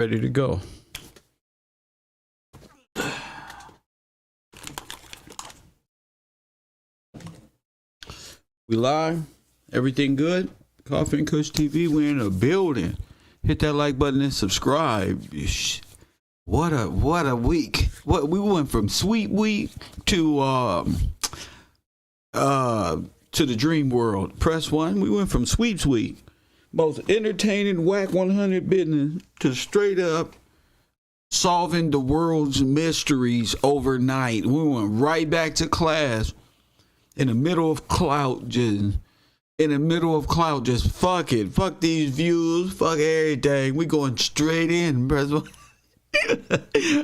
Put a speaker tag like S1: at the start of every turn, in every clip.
S1: Ready to go. We live. Everything good? Coffee and Kush TV. We in a building. Hit that like button and subscribe. What a week. What we went from sweet week to the dream world. Press one. We went from sweeps week, most entertaining whack 100 business, to straight up solving the world's mysteries overnight. We went right back to class in the middle of clout, just fuck it. Fuck these views. Fuck everything. We going straight in, bro.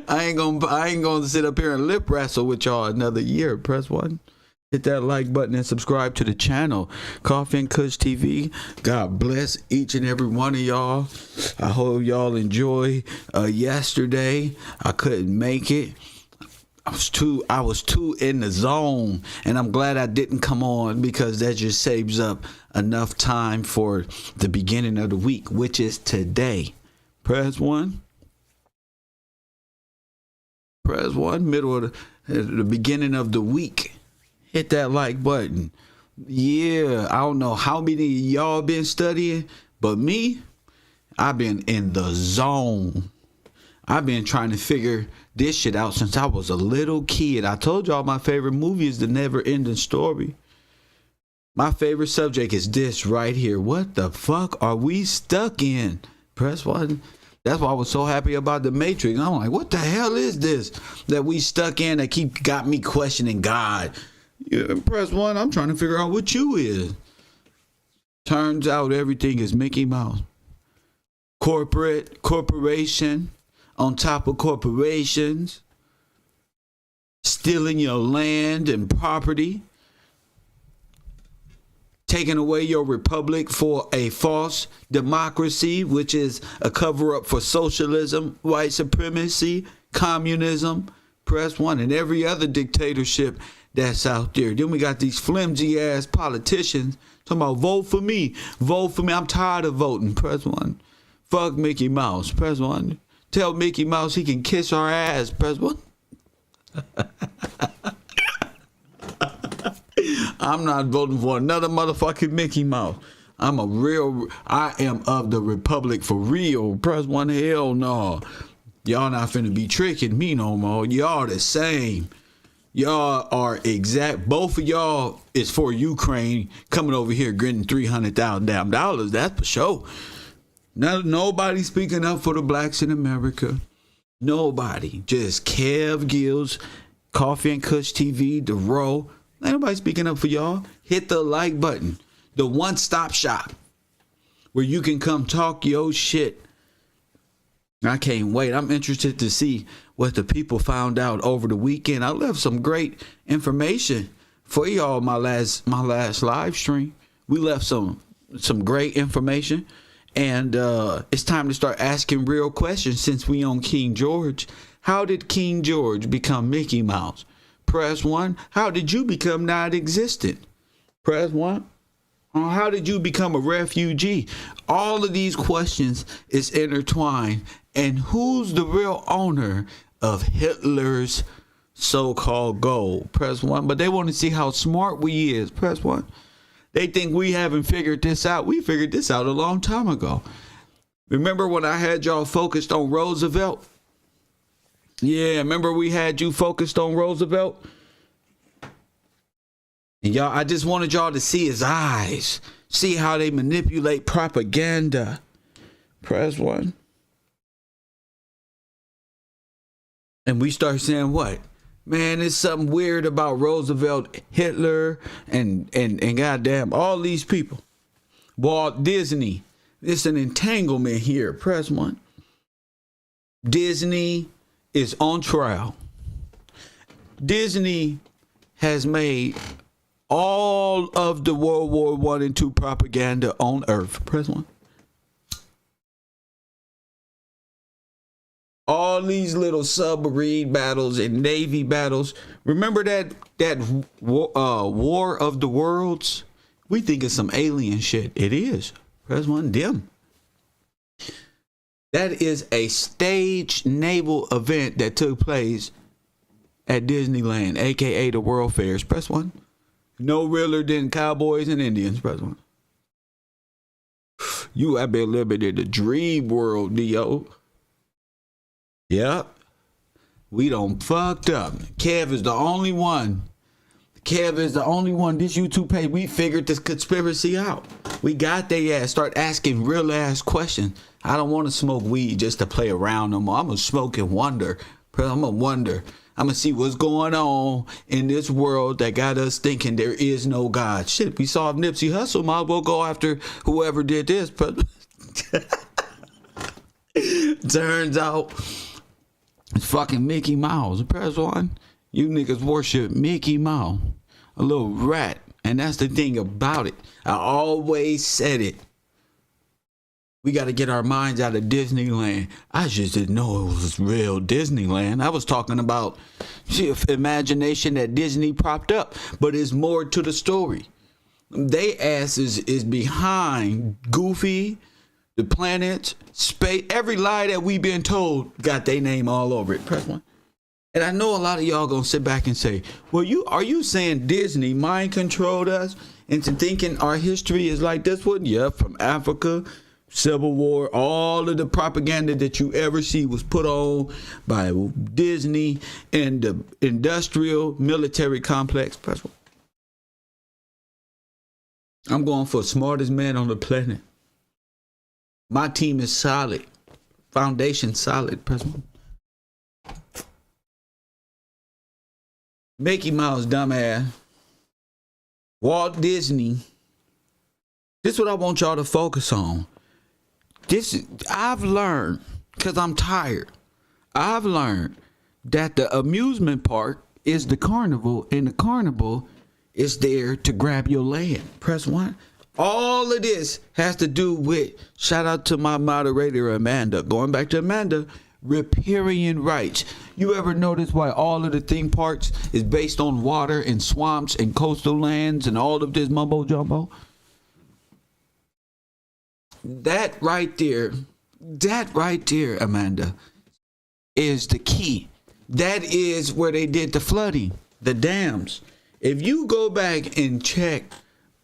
S1: I ain't gonna sit up here and lip wrestle with y'all another year. Press one. Hit that like button and subscribe to the channel. Coffee and Kush TV. God bless each and every one of y'all. I hope y'all enjoy yesterday. I couldn't make it. I was too in the zone, and I'm glad I didn't come on, because that just saves up enough time for the beginning of the week, which is today. Press one. Press one. Middle of the beginning of the week. Hit that like button. Yeah, I don't know how many of y'all been studying, but me, I've been in the zone. I've been trying to figure this shit out since I was a little kid. I told y'all my favorite movie is The Never Ending Story. My favorite subject is this right here. What the fuck are we stuck in? Press one. That's why I was so happy about The Matrix. I'm like, what the hell is this that we stuck in that got me questioning God? Yeah, press one. I'm trying to figure out what you is. Turns out everything is Mickey Mouse. Corporation on top of corporations, stealing your land and property, taking away your republic for a false democracy, which is a cover-up for socialism, white supremacy, communism. Press one. And every other dictatorship that's out there. Then we got these flimsy ass politicians talking about vote for me. I'm tired of voting. Press one. Fuck Mickey Mouse. Press one. Tell Mickey Mouse he can kiss our ass. Press one. I'm not voting for another motherfucking Mickey Mouse. I am of the Republic for real. Press one. Hell no. Y'all not finna be tricking me no more. Y'all the same. Y'all are exact. Both of y'all is for Ukraine coming over here getting $300,000 damn dollars. That's for sure. Now, nobody speaking up for the blacks in America. Nobody. Just Kev Gills, Coffee and Kush TV, The Row. Ain't nobody speaking up for y'all. Hit the like button. The one-stop shop where you can come talk your shit. I can't wait. I'm interested to see what the people found out over the weekend. I left some great information for y'all. My last live stream, we left some great information. And it's time to start asking real questions since we on King George. How did King George become Mickey Mouse? Press one. How did you become non-existent? Press one. How did you become a refugee? All of these questions is intertwined. And who's the real owner of Hitler's so-called gold? Press one. But they want to see how smart we is. Press one. They think we haven't figured this out. We figured this out a long time ago. Remember when I had y'all focused on Roosevelt? Yeah, remember we had you focused on Roosevelt? And y'all, I just wanted y'all to see his eyes. See how they manipulate propaganda. Press one. And we start saying what? Man, there's something weird about Roosevelt, Hitler, and goddamn all these people. Walt Disney. It's an entanglement here. Press one. Disney is on trial. Disney has made all of the World War I and II propaganda on Earth. Press one. All these little submarine battles and Navy battles. Remember that War of the Worlds? We think it's some alien shit. It is. Press one. Them. That is a staged naval event that took place at Disneyland, aka the World Fairs. Press 1. No realer than cowboys and Indians. Press 1. You have been living in the dream world, Neo. Yep. We done fucked up. Kev is the only one. Kev is the only one. This YouTube page, we figured this conspiracy out. We got their ass. Start asking real ass questions. I don't want to smoke weed just to play around no more. I'm going to smoke and wonder. I'm going to wonder. I'm going to see what's going on in this world that got us thinking there is no God. Shit, we saw Nipsey Hussle. Might as well go after whoever did this. But turns out it's fucking Mickey Mouse. Press 1. You niggas worship Mickey Mouse. A little rat. And that's the thing about it. I always said it. We got to get our minds out of Disneyland. I just didn't know it was real Disneyland. I was talking about imagination that Disney propped up. But it's more to the story. They asses is behind Goofy, the planets, space. Every lie that we've been told got their name all over it. Press 1. And I know a lot of y'all gonna sit back and say, well, are you saying Disney mind controlled us into thinking our history is like this one? Yeah, from Africa, Civil War, all of the propaganda that you ever see was put on by Disney and the industrial military complex. Press 1. I'm going for smartest man on the planet. My team is solid. Foundation solid. Press 1. Mickey Mouse, dumbass. Walt Disney. This is what I want y'all to focus on. I've learned, because I'm tired, I've learned that the amusement park is the carnival, and the carnival is there to grab your land. Press 1. All of this has to do with, shout out to my moderator, Amanda. Going back to Amanda, riparian rights. You ever notice why all of the theme parks is based on water and swamps and coastal lands and all of this mumbo jumbo? That right there, Amanda, is the key. That is where they did the flooding, the dams. If you go back and check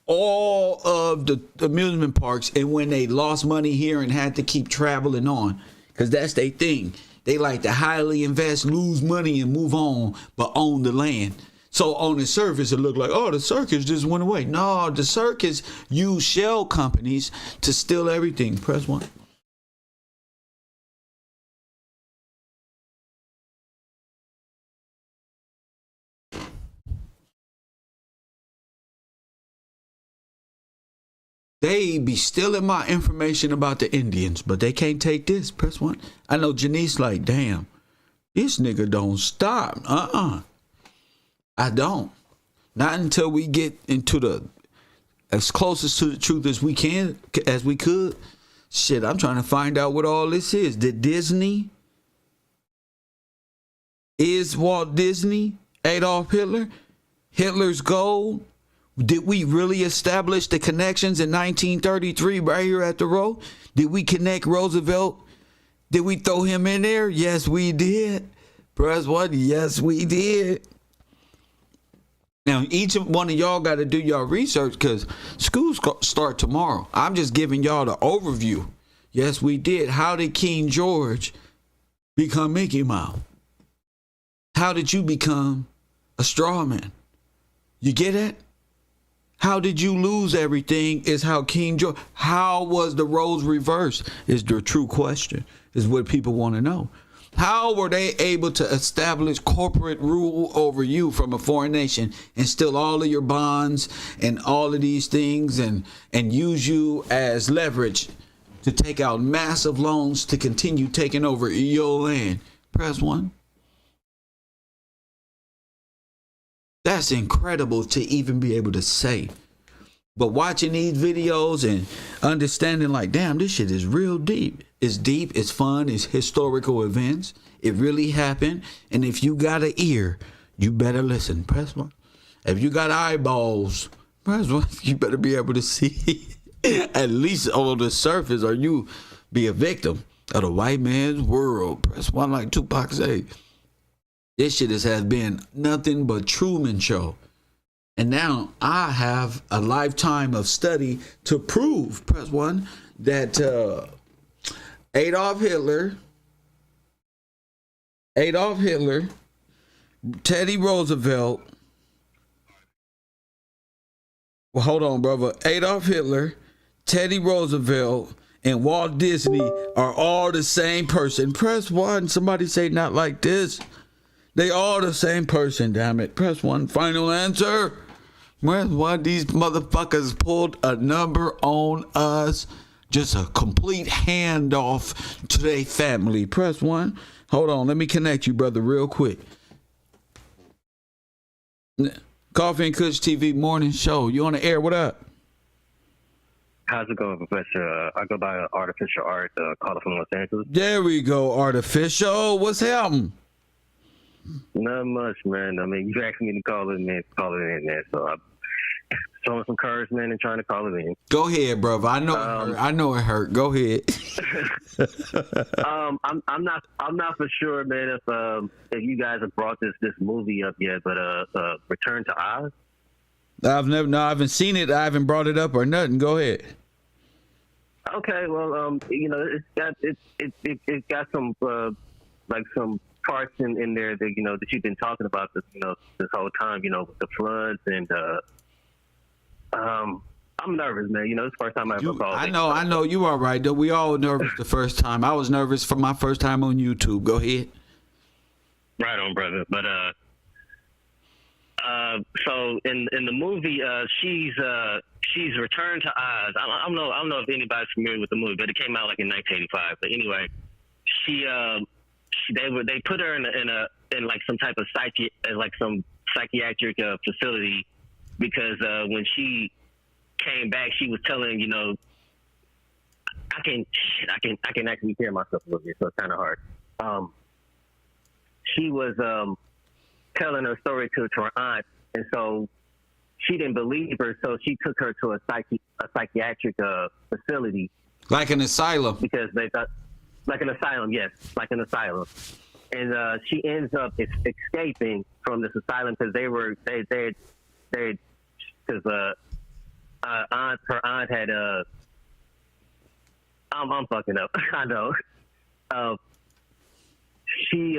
S1: all of the amusement parks and when they lost money here and had to keep traveling on, because that's their thing. They like to highly invest, lose money, and move on, but own the land. So on the surface, it looked like, oh, the circus just went away. No, the circus used shell companies to steal everything. Press 1. They be stealing my information about the Indians, but they can't take this. Press 1. I know Janice like, damn, this nigga don't stop. I don't. Not until we get into the as closest to the truth as we could. Shit, I'm trying to find out what all this is. Did Disney? Is Walt Disney Adolf Hitler? Hitler's gold? Did we really establish the connections in 1933 right here at the row? Did we connect Roosevelt? Did we throw him in there? Yes, we did. Press 1. Yes, we did. Now, each one of y'all got to do your research because schools start tomorrow. I'm just giving y'all the overview. Yes, we did. How did King George become Mickey Mouse? How did you become a straw man? You get it? How did you lose everything is how King George, how was the roles reversed is the true question, is what people want to know. How were they able to establish corporate rule over you from a foreign nation and steal all of your bonds and all of these things and use you as leverage to take out massive loans to continue taking over your land? Press 1. That's incredible to even be able to say. But watching these videos and understanding like, damn, this shit is real deep. It's deep, it's fun, it's historical events. It really happened. And if you got an ear, you better listen. Press 1. If you got eyeballs, press 1. You better be able to see at least on the surface or you be a victim. of the white man's world. Press one, like Tupac say. This shit has been nothing but Truman Show. And now I have a lifetime of study to prove, press one, that Adolf Hitler, Teddy Roosevelt, well, hold on, brother. Adolf Hitler, Teddy Roosevelt, and Walt Disney are all the same person. Press one. Somebody say not like this. They all the same person, damn it. Press one. Final answer. Press one. These motherfuckers pulled a number on us. Just a complete handoff to their family. Press one. Hold on. Let me connect you, brother, real quick. Coffee and Kush TV morning show. You on the air? What up?
S2: How's it going, Professor? I go by Artificial Art, caller from Los Angeles.
S1: There we go, Artificial. What's happening?
S2: Not much, man. I mean, you asked me to call it in, there, so I'm showing some courage, man, and trying to call it in.
S1: Go ahead, brother. I know it hurt. I know it hurt. Go ahead.
S2: I'm not for sure, man, if you guys have brought this movie up yet, but Return to Oz.
S1: I haven't seen it. I haven't brought it up or nothing. Go ahead.
S2: Okay, well, it's got some like some parts in there that that you've been talking about this whole time, with the floods and I'm nervous, man. It's the first time I ever called.
S1: I know you all right though. We all nervous the first time. I was nervous for my first time on YouTube. Go ahead.
S2: Right on, brother. But so in the movie, she's returned to Oz. I don't know if anybody's familiar with the movie, but it came out like in 1985. But anyway, they put her in like some type of some psychiatric facility because when she came back, she was telling I can actually hear myself a little bit, so it's kind of hard. She was telling her story to her aunt, and so she didn't believe her, so she took her to a psychiatric facility, like an asylum, because they thought, like an asylum, yes, like an asylum. And she ends up escaping from this asylum because her aunt had I'm fucking up. I know. She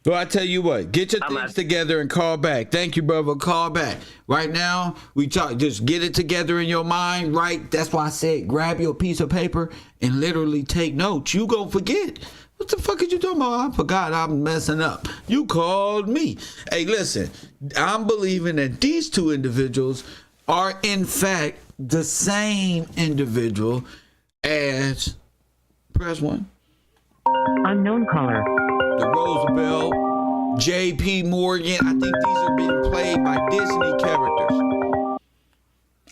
S1: Well, I tell you what, get your things together and call back. Thank you, brother. Call back. Right now, we talk. Just get it together in your mind, right? That's why I said grab your piece of paper and literally take notes. You gonna forget. What the fuck are you talking about? I forgot. I'm messing up. You called me. Hey, listen. I'm believing that these two individuals are, in fact, the same individual as, press one,
S3: unknown caller,
S1: the Roosevelt, J.P. Morgan. I think these are being played by Disney characters.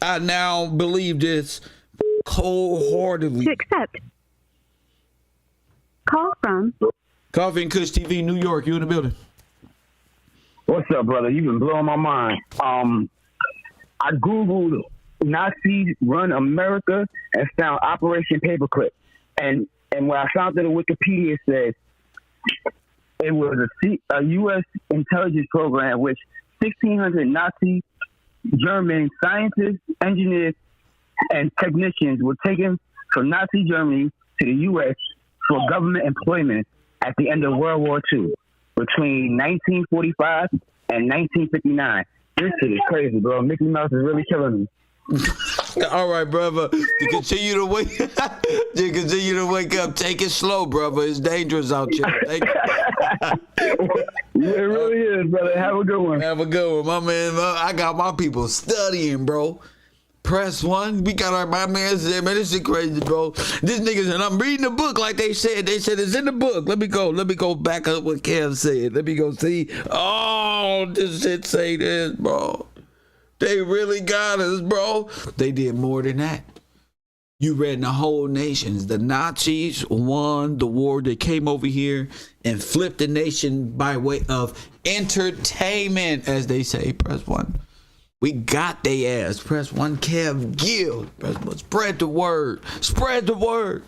S1: I now believe this wholeheartedly.
S3: To accept. Call from
S1: Coffee and Kush TV, New York. You in the building?
S4: What's up, brother? You've been blowing my mind. I Googled Nazis run America and found Operation Paperclip. And what I found in the Wikipedia says it was a U.S. intelligence program which 1,600 Nazi German scientists, engineers, and technicians were taken from Nazi Germany to the U.S. for government employment at the end of World War II between 1945 and 1959. This shit is crazy, bro. Mickey Mouse is really killing me.
S1: All right, brother. You continue to wake up. Take it slow, brother. It's dangerous out here.
S4: It really is, brother. Have a good one.
S1: Have a good one, my man. I got my people studying, bro. Press one. We got my man said, man, this is crazy, bro. This nigga said, I'm reading the book like they said. They said it's in the book. Let me go back up what Kev said. Let me go see. Oh, this shit say this, bro. They really got us, bro. They did more than that. You read the whole nations. The Nazis won the war. They came over here and flipped the nation by way of entertainment, as they say. Press one. We got they ass. Press one. Kev Gill. Press one. Spread the word. Spread the word.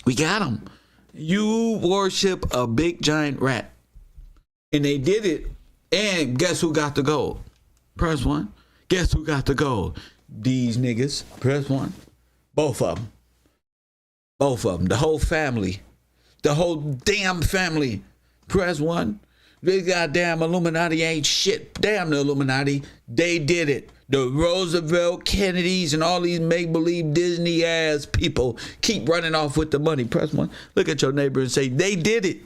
S1: We got them. You worship a big giant rat. And they did it. And guess who got the gold? Press 1. Guess who got the gold? These niggas. Press 1. Both of them. Both of them. The whole family. The whole damn family. Press 1. This goddamn Illuminati ain't shit. Damn the Illuminati. They did it. The Roosevelt, Kennedys, and all these make-believe Disney ass people keep running off with the money. Press 1. Look at your neighbor and say, they did it.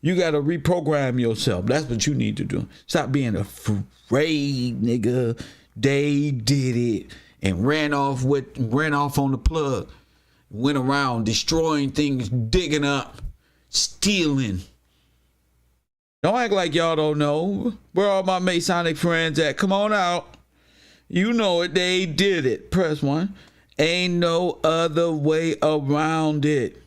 S1: You got to reprogram yourself. That's what you need to do. Stop being afraid, nigga. They did it and ran off on the plug. Went around destroying things, digging up, stealing. Don't act like y'all don't know. Where all my Masonic friends at? Come on out. You know it. They did it. Press 1. Ain't no other way around it.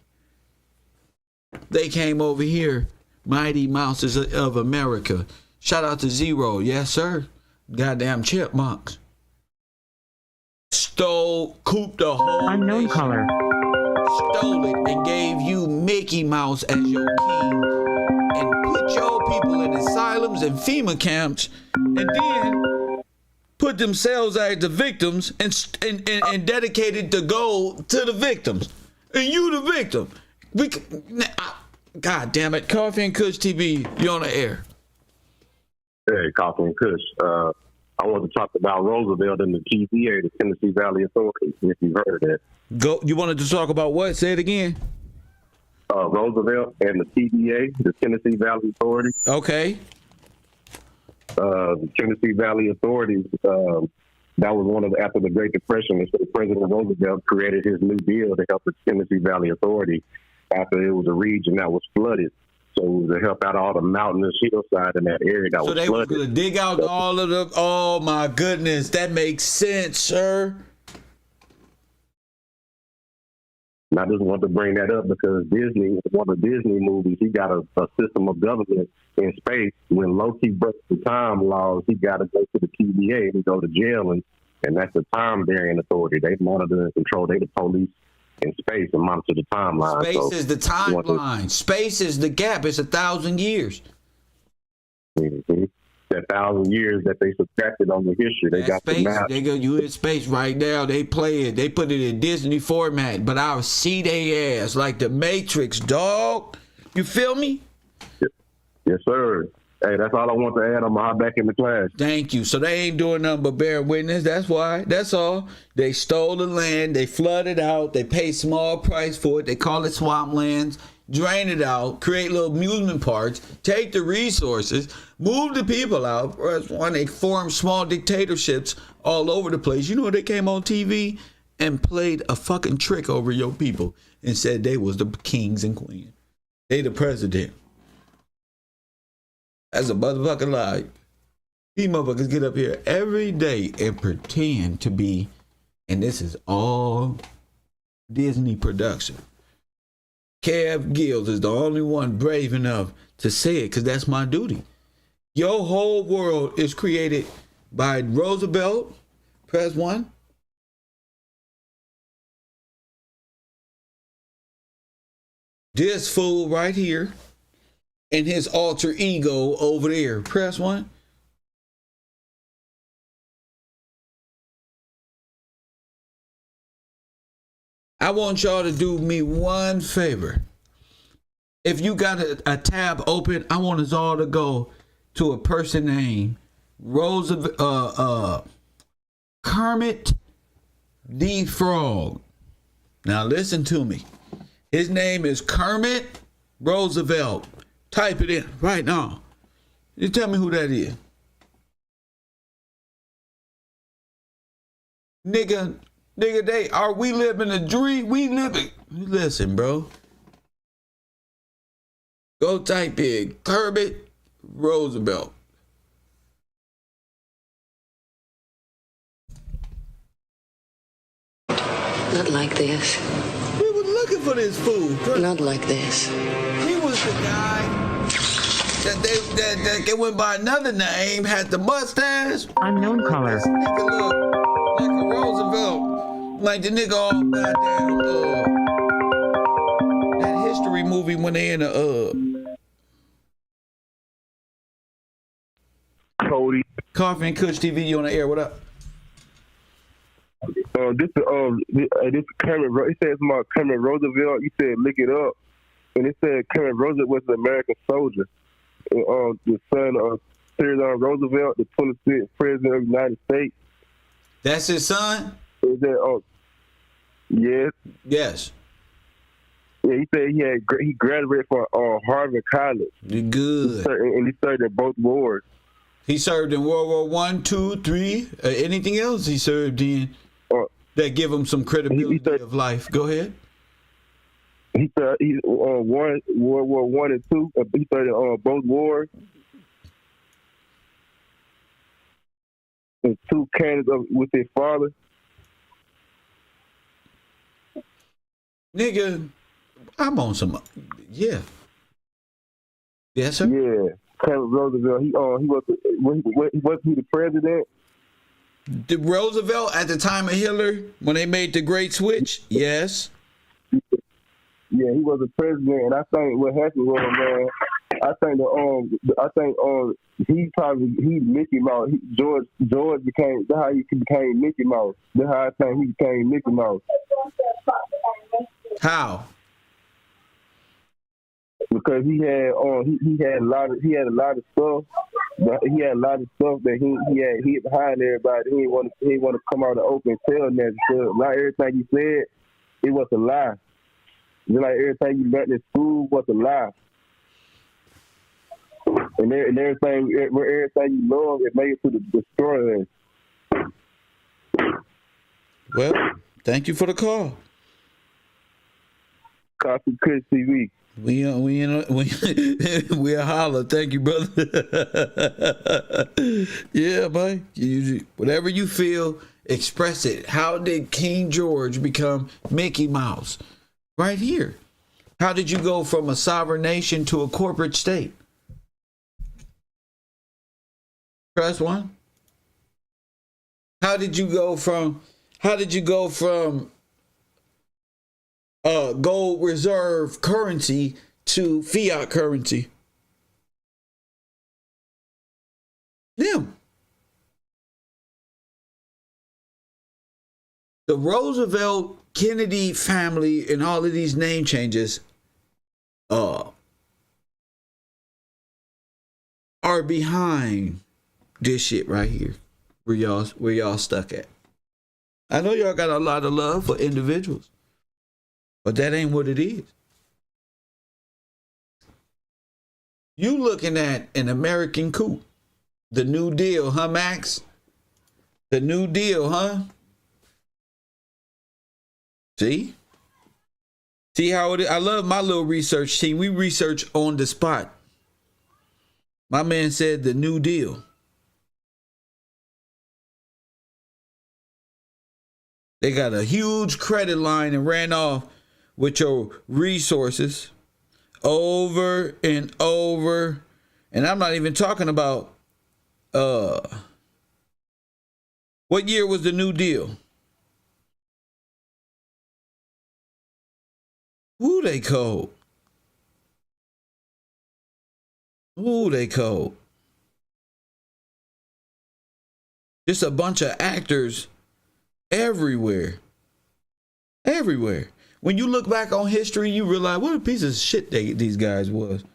S1: They came over here. Mighty Mouses of America. Shout out to Zero. Yes, sir. Goddamn chipmunks. Cooped the whole
S3: Unknown
S1: nation.
S3: caller.
S1: Stole it and gave you Mickey Mouse as your king. And put your people in asylums and FEMA camps. And then put themselves as the victims and dedicated the gold to the victims. And you the victim. God damn it. Coffee and Kush TV, you on the air.
S5: Hey, Coffee and Kush. I want to talk about Roosevelt and the TVA, the Tennessee Valley Authority, if you've heard of that.
S1: Go. You wanted to talk about what? Say it again.
S5: Roosevelt and the TVA, the Tennessee Valley Authority.
S1: Okay.
S5: The Tennessee Valley Authority, that was one of the, after the Great Depression, and so President Roosevelt created his New Deal to help the Tennessee Valley Authority after it was a region that was flooded. So it was to help out all the mountainous hillside in that area that was flooded. So they were going to
S1: dig out all of the, oh my goodness, that makes sense, sir.
S5: And I just wanted to bring that up because Disney, one of the Disney movies, he got a system of government in space. When Loki breaks the time laws, he got to go to the TVA and go to jail, and that's the time varying authority. They monitor and control. They the police in space and monitor the timeline.
S1: Space is the timeline. Space is the gap. It's 1,000 years.
S5: Mm-hmm. That 1,000 years that they subtracted on the history. They got
S1: space,
S5: the map.
S1: They go, you in space right now. They play it. They put it in Disney format, but I'll see they ass like the Matrix, dog. You feel me?
S5: Yes, sir. Hey, that's all I want to add. I'm hop back in the class.
S1: Thank you. So they ain't doing nothing but bear witness. That's why. That's all. They stole the land. They flooded out. They paid small price for it. They call it swamplands. Drain it out. Create little amusement parks. Take the resources. Move the people out. When they form small dictatorships all over the place. You know, they came on TV and played a fucking trick over your people and said they was the kings and queens. They the president. That's a motherfucking lie. These motherfuckers get up here every day and pretend to be, and this is all Disney production. Kev Gills is the only one brave enough to say it because that's my duty. Your whole world is created by Roosevelt. Press 1. This fool right here. And his alter ego over there. Press 1. I want y'all to do me one favor. If you got a tab open, I want us all to go to a person named Kermit the Frog. Now listen to me. His name is Kermit Roosevelt. Type it in right now. You tell me who that is. Nigga, we living a dream. We living. Listen, bro. Go type in Kermit Roosevelt.
S6: Not like this.
S1: We was looking for this fool.
S6: Not like this.
S1: He was the guy that went by another name, had the mustache.
S3: Unknown caller.
S1: This nigga look like a Roosevelt. Like the nigga all goddamn scary movie when they in the
S7: Cody.
S1: Coffee and Kush TV, you on the air? What up?
S7: This Cameron. It says about Cameron Roosevelt. You said look it up, and it said Cameron Roosevelt was an American soldier. The son of Theodore Roosevelt, the 26th president of the United States.
S1: That's his son?
S7: Is that? Yes.
S1: Yes.
S7: Yeah, he said he graduated from Harvard College.
S1: Good.
S7: And he served in both wars.
S1: He served in World War I, II, III. Anything else he served in that give him some credibility of life? Go ahead.
S7: He served World War I and II. He served in both wars. And 2 cannons with his father.
S1: Nigga, I'm on some. Yeah. Yes, sir.
S7: Yeah. Cameron Roosevelt. He was the president.
S1: The Roosevelt at the time of Hitler when they made the Great Switch. Yes.
S7: Yeah, he was the president, and I think what happened was, man, he Mickey Mouse. George became. That's how he became Mickey Mouse. That's how I think he became Mickey Mouse.
S1: How?
S7: Because he had a lot of stuff. But he had a lot of stuff that he had behind everybody. He didn't want to come out and open and tell that. So not everything he said, it was a lie. Just like everything you learned in school was a lie. And everything you love, it made it to the destroyer.
S1: Well, thank you for the call.
S7: Coffee Kush TV.
S1: We a holler. Thank you, brother. Yeah, man. Whatever you feel, express it. How did King George become Mickey Mouse? Right here. How did you go from a sovereign nation to a corporate state? Press 1. How did you go from gold reserve currency to fiat currency? Them. The Roosevelt, Kennedy family and all of these name changes are behind this shit right here. Where y'all stuck at. I know y'all got a lot of love for individuals. But that ain't what it is. You looking at an American coup. The New Deal, huh, Max? The New Deal, huh? See? See how it is? I love my little research team. We research on the spot. My man said the New Deal. They got a huge credit line and ran off with your resources over and over. And I'm not even talking about what year was the New Deal? Who they cold? Who they cold? Just a bunch of actors everywhere. Everywhere. When you look back on history, you realize what a piece of shit these guys was.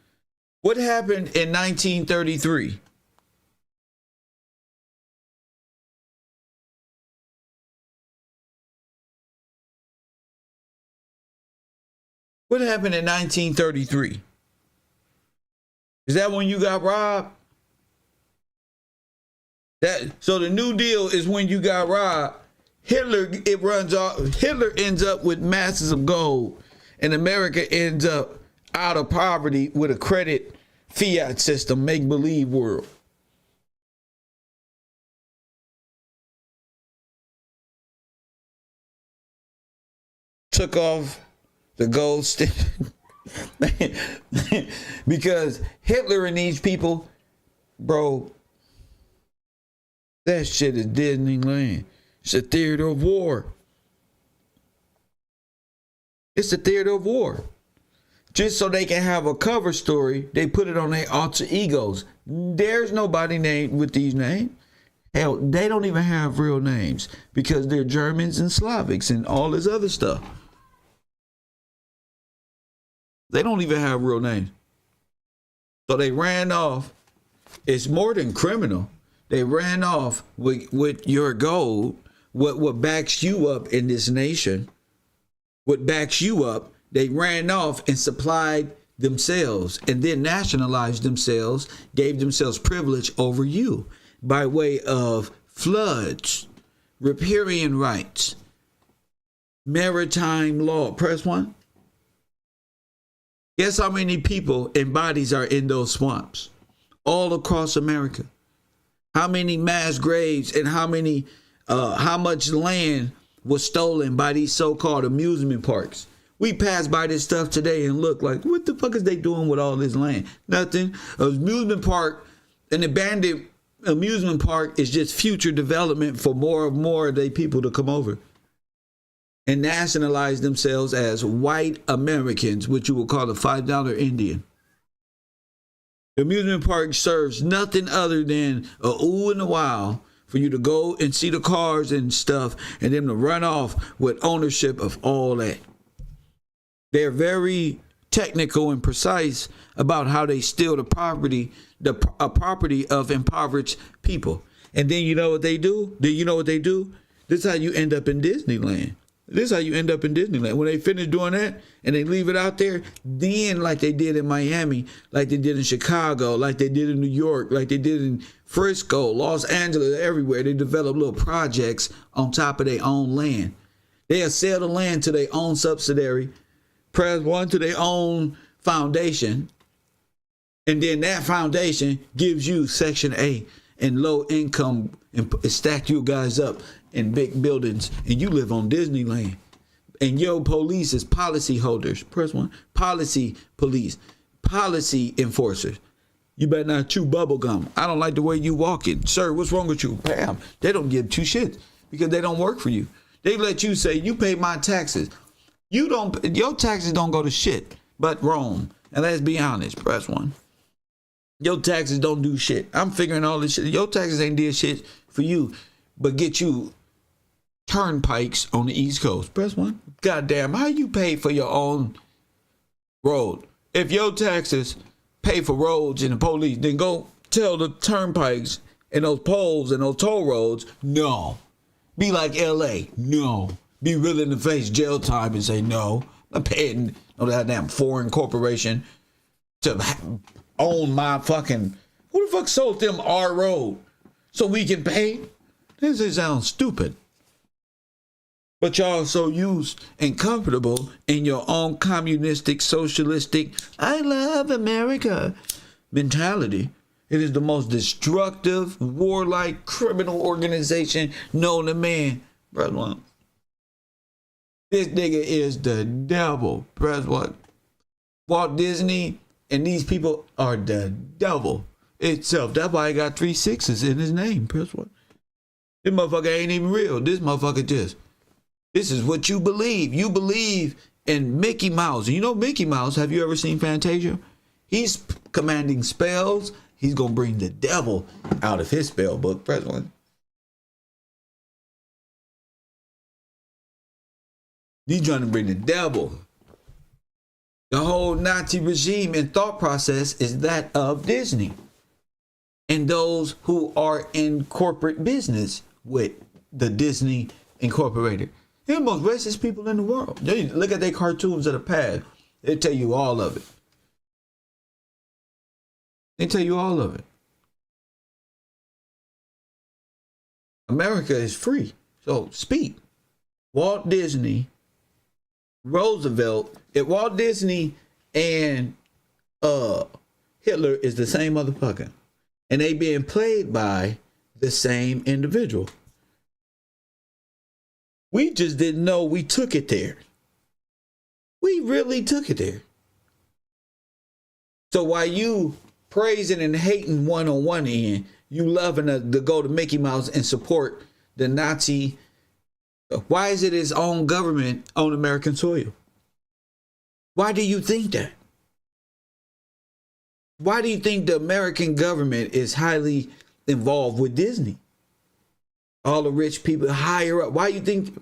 S1: What happened in 1933? What happened in 1933? Is that when you got robbed? So the New Deal is when you got robbed. Hitler ends up with masses of gold, and America ends up out of poverty with a credit fiat system, make-believe world. Took off the gold standard. Because Hitler and these people, bro, that shit is Disneyland. It's a theater of war. It's a theater of war. just so they can have a cover story, they put it on their alter egos. There's nobody named with these names. Hell, they don't even have real names because they're Germans and Slavics and all this other stuff. They don't even have real names. So they ran off. It's more than criminal. They ran off with your gold, what backs you up in this nation, what backs you up. They ran off and supplied themselves and then nationalized themselves, gave themselves privilege over you by way of floods, riparian rights, maritime law. Press 1. Guess how many people and bodies are in those swamps all across America? How many mass graves and how much land was stolen by these so-called amusement parks? We pass by this stuff today and look like, what the fuck is they doing with all this land? Nothing. Amusement park, an abandoned amusement park is just future development for more of their people to come over and nationalize themselves as white Americans, which you will call a $5 Indian. The amusement park serves nothing other than a ooh and a wow for you to go and see the cars and stuff and them to run off with ownership of all that. They're very technical and precise about how they steal the property, a property of impoverished people. And then you know what they do? This is how you end up in Disneyland. When they finish doing that and they leave it out there, then like they did in Miami, like they did in Chicago, like they did in New York, like they did in Frisco, Los Angeles, everywhere, they develop little projects on top of their own land. They'll sell the land to their own subsidiary, press 1 to their own foundation, and then that foundation gives you Section A and low income and stack you guys up in big buildings, and you live on Disneyland. And your police is policy holders. Press 1. Policy police. Policy enforcers. You better not chew bubble gum. I don't like the way you walking. Sir, what's wrong with you? Bam. They don't give two shits because they don't work for you. They let you say, you pay my taxes. Your taxes don't go to shit but Rome. And let's be honest. Press 1. Your taxes don't do shit. I'm figuring all this shit. Your taxes ain't did shit for you, but get you turnpikes on the East Coast. Press 1. Goddamn, how you pay for your own road? If your taxes pay for roads and the police, then go tell the turnpikes and those poles and those toll roads, no. Be like LA, no. Be willing to face jail time and say no. I'm paying no that damn foreign corporation to own my fucking, who the fuck sold them our road so we can pay? This sounds stupid. But y'all are so used and comfortable in your own communistic, socialistic, I love America mentality. It is the most destructive, warlike, criminal organization known to man. Press 1. This nigga is the devil. Press 1. Walt Disney and these people are the devil itself. That's why he got 3 6s in his name. Press 1. This motherfucker ain't even real. This is what you believe. You believe in Mickey Mouse. You know Mickey Mouse, have you ever seen Fantasia? He's commanding spells. He's going to bring the devil out of his spell book. Press 1. He's trying to bring the devil. The whole Nazi regime and thought process is that of Disney and those who are in corporate business with the Disney Incorporated. They're the most racist people in the world. Look at their cartoons of the past. They tell you all of it. America is free. So speak. Walt Disney, Roosevelt, Walt Disney and Hitler is the same motherfucker. And they being played by the same individual. We just didn't know we took it there. We really took it there. So while you praising and hating one on one end, you loving to go to Mickey Mouse and support the Nazi. Why is it his own government on American soil? Why do you think that? Why do you think the American government is highly involved with Disney? All the rich people higher up. Why you think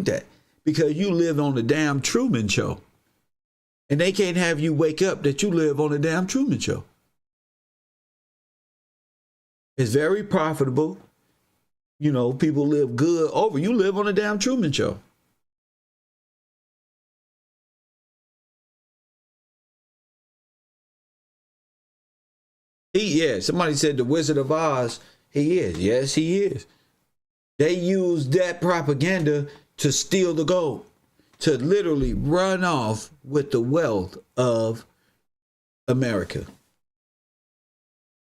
S1: that? Because you live on the damn Truman Show. And they can't have you wake up that you live on the damn Truman Show. It's very profitable. You know, people live good over. You live on the damn Truman Show. Somebody said the Wizard of Oz. He is. Yes, he is. They use that propaganda to steal the gold, to literally run off with the wealth of America.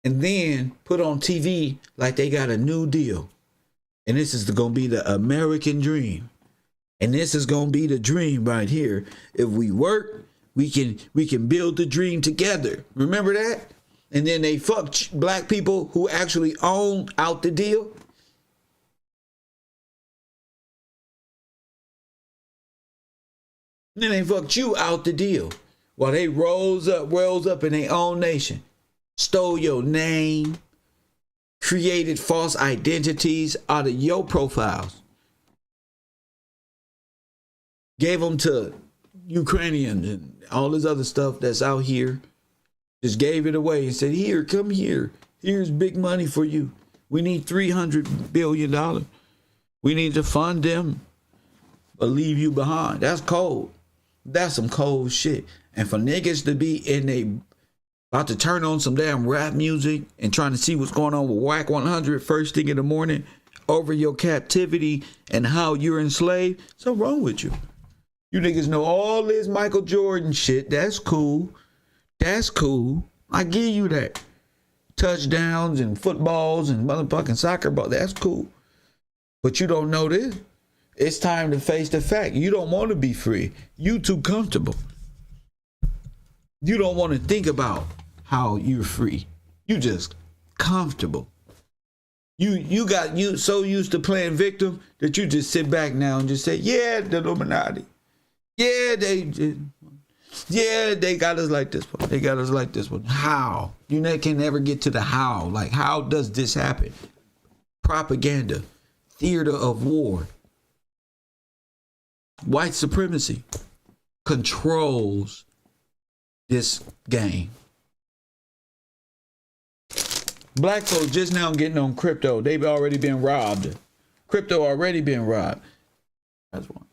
S1: And then put on TV like they got a new deal. And this is going to be the American dream. And this is going to be the dream right here. If we work, we can build the dream together. Remember that? And then they fuck black people who actually own out the deal. Then they fucked you out the deal while they rolls up in their own nation, stole your name, created false identities out of your profiles, gave them to Ukrainians and all this other stuff that's out here. Just gave it away and said, here, come here. Here's big money for you. We need $300 billion. We need to fund them or leave you behind. That's cold. That's some cold shit. And for niggas to be about to turn on some damn rap music and trying to see what's going on with Whack 100 first thing in the morning over your captivity and how you're enslaved, something wrong with you. You niggas know all this Michael Jordan shit. That's cool. That's cool. I give you that. Touchdowns and footballs and motherfucking soccer ball. That's cool. But you don't know this. It's time to face the fact. You don't want to be free. You too comfortable. You don't want to think about how you're free. You just comfortable. You so used to playing victim that you just sit back now and just say, yeah, the Illuminati. Yeah, they got us like this one. They got us like this one. How? You can never get to the how. Like, how does this happen? Propaganda. Theater of war. White supremacy controls this game. Black folks just now getting on crypto. They've already been robbed. Crypto already been robbed. That's one.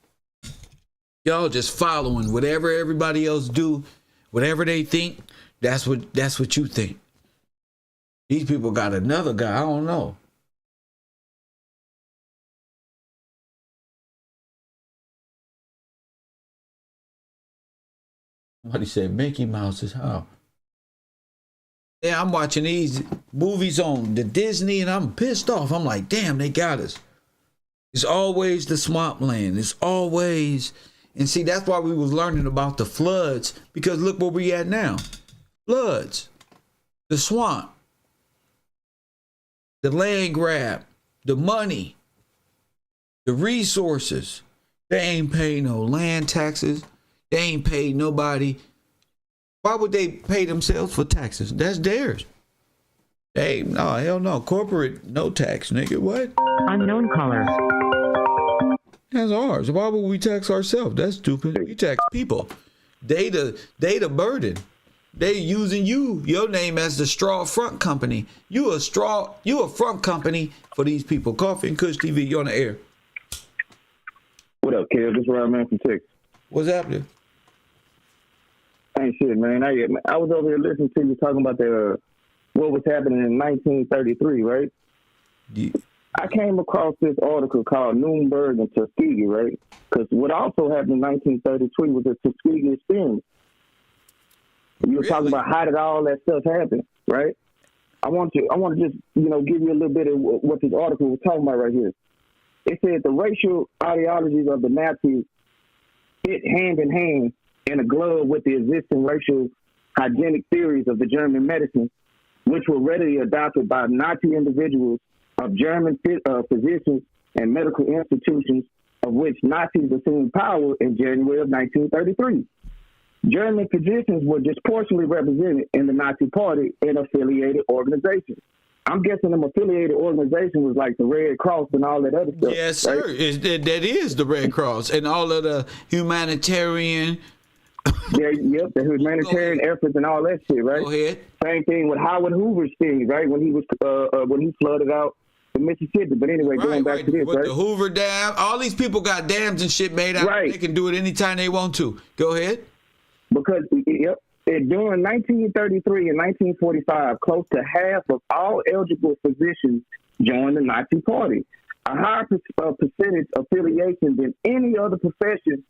S1: Y'all just following whatever everybody else do, whatever they think. That's what you think. These people got another guy. I don't know. Somebody said Mickey Mouse is how. Yeah, I'm watching these movies on the Disney and I'm pissed off. I'm like, damn, they got us. It's always the swampland. It's always, and see, that's why we was learning about the floods, because look where we at now. Floods, the swamp, the land grab, the money, the resources. They ain't paying no land taxes. They ain't paid nobody. Why would they pay themselves for taxes? That's theirs. Hey, no, hell no. Corporate, no tax, nigga. What?
S3: Unknown caller.
S1: That's ours. Why would we tax ourselves? That's stupid. We tax people. They the burden. They using your name as the straw front company. You a front company for these people. Coffee and Kush TV, you on the air.
S7: What up, Kev? This is Ryan Man from Texas.
S1: What's happening?
S7: Ain't shit, man. I was over here listening to you talking about what was happening in 1933, right?
S1: Yeah.
S7: I came across this article called Nuremberg and Tuskegee, right? Because what also happened in 1933 was the Tuskegee experience. You were talking about how did all that stuff happen, right? I want to just, give you a little bit of what this article was talking about right here. It said the racial ideologies of the Nazis fit hand in hand in a glove with the existing racial hygienic theories of the German medicine, which were readily adopted by Nazi individuals of German physicians and medical institutions, of which Nazis assumed power in January of 1933.
S4: German physicians were disproportionately represented in the Nazi Party in affiliated organizations. I'm guessing them affiliated organizations was like the Red Cross and all that other stuff.
S1: Yes, sir.
S4: Right?
S1: That is the Red Cross and all of the humanitarian.
S4: The humanitarian efforts and all that shit, right?
S1: Go ahead.
S4: Same thing with Howard Hoover's thing, right? When he flooded out the Mississippi. But anyway, going back to this,
S1: with
S4: right?
S1: the Hoover Dam, all these people got dams and shit made out.
S4: Right.
S1: They can do it anytime they want to. Go ahead.
S4: Because during 1933 and 1945, close to half of all eligible physicians joined the Nazi Party, a higher percentage affiliation than any other profession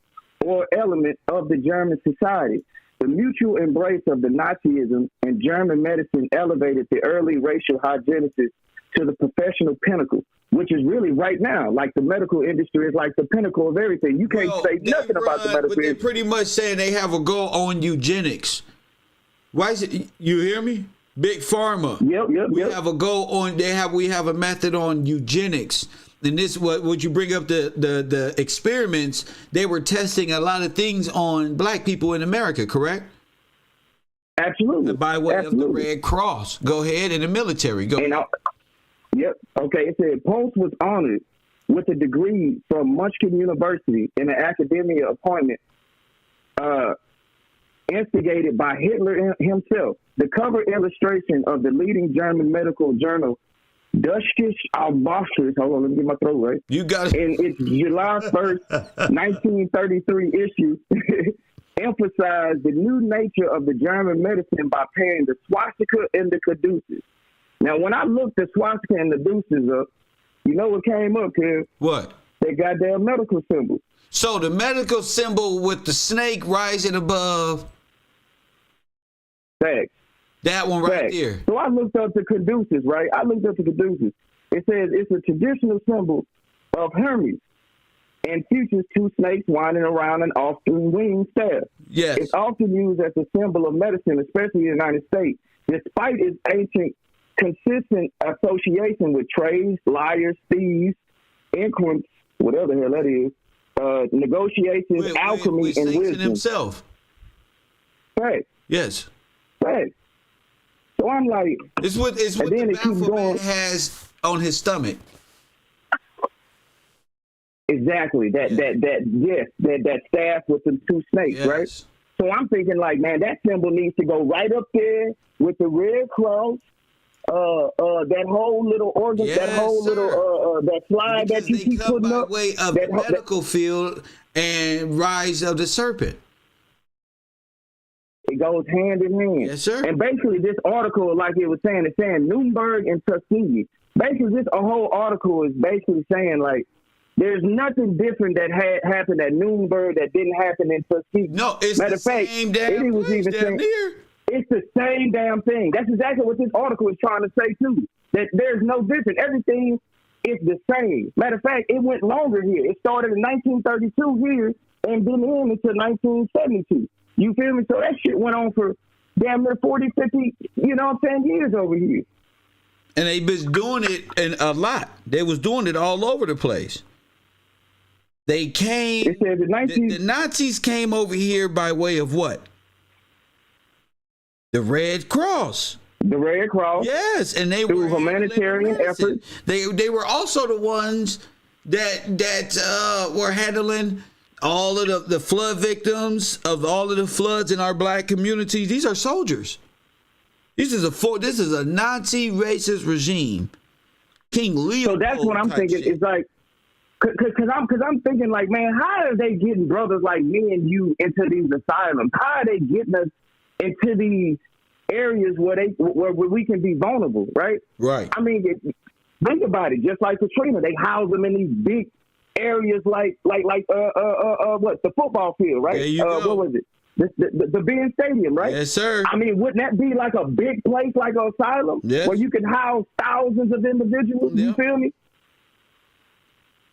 S4: or element of the German society. The mutual embrace of the Nazism and German medicine elevated the early racial hygienists to the professional pinnacle, which is really right now, like the medical industry is like the pinnacle of everything. You can't say nothing about the medical industry.
S1: But they're pretty much saying they have a goal on eugenics. Why is it? You hear me? Big Pharma.
S4: Yep.
S1: We have a goal on. We have a method on eugenics. And this, what you bring up the experiments? They were testing a lot of things on black people in America, correct?
S4: Absolutely.
S1: By way of the Red Cross. Go ahead, in the military. Go.
S4: Yep. Okay. It said Post was honored with a degree from Munchkin University in an academia appointment instigated by Hitler himself. The cover illustration of the leading German medical journal, Deutsches Albastres, hold on, let me get my throat right.
S1: You got it.
S4: In its July 1st, 1933 issue, emphasized the new nature of the German medicine by pairing the swastika and the caduceus. Now, when I looked the swastika and the deuces up, you know what came up, Kev?
S1: What?
S4: They got their medical symbol.
S1: So the medical symbol with the snake rising above.
S4: Facts.
S1: That one right
S4: Facts.
S1: there.
S4: So I looked up the caduceus, right? It says it's a traditional symbol of Hermes and features two snakes winding around an often winged staff.
S1: Yes.
S4: It's often used as a symbol of medicine, especially in the United States, despite its ancient consistent association with trades, liars, thieves, inquirents, whatever the hell that is, negotiations, alchemy,
S1: with
S4: and
S1: Satan
S4: wisdom.
S1: himself.
S4: Right.
S1: Yes.
S4: Right. So I'm like,
S1: It's what
S4: then
S1: the
S4: it keeps going.
S1: Baphomet has on his stomach.
S4: Exactly. That staff with the two snakes,
S1: Yes.
S4: right? So I'm thinking like, man, that symbol needs to go right up there with the Red Cross. That whole little organ,
S1: Yes,
S4: that whole
S1: sir.
S4: little that slide
S1: Because
S4: that you
S1: they
S4: keep
S1: come
S4: putting
S1: by
S4: up.
S1: way of the medical field and Rise of the Serpent.
S4: It goes hand in hand.
S1: Yes, sir.
S4: And basically, this article, like it was saying, it's saying Nuremberg and Tuskegee. Basically, this whole article is basically saying like, there's nothing different that happened at Nuremberg that didn't happen in Tuskegee.
S1: No, it's
S4: Matter
S1: the
S4: of fact,
S1: same damn
S4: Eddie was
S1: place,
S4: even
S1: damn
S4: saying,
S1: near.
S4: it's the same damn thing. That's exactly what this article is trying to say too. That there's no difference. Everything is the same. Matter of fact, it went longer here. It started in 1932 here and then in until 1972. You feel me? So that shit went on for damn near 40, 50, you know what I'm saying, years over here.
S1: And they been doing it a lot. They was doing it all over the place. They came.
S4: It says
S1: The Nazis came over here by way of what? The Red Cross.
S4: The Red Cross.
S1: Yes, and they
S4: through
S1: were
S4: humanitarian efforts.
S1: They were also the ones that were handling all of the flood victims of all of the floods in our black communities. These are soldiers. This is a Nazi racist regime. King Leo.
S4: So that's what I'm thinking.
S1: Shit.
S4: It's like, cause I'm thinking like, man, how are they getting brothers like me and you into these asylums? How are they getting us into these areas where we can be vulnerable, right?
S1: Right.
S4: I mean, think about it. Just like Katrina, they house them in these big areas like what, the football field, right?
S1: There you go.
S4: What was it? The Ben Stadium, right?
S1: Yes, sir.
S4: I mean, wouldn't that be like a big place, like an asylum,
S1: yes.
S4: where you can house thousands of individuals?
S1: Yeah.
S4: You feel me?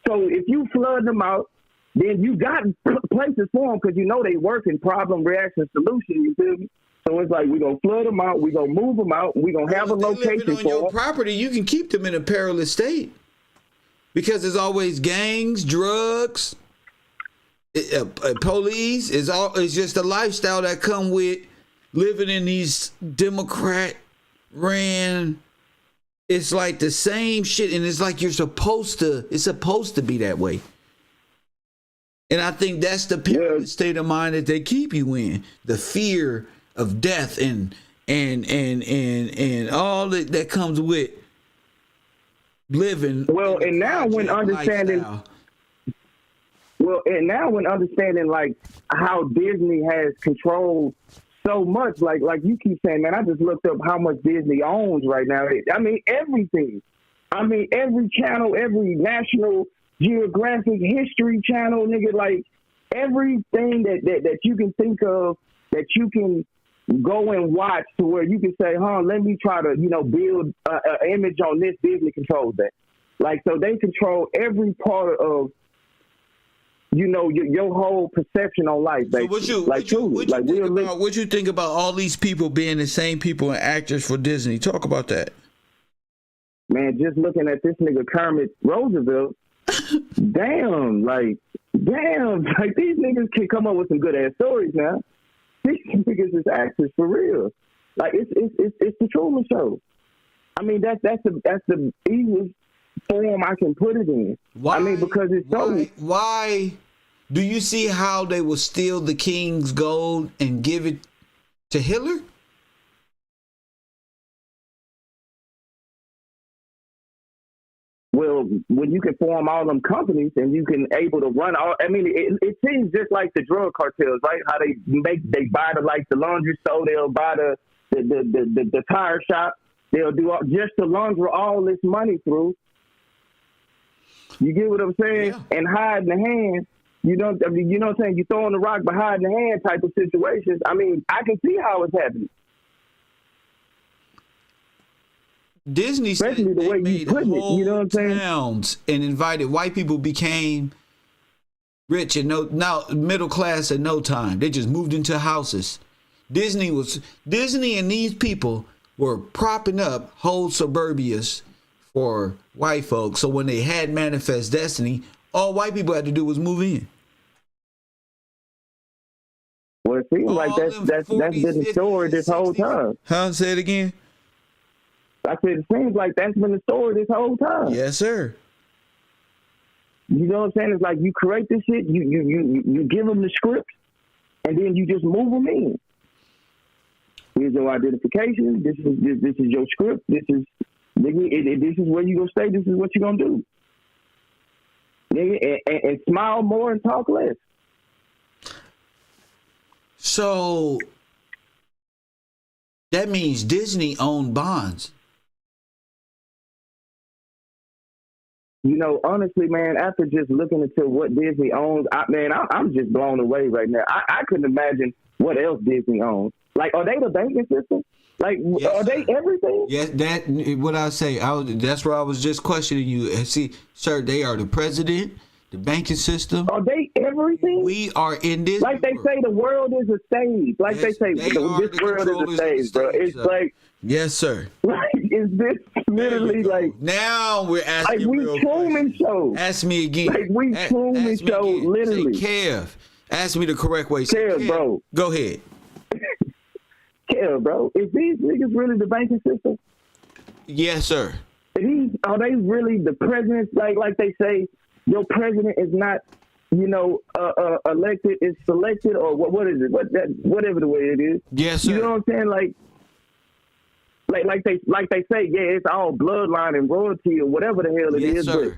S4: So if you flood them out, then you got places for them because you know they work in problem, reaction, solution. You feel me? So it's like we're going to flood them out, we're going to move them out, we're going to have a location
S1: on your
S4: for them.
S1: property, you can keep them in a perilous state because there's always gangs, drugs. Police is all. It's just a lifestyle that come with living in these Democrat ran. It's like the same shit, and it's like you're supposed to. It's supposed to be that way. And I think that's the state of mind that they keep you in. The fear of death and all that comes with living.
S4: Well, and now when understanding.
S1: Lifestyle.
S4: Well, and now when understanding like how Disney has controlled so much, like you keep saying, man, I just looked up how much Disney owns right now. I mean, everything. I mean, every channel, every National Geographic History channel, nigga, like everything that you can think of that you can go and watch to where you can say, let me try to, build an image on this. Disney controls that. Like, so they control every part of, your whole perception on life, basically.
S1: So what you think about all these people being the same people and actors for Disney? Talk about that.
S4: Man, just looking at this nigga Kermit Roosevelt, damn, like these niggas can come up with some good ass stories now. These niggas is actors for real. Like it's the Truman Show. I mean that's the easiest form I can put it in.
S1: Why?
S4: I mean, because it's
S1: why do you see how they will steal the king's gold and give it to Hitler?
S4: Well, when you can form all them companies and you can able to run all, I mean, it seems just like the drug cartels, right? How they buy the laundry store, they'll buy the tire shop, they'll do just to launder all this money through. You get what I'm saying? Yeah. And hide in the hand. You know what I'm saying? You throwing the rock behind the hand type of situations. I mean, I can see how it's happening.
S1: Disney,
S4: especially the way you put it, you know what I'm saying?
S1: Towns and invited white people became rich and now middle class in no time. They just moved into houses. Disney and these people were propping up whole suburbias for white folks. So when they had Manifest Destiny, all white people had to do was move in.
S4: Well, it seems like that's been the story this whole time.
S1: Huh? Say it again.
S4: I said it seems like that's been the story this whole time.
S1: Yes, sir.
S4: You know what I'm saying? It's like you create this shit, you give them the script, and then you just move them in. Here's your identification. This is your script. This is where you gonna stay. This is what you're gonna do. And smile more and talk less.
S1: So that means Disney owned bonds.
S4: Honestly, man, after just looking into what Disney owns, I'm just blown away right now. I couldn't imagine what else Disney owns. Like, are they the banking system? Like, yes, are they everything?
S1: Yes, what I say. That's where I was just questioning you. See, sir, they are the president, the banking system.
S4: Are they everything?
S1: We are in this.
S4: Like they say, the world is a stage. Like yes, they say, this world is a stage, bro. It's sir. Like,
S1: yes, sir.
S4: Like, is this literally like?
S1: Now we're asking.
S4: Like we Truman Show.
S1: Ask me again.
S4: Like we Truman Show, literally.
S1: Say, Kev, ask me the correct way.
S4: Kev, bro.
S1: Go ahead.
S4: Kev, bro. Is these niggas really the banking system?
S1: Yes, sir.
S4: Are they really the presidents? Like they say, your president is not, elected, is selected, or what is it? Whatever the way it is.
S1: Yes, sir.
S4: You know what I'm saying? Like they say, yeah, it's all bloodline and royalty or whatever the hell it is.
S1: Sir.
S4: But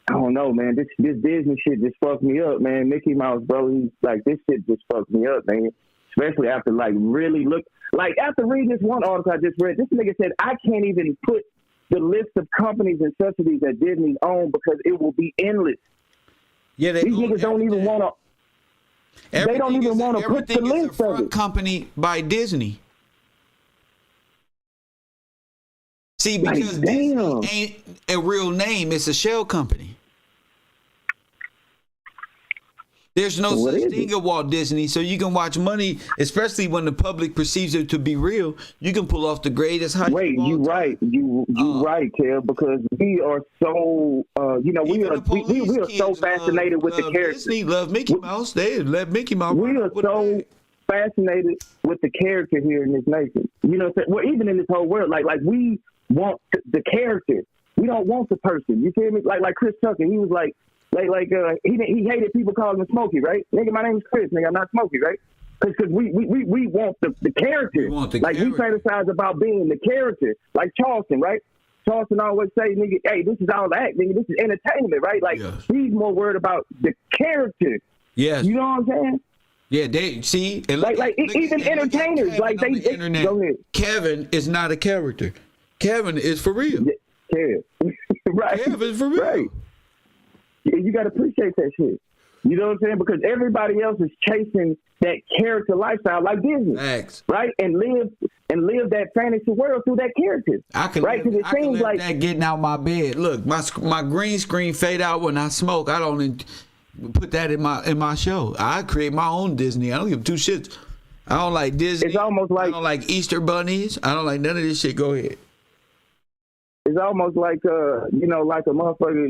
S4: I don't know, man. This Disney shit just fucked me up, man. Mickey Mouse, bro. He's like, this shit just fucked me up, man. Especially after after reading this one article I just read, this nigga said I can't even put the list of companies and subsidies that Disney own because it will be endless.
S1: Yeah,
S4: these niggas don't even want to. They don't even want to put the list of it.
S1: Company by Disney. See, because Disney ain't a real name; it's a shell company. There's no
S4: What
S1: such
S4: is
S1: thing
S4: it?
S1: of Walt Disney, so you can watch money, especially when the public perceives it to be real. You can pull off the greatest heist.
S4: Wait,
S1: of all
S4: you
S1: time.
S4: right, you right, Kev, because we are so we
S1: Even
S4: are
S1: the police
S4: we are so
S1: kids
S4: fascinated with the characters.
S1: Disney love Mickey Mouse. They let Mickey Mouse.
S4: We
S1: run
S4: are
S1: with the
S4: so
S1: bag.
S4: fascinated with the character here in this nation. You know what I'm saying? Well, even in this whole world, like we want the character. We don't want the person. You feel me? Like Chris Tucker, he was he hated people calling him Smokey, right? Nigga, my name is Chris. Nigga, I'm not Smokey, right? Because we want the character.
S1: We want the
S4: like
S1: character.
S4: we fantasize about being the character. Like Charleston, right? Charleston always say, nigga, hey, this is all act, nigga. This is entertainment, right? Like
S1: Yes.
S4: he's more worried about the character.
S1: Yes.
S4: You know what I'm saying?
S1: Yeah, they see and
S4: Like even
S1: and look at
S4: entertainers,
S1: Kevin
S4: like
S1: on
S4: they
S1: the internet.
S4: go ahead.
S1: Kevin is not a character. Kevin is for real.
S4: Yeah, right.
S1: Kevin's for real.
S4: Right. Yeah, you got to appreciate that shit. You know what I'm saying? Because everybody else is chasing that character lifestyle, like Disney,
S1: Facts.
S4: right? And live that fantasy world through that character.
S1: I can
S4: right?
S1: live,
S4: Because it
S1: I can
S4: seems
S1: live
S4: like
S1: that getting out my bed. Look, my green screen fade out when I smoke. I don't put that in my show. I create my own Disney. I don't give two shits. I don't like Disney.
S4: It's almost like
S1: I don't like Easter bunnies. I don't like none of this shit. Go ahead.
S4: it's almost like like a motherfucker,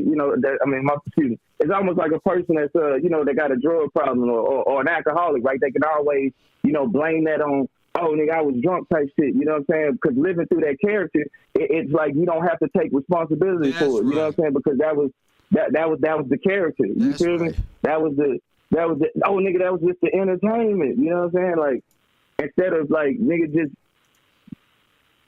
S4: excuse me. It's almost like a person that's they got a drug problem or an alcoholic, right? They can always, blame that on, oh nigga, I was drunk type shit, you know what I'm saying? Because living through that character, it's like you don't have to take responsibility
S1: That's
S4: for it, you know what I'm saying? Because that was the character. You
S1: That's
S4: feel me?
S1: right.
S4: That was the oh nigga, that was just the entertainment, you know what I'm saying? Like instead of like nigga just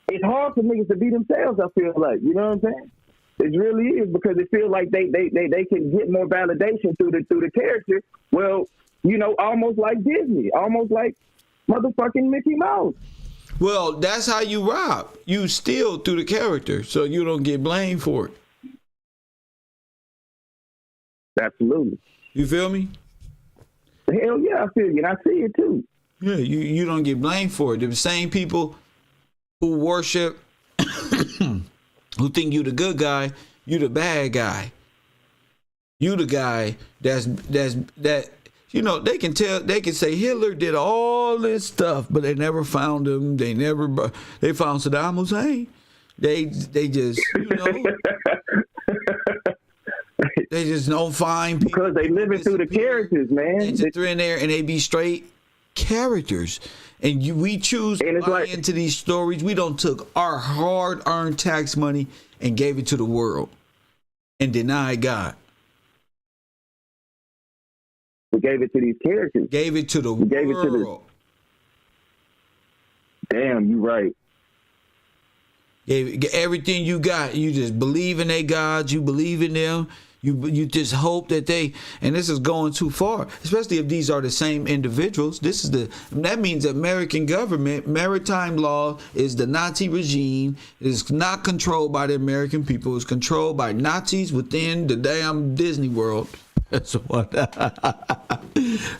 S4: it's hard for niggas to be themselves, I feel like. You know what I'm saying? It really is because it feels like they can get more validation through the character. Well, almost like Disney, almost like motherfucking Mickey Mouse.
S1: Well, that's how you rob. You steal through the character, so you don't get blamed for it.
S4: Absolutely.
S1: You feel me?
S4: Hell yeah, I feel you, and I see it too.
S1: Yeah, you don't get blamed for it. The same people who worship, who think you the good guy, you the bad guy. You the guy that they can say Hitler did all this stuff, but they never found him. They found Saddam Hussein. They just they just don't find people
S4: Because they living through the characters, man.
S1: They just throw in there and they be straight characters. And we choose to
S4: And it's
S1: buy
S4: like-
S1: into these stories. We don't took our hard-earned tax money and gave it to the world and denied God.
S4: We gave it to these characters.
S1: Gave it to the
S4: gave it to the-
S1: world.
S4: Damn, you right.
S1: Gave everything you got. You just believe in their gods. You believe in them. You just hope that and this is going too far, especially if these are the same individuals. That means the American government, maritime law is the Nazi regime. It is not controlled by the American people. It's controlled by Nazis within the damn Disney World. That's what.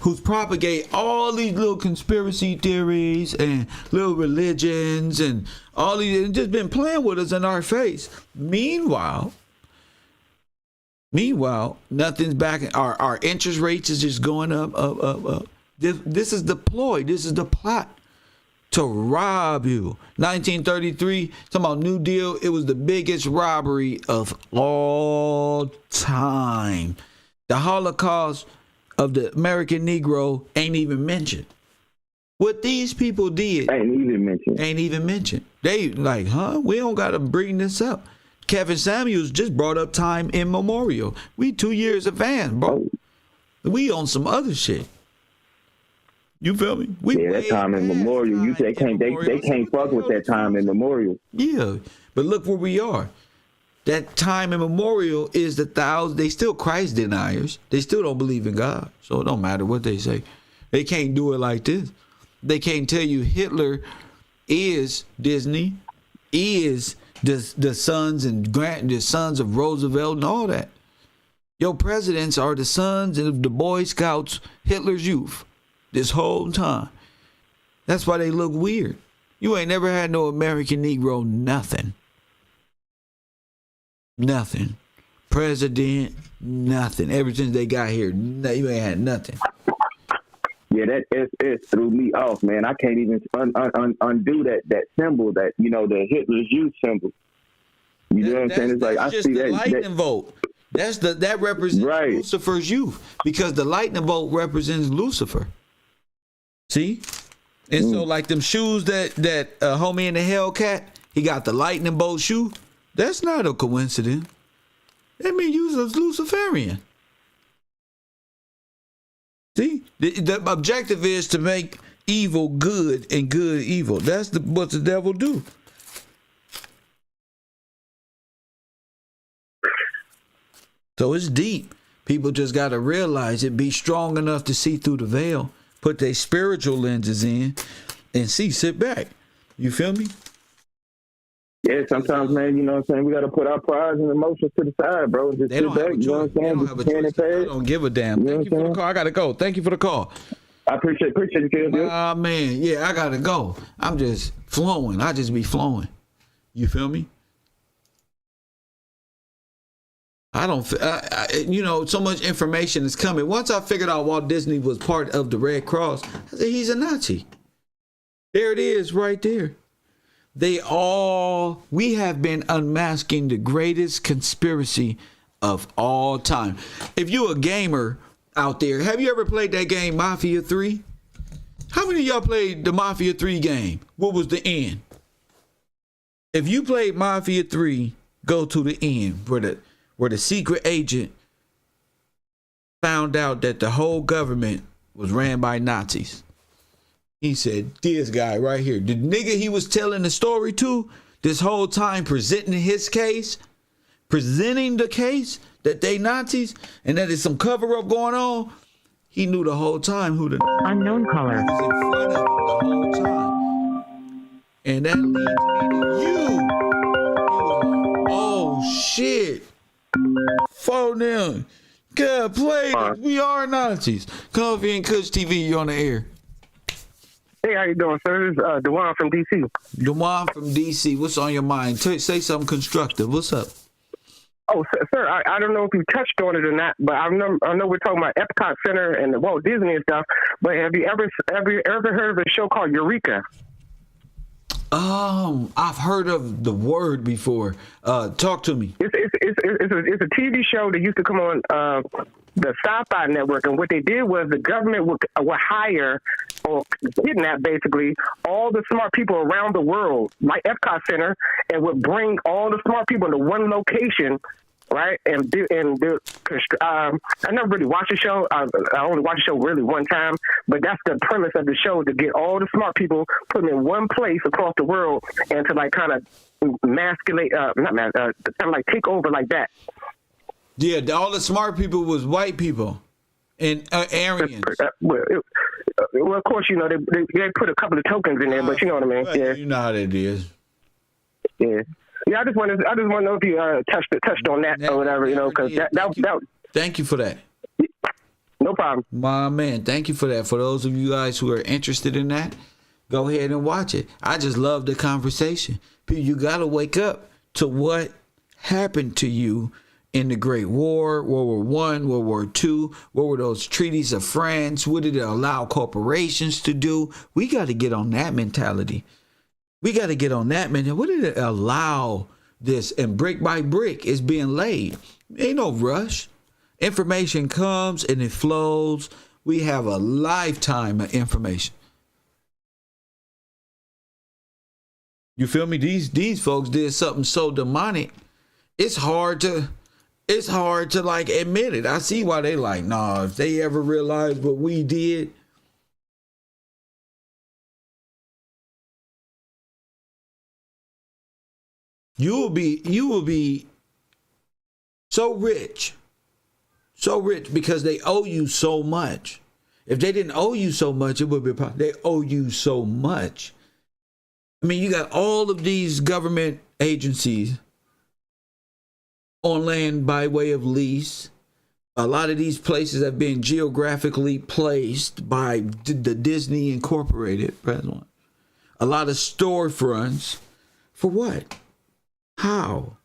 S1: Who's propagate all these little conspiracy theories and little religions and all these, and just been playing with us in our face. Meanwhile, nothing's back. Our interest rates is just going up. This is the ploy. This is the plot to rob you. 1933, talking about New Deal. It was the biggest robbery of all time. The Holocaust of the American Negro ain't even mentioned. What these people did
S4: Ain't even mentioned.
S1: They like, we don't got to bring this up. Kevin Samuels just brought up time immemorial. We 2 years advance, bro. We on some other shit. You feel me?
S4: Yeah, that time immemorial. They can't fuck with that time immemorial.
S1: Yeah, but look where we are. That time immemorial is the thousands. They still Christ deniers. They still don't believe in God. So it don't matter what they say. They can't do it like this. They can't tell you Hitler is Disney, is the sons of Roosevelt and all that. Your presidents are the sons of the Boy Scouts, Hitler's youth, this whole time. That's why they look weird. You ain't never had no American Negro nothing. Nothing. president, nothing. Ever since they got here, you ain't had nothing.
S4: Yeah, that SS threw me off, man. I can't even undo that symbol, that, you know, the Hitler's youth symbol. You know what I'm saying? It's like, I see that.
S1: Lightning bolt. That represents Lucifer's youth, because the lightning bolt represents Lucifer. See? And so, like them shoes that homie in the Hellcat, he got the lightning bolt shoe. That's not a coincidence. That means you was Luciferian. See? The objective is to make evil good and good evil. That's what the devil do. So it's deep. People just got to realize it, be strong enough to see through the veil, put their spiritual lenses in, and sit back. You feel me?
S4: Yeah, sometimes, man, you know what I'm saying? We got to put our pride and emotions to the side, bro. Just
S1: they don't
S4: sit
S1: have
S4: back,
S1: a
S4: you know
S1: choice.
S4: what I'm saying?
S1: They don't have a choice. I don't give a damn.
S4: You know
S1: Thank you for the call. I got to go. Thank you for the call.
S4: I appreciate you, kid.
S1: Ah, man. Yeah, I got to go. I'm just flowing. I just be flowing. You feel me? I don't, you know, so much information is coming. Once I figured out Walt Disney was part of the Red Cross, I said, he's a Nazi. There it is right there. We have been unmasking the greatest conspiracy of all time. If you're a gamer out there, have you ever played that game Mafia 3? How many of y'all played the Mafia 3 game? What was the end? If you played Mafia 3, go to the end where the secret agent found out that the whole government was ran by Nazis. He said, this guy right here, the nigga he was telling the story to this whole time, presenting the case that they Nazis and that there's some cover up going on. He knew the whole time who the
S3: unknown caller
S1: was in front of him the whole time. And that leads me to you. Oh shit. Phone them. God, play this. We are Nazis. Coffee and Kush TV, you on the air.
S7: Hey, how you doing, sir? This is Dewan from D.C.
S1: Dewan from D.C. What's on your mind? Say something constructive. What's up?
S7: Oh, sir, I don't know if you touched on it or not, but I know we're talking about Epcot Center and the Walt Disney and stuff, but have you ever heard of a show called Eureka?
S1: I've heard of the word before. Talk to me.
S7: It's a TV show that used to come on the Sci-Fi Network, and what they did was the government would hire or kidnap basically all the smart people around the world, like Epcot Center, and would bring all the smart people into one location, right? I never really watched the show. I only watched the show really one time, but that's the premise of the show, to get all the smart people, put them in one place across the world, and to like kind of take over like that.
S1: Yeah, all the smart people was white people and Aryans.
S7: Well, of course, you know, they put a couple of tokens in there, but you know what I mean. Yeah,
S1: you know how that is.
S7: Yeah. Yeah, I just want to know if you touched on that or whatever, you know, because that.
S1: Thank you for that.
S7: No problem.
S1: My man, thank you for that. For those of you guys who are interested in that, go ahead and watch it. I just love the conversation. You got to wake up to what happened to you in the Great War, World War I, World War II. What were those treaties of France? What did it allow corporations to do? We got to get on that mentality. We got to get on that, man. What did it allow this? And brick by brick is being laid. Ain't no rush. Information comes and it flows. We have a lifetime of information. You feel me? These folks did something so demonic. It's hard to like admit it. I see why they like, nah, if they ever realize what we did. You will be so rich because they owe you so much. If they didn't owe you so much, it would be they owe you so much. I mean, you got all of these government agencies on land by way of lease. A lot of these places have been geographically placed by the Disney Incorporated president. A lot of storefronts. For what? How?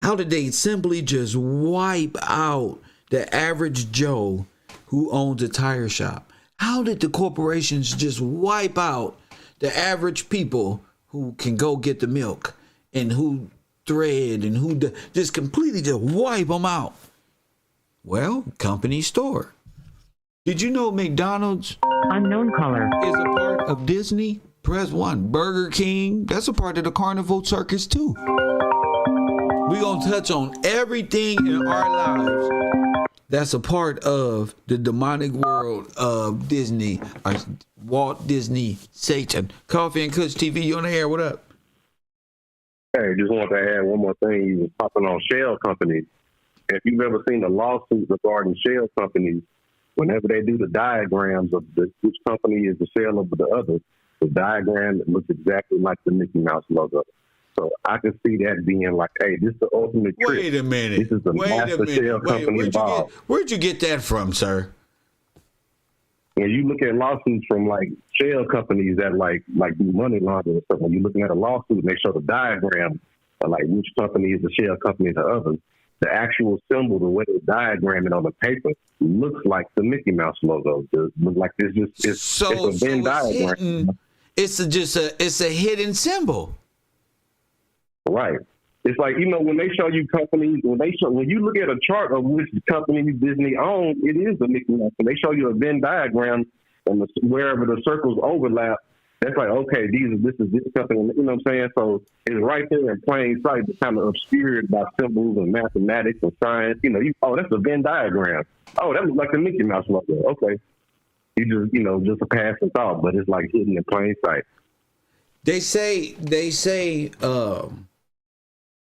S1: How did they simply just wipe out the average Joe who owns a tire shop? How did the corporations just wipe out the average people who can go get the milk and who thread and who just completely just wipe them out? Well, company store. Did you know McDonald's
S3: Unknown caller.
S1: is a part of Disney? Press 1. Burger King, that's a part of the Carnival Circus too. We're going to touch on everything in our lives that's a part of the demonic world of Disney, or Walt Disney, Satan. Coffee and Kush TV, you on the air, what up?
S5: Hey, just want to add one more thing. You was popping on shell companies. If you've ever seen a lawsuit regarding shell companies, whenever they do the diagrams of which company is the shell of the other, the diagram looks exactly like the Mickey Mouse logo. So I can see that being like, hey, this is the ultimate trick.
S1: Wait a minute.
S5: This is the master shell company involved.
S1: Where'd you get that from, sir?
S5: And you look at lawsuits from like shell companies that like do money laundering and stuff. When you're looking at a lawsuit and they show the diagram of like which company is the shell company to others, the actual symbol, the way they diagram it on the paper, looks like the Mickey Mouse logo. It looks like it's a Venn diagram.
S1: It's a hidden symbol.
S5: Right. It's like, you know, when they show you companies, when you look at a chart of which company Disney owns, it is the Mickey Mouse. When they show you a Venn diagram and wherever the circles overlap, that's like, okay, this is this company. You know what I'm saying? So it's right there in plain sight, but kind of obscured by symbols and mathematics and science. You know, that's a Venn diagram. Oh, that looks like the Mickey Mouse logo. Okay. Just a passing thought, but it's like hidden in plain sight.
S1: They say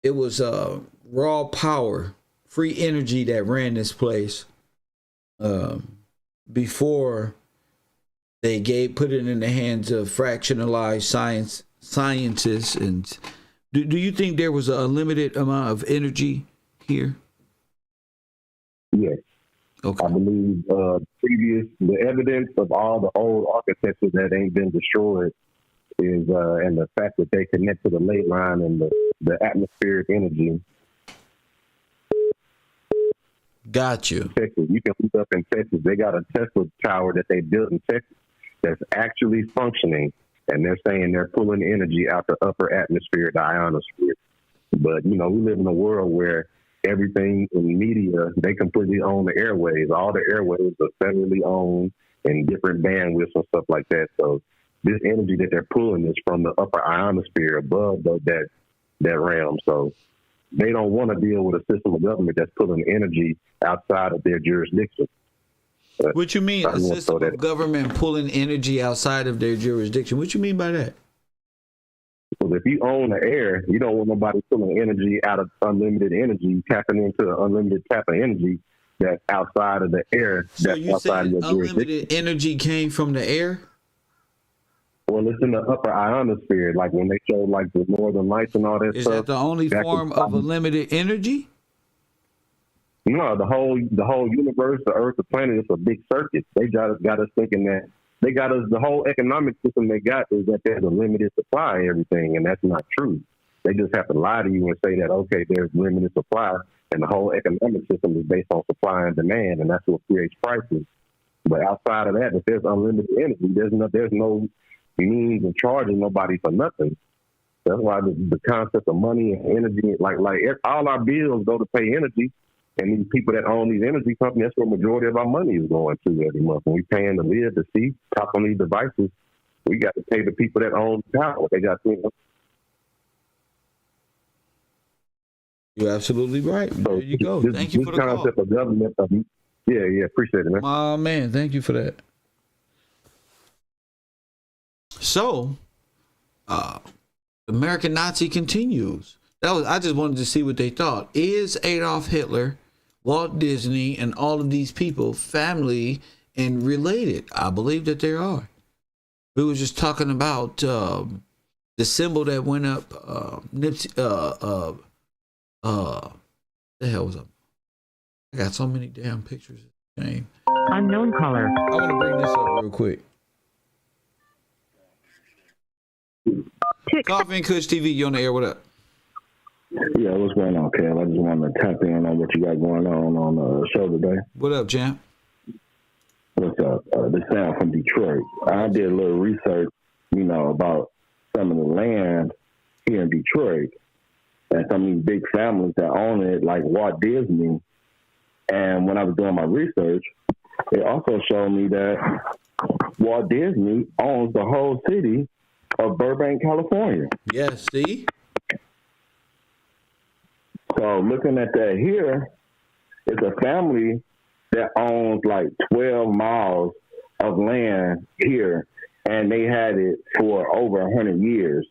S1: it was raw power, free energy that ran this place before they put it in the hands of fractionalized sciences. And do you think there was a limited amount of energy here?
S5: Yes.
S1: Okay.
S5: I believe the evidence of all the old architecture that ain't been destroyed is and the fact that they connect to the ley line and the atmospheric energy.
S1: Got you.
S5: Texas, you can look up in Texas. They got a Tesla tower that they built in Texas that's actually functioning, and they're saying they're pulling energy out the upper atmosphere, the ionosphere. But we live in a world where everything in media, they completely own the airwaves. All the airwaves are federally owned and different bandwidths and stuff like that. So this energy that they're pulling is from the upper ionosphere above that realm. So they don't want to deal with a system of government that's pulling energy outside of their jurisdiction.
S1: What you mean, a system of government pulling energy outside of their jurisdiction? What you mean by that?
S5: Because if you own the air, you don't want nobody pulling energy out of unlimited energy, tapping into an unlimited tap of energy that's outside of the air.
S1: So
S5: that's
S1: you
S5: outside of your
S1: unlimited energy came from the air?
S5: Well, it's in the upper ionosphere, like when they show like the northern lights and all that stuff.
S1: Is that the only form of unlimited energy?
S5: No, the whole universe, the Earth, the planet, it's a big circuit. They got us thinking that the whole economic system they got is that there's a limited supply of everything, and that's not true. They just have to lie to you and say that, okay, there's limited supply, and the whole economic system is based on supply and demand, and that's what creates prices. But outside of that, if there's unlimited energy, there's no means of charging nobody for nothing. That's why the concept of money and energy, like all our bills go to pay energy. And these people that own these energy companies, that's where the majority of our money is going to every month. When we paying to live, to see, talk on these devices, we got to pay the people that own the power. They got to.
S1: You're absolutely right.
S5: So
S1: there you go. Thank you for the call.
S5: Of government. Yeah, appreciate it, man.
S1: Oh, man, thank you for that. So, American Nazi continues. I just wanted to see what they thought. Is Adolf Hitler, Walt Disney, and all of these people family and related? I believe that they are. We were just talking about the symbol that went up. Nipsey. The hell was up? I got so many damn pictures. Shame.
S3: Unknown caller.
S1: I want to bring this up real quick. Coffee and Kush TV, you on the air? What up?
S5: Yeah, what's going on, Kev? I just wanted to tap in on what you got going on the show today.
S1: What up, champ?
S5: What's up? This Sam from Detroit. I did a little research, about some of the land here in Detroit and some of these big families that own it, like Walt Disney. And when I was doing my research, it also showed me that Walt Disney owns the whole city of Burbank, California.
S1: Yes, see?
S5: So looking at that here, it's a family that owns like 12 miles of land here, and they had it for over 100 years,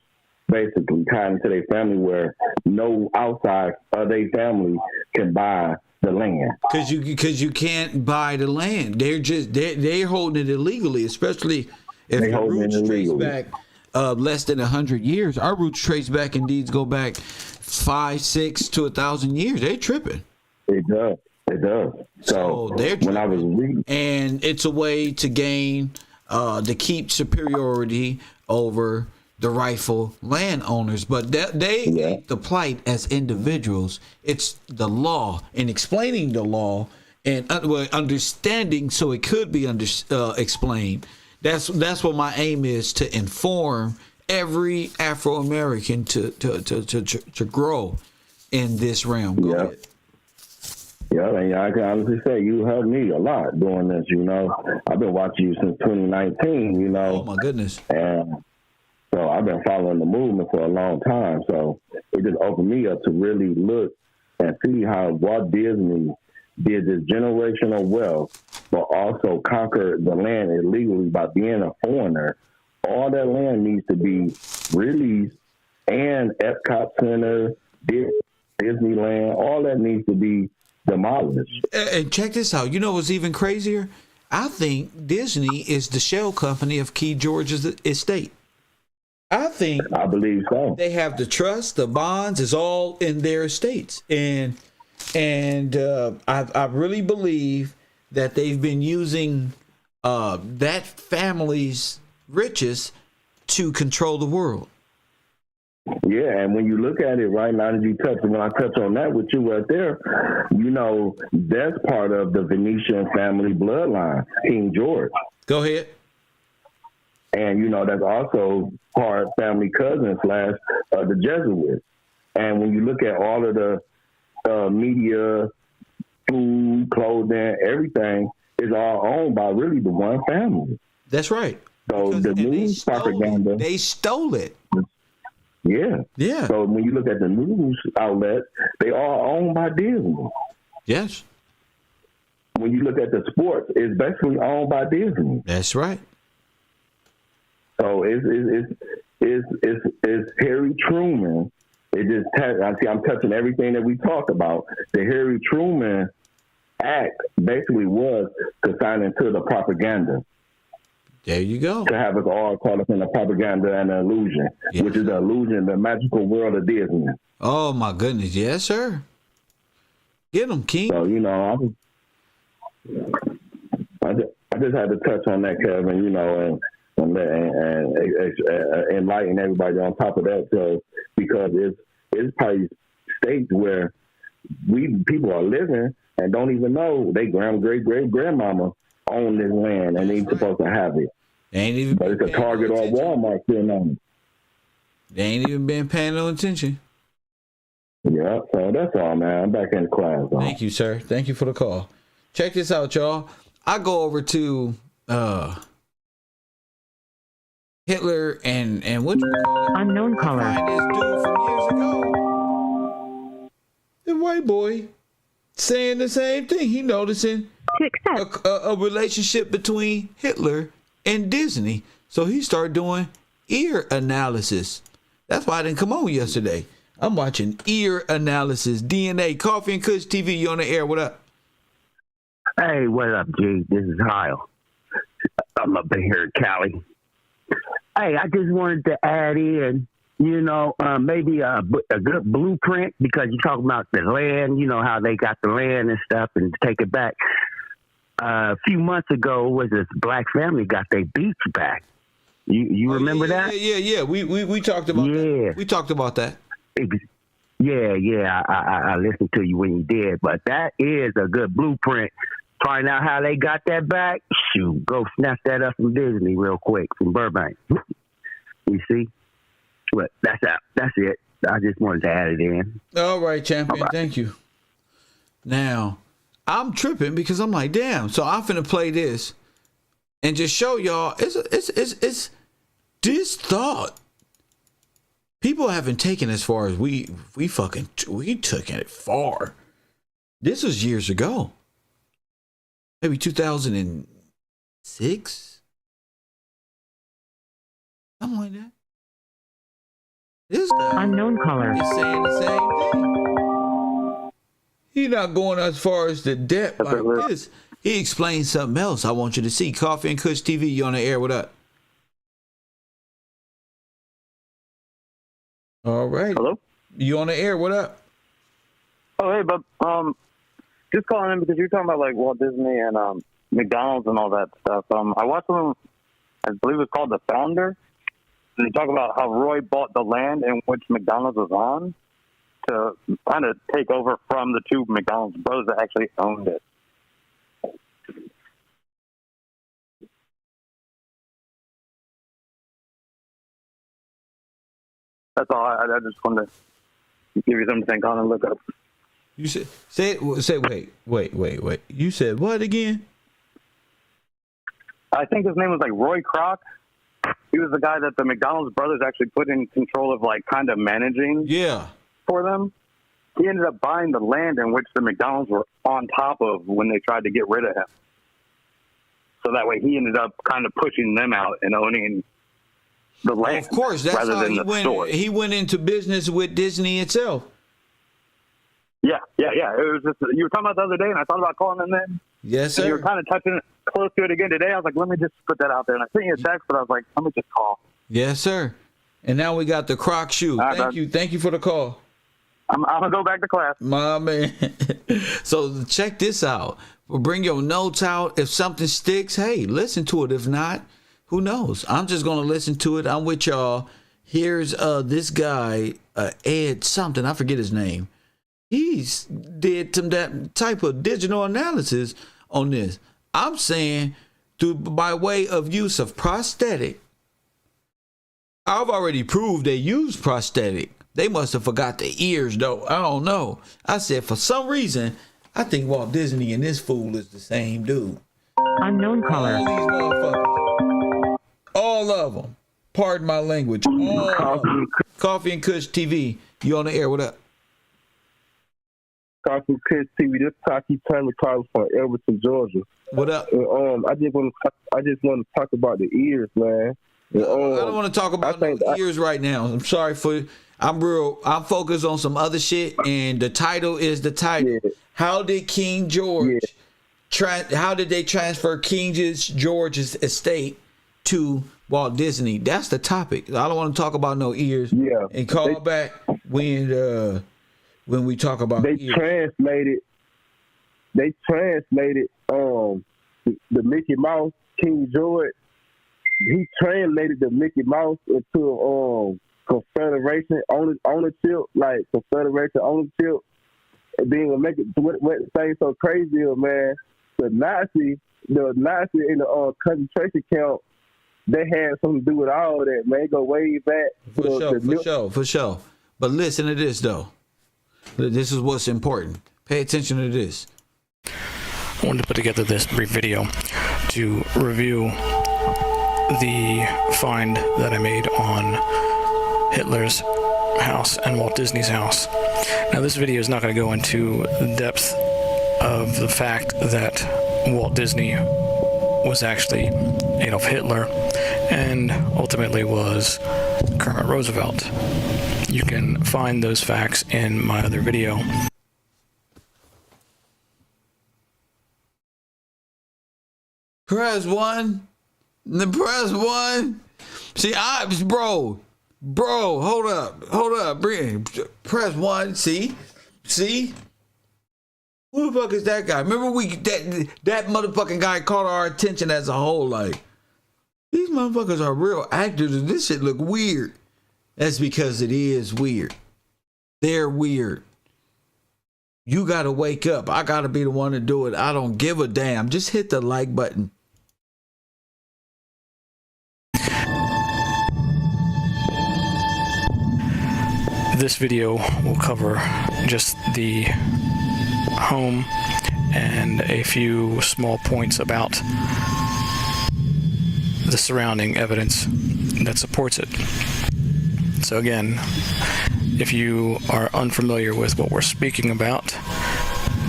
S5: basically tied into their family where no outside of their family can buy the land.
S1: Because you can't buy the land. They're holding it illegally, especially if the roots trace back less than 100 years. Our roots trace back and deeds go back 5, 6 to 1,000 years. They tripping.
S5: It does. So
S1: they're
S5: when I was reading,
S1: and it's a way to gain, to keep superiority over the rightful landowners. But they ain't the plight as individuals. It's the law and explaining the law and understanding so it could be explained. That's what my aim is, to inform every Afro-American to grow in this realm. Go ahead.
S5: Yeah, and I can honestly say you helped me a lot doing this. I've been watching you since 2019.
S1: Oh my goodness!
S5: And so I've been following the movement for a long time. So it just opened me up to really look and see how Walt Disney did this generational wealth, but also conquered the land illegally by being a foreigner. All that land needs to be released, and Epcot Center, Disneyland, all that needs to be demolished.
S1: And check this out. You know what's even crazier? I think Disney is the shell company of Key George's estate. I
S5: believe so.
S1: They have the trust, the bonds, is all in their estates, and I really believe that they've been using that family's riches to control the world.
S5: Yeah, and when you look at it right now, when I touch on that with you right there, that's part of the Venetian family bloodline, King George.
S1: Go ahead.
S5: And, that's also part family cousin / the Jesuits. And when you look at all of the media, food, clothing, everything is all owned by really the one family.
S1: That's right.
S5: So the news propaganda.
S1: They stole it.
S5: Yeah. So when you look at the news outlets, they are owned by Disney.
S1: Yes.
S5: When you look at the sports, it's basically owned by Disney.
S1: That's right.
S5: So it's Harry Truman. I'm touching everything that we talked about. The Harry Truman Act basically was to sign into the propaganda.
S1: There you go.
S5: To have us all caught up in the propaganda and the illusion, which is the illusion, the magical world of Disney.
S1: Oh, my goodness. Yes, sir. Get them, King.
S5: So, I just had to touch on that, Kevin, and enlighten everybody on top of that. So, because it's probably states where people are living and don't even know they great-grandmama own this land and they ain't supposed to have it. But it's a Target or a Walmart still on it.
S1: They ain't even been paying no attention.
S5: Yeah, so that's all, man. I'm back in the class.
S1: Thank you, sir. Thank you for the call. Check this out, y'all. I go over to Hitler and what you call it?
S3: Unknown caller.
S1: Find this dude from years ago. The white boy saying the same thing. He noticing a relationship between Hitler and Disney. So he started doing ear analysis. That's why I didn't come on yesterday. I'm watching ear analysis, DNA, Coffee and Kush TV. You on the air? What up?
S4: Hey, what up, G? This is Kyle. I'm up in here in Cali. Hey, I just wanted to add in, maybe a good blueprint, because you talk about the land, how they got the land and stuff and take it back. A few months ago, was this black family got their beach back. You remember that?
S1: Yeah. We talked about that. We talked about that.
S4: Yeah. I listened to you when you did, but that is a good blueprint. Find out how they got that back. Shoot, go snap that up from Disney real quick from Burbank. You see? But that's it. I just wanted to add it in.
S1: All right, champion. All right. Thank you. Now, I'm tripping because I'm like, damn. So I'm finna play this and just show y'all. It's this thought. People haven't taken as far as we took it far. This was years ago. Maybe 2006? Something like that. This guy
S3: unknown caller
S1: is saying the same thing. He's not going as far as the depth like this. He explained something else I want you to see. Coffee and Kush TV, you on the air, what up? All right.
S8: Hello?
S1: You on the air, what up?
S8: Oh, hey, but just calling in because you're talking about like Walt Disney and McDonald's and all that stuff. I watched one, I believe it's called The Founder. And they talk about how Roy bought the land in which McDonald's was on to kind of take over from the two McDonald's brothers that actually owned it. That's all. I just wanted to give you something to think on and look up.
S1: You said wait. You said what again?
S8: I think his name was like Roy Kroc. He was the guy that the McDonald's brothers actually put in control of, like, kind of managing for them. He ended up buying the land in which the McDonald's were on top of when they tried to get rid of him. So that way he ended up kind of pushing them out and owning the land.
S1: Of course, that's
S8: rather
S1: how
S8: than
S1: he
S8: the
S1: went.
S8: store.
S1: He went into business with Disney itself.
S8: Yeah. It was just, you were talking about the other day, and I thought about calling them then.
S1: Yes, sir.
S8: And you were kind of touching close to it again today. I was like, let me just put that out there. And I sent you a text, but I was like, let me just call.
S1: Yes, sir. And now we got the Croc shoe. Thank you for the call.
S8: I'm gonna go back to class,
S1: my man. So check this out. Bring your notes out. If something sticks, hey, listen to it. If not, who knows? I'm just gonna listen to it. I'm with y'all. Here's this guy, Ed something. I forget his name. He's did some that type of digital analysis on this. I'm saying by way of use of prosthetic. I've already proved they use prosthetic. They must have forgot the ears, though. I don't know. I said, for some reason, I think Walt Disney and this fool is the same dude.
S3: Unknown caller.
S1: All these motherfuckers. All of them. Pardon my language. All of them. Coffee and Kush TV. You on the air. What up?
S7: Coffee and Kush TV. This Cocky Turner calling from Elberton, Georgia.
S1: What up?
S7: I just want to talk about the ears, man.
S1: I don't want to talk about the ears right now. I'm sorry for. I'm focused on some other shit, and the title is the title. Yeah. How did King George? How did they transfer King George's estate to Walt Disney? That's the topic. I don't want to talk about no ears.
S7: Yeah.
S1: And call back when we talk about ears.
S7: They translated the Mickey Mouse, King George. He translated the Mickey Mouse into Confederation ownership, like Confederation ownership. And then make it what thing so crazy is, man. The Nazi in the concentration camp, they had something to do with all that, man. It go way back.
S1: For sure. But listen to this though. This is what's important. Pay attention to this.
S9: I wanted to put together this brief video to review the find that I made on Hitler's house and Walt Disney's house. Now, this video is not going to go into the depth of the fact that Walt Disney was actually Adolf Hitler and ultimately was Kermit Roosevelt. You can find those facts in my other video.
S1: Press one. Press one. See, bro, hold up. Press one. See. Who the fuck is that guy? Remember that motherfucking guy caught our attention as a whole. Like, these motherfuckers are real actors, and this shit look weird. That's because it is weird. They're weird. You got to wake up. I got to be the one to do it. I don't give a damn. Just hit the like button.
S9: This video will cover just the home and a few small points about the surrounding evidence that supports it. So again, if you are unfamiliar with what we're speaking about,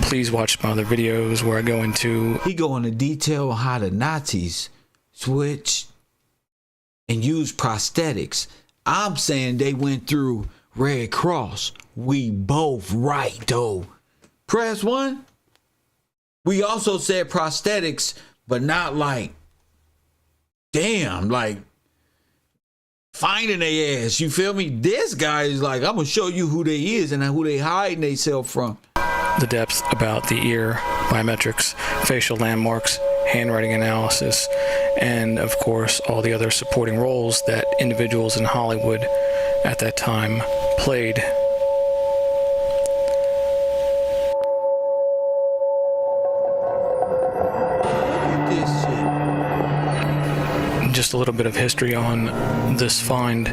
S9: please watch my other videos where I go into...
S1: He go into detail on how the Nazis switched and used prosthetics. I'm saying they went through Red Cross. We both right, though. Press 1. We also said prosthetics, but not like, damn, like finding their ass. You feel me? This guy is like, I'm going to show you who they is and who they hiding themselves from.
S9: The depth about the ear, biometrics, facial landmarks, handwriting analysis, and of course all the other supporting roles that individuals in Hollywood at that time played. Just a little bit of history on this find.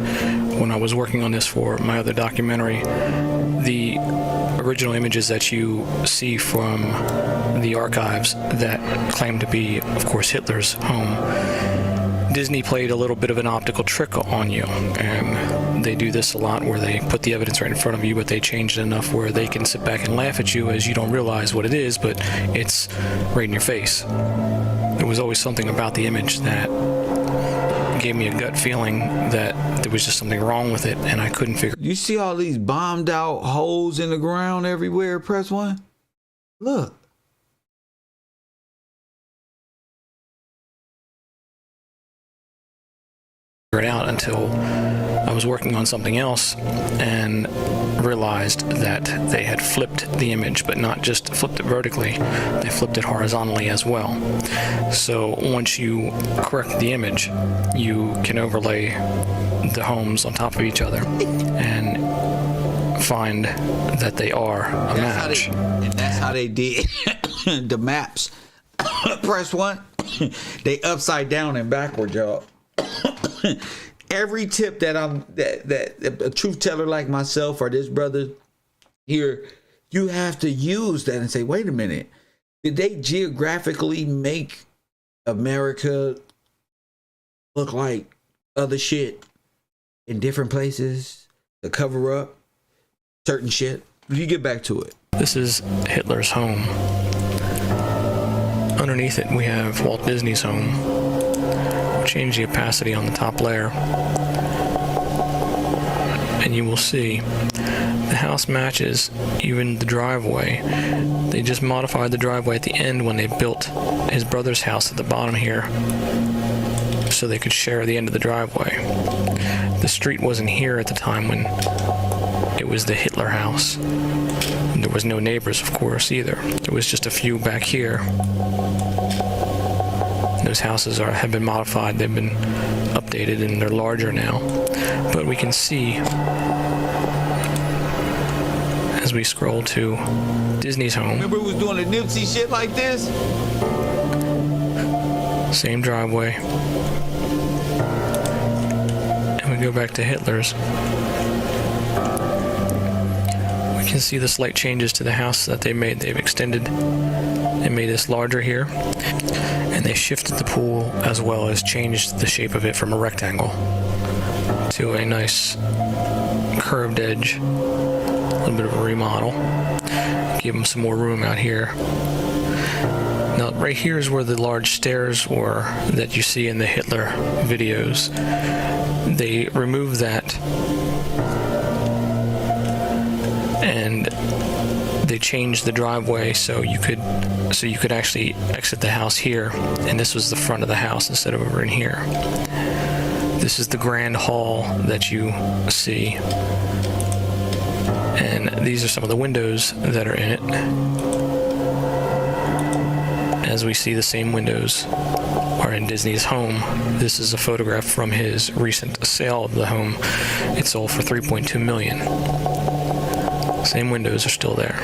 S9: When I was working on this for my other documentary, the original images that you see from the archives that claim to be, of course, Hitler's home, Disney played a little bit of an optical trick on you, and they do this a lot where they put the evidence right in front of you, but they change it enough where they can sit back and laugh at you as you don't realize what it is, but it's right in your face. There was always something about the image that gave me a gut feeling that there was just something wrong with it, and I couldn't figure.
S1: You see all these bombed out holes in the ground everywhere, Press 1? Look.
S9: It out until I was working on something else and realized that they had flipped the image, but not just flipped it vertically, they flipped it horizontally as well. So once you correct the image, you can overlay the homes on top of each other and find that they are a match.
S1: And that's how they did the maps. Press 1. They upside down and backward, y'all. Every tip that that a truth teller like myself or this brother here, you have to use that and say, wait a minute, did they geographically make America look like other shit in different places to cover up certain shit? You get back to it.
S9: This is Hitler's home. Underneath it we have Walt Disney's home. Change the opacity on the top layer, and you will see the house matches even the driveway. They just modified the driveway at the end when they built his brother's house at the bottom here so they could share the end of the driveway. The street wasn't here at the time when it was the Hitler house. There was no neighbors, of course, either. There was just a few back here. Those houses have been modified, they've been updated, and they're larger now. But we can see, as we scroll to Disney's home.
S1: Remember we was doing the Nipsey shit like this?
S9: Same driveway. And we go back to Hitler's. We can see the slight changes to the house that they made. They've extended and made this larger here. And they shifted the pool as well as changed the shape of it from a rectangle to a nice curved edge. A little bit of a remodel. Give them some more room out here. Now, right here is where the large stairs were that you see in the Hitler videos. They removed that and they changed the driveway so you could actually exit the house here, and this was the front of the house instead of over in here. This is the grand hall that you see, and these are some of the windows that are in it. As we see, the same windows are in Disney's home. This is a photograph from his recent sale of the home. It sold for $3.2 million. Same windows are still there.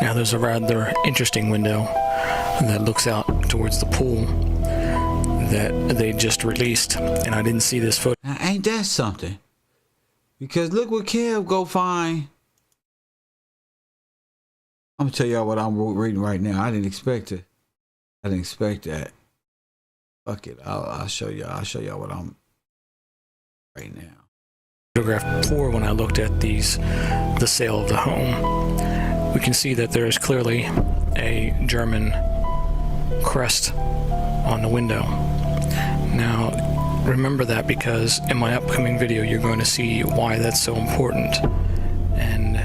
S9: Now there's a rather interesting window that looks out towards the pool that they just released, and I didn't see this footage.
S1: Now, ain't that something? Because look what Kev go find. I'm gonna tell y'all what I'm reading right now. I didn't expect it. I didn't expect that. Fuck it. I'll show y'all. I'll show y'all what I'm right now.
S9: Photograph before, when I looked at the sale of the home, we can see that there is clearly a German crest on the window. Now, remember that, because in my upcoming video, you're going to see why that's so important and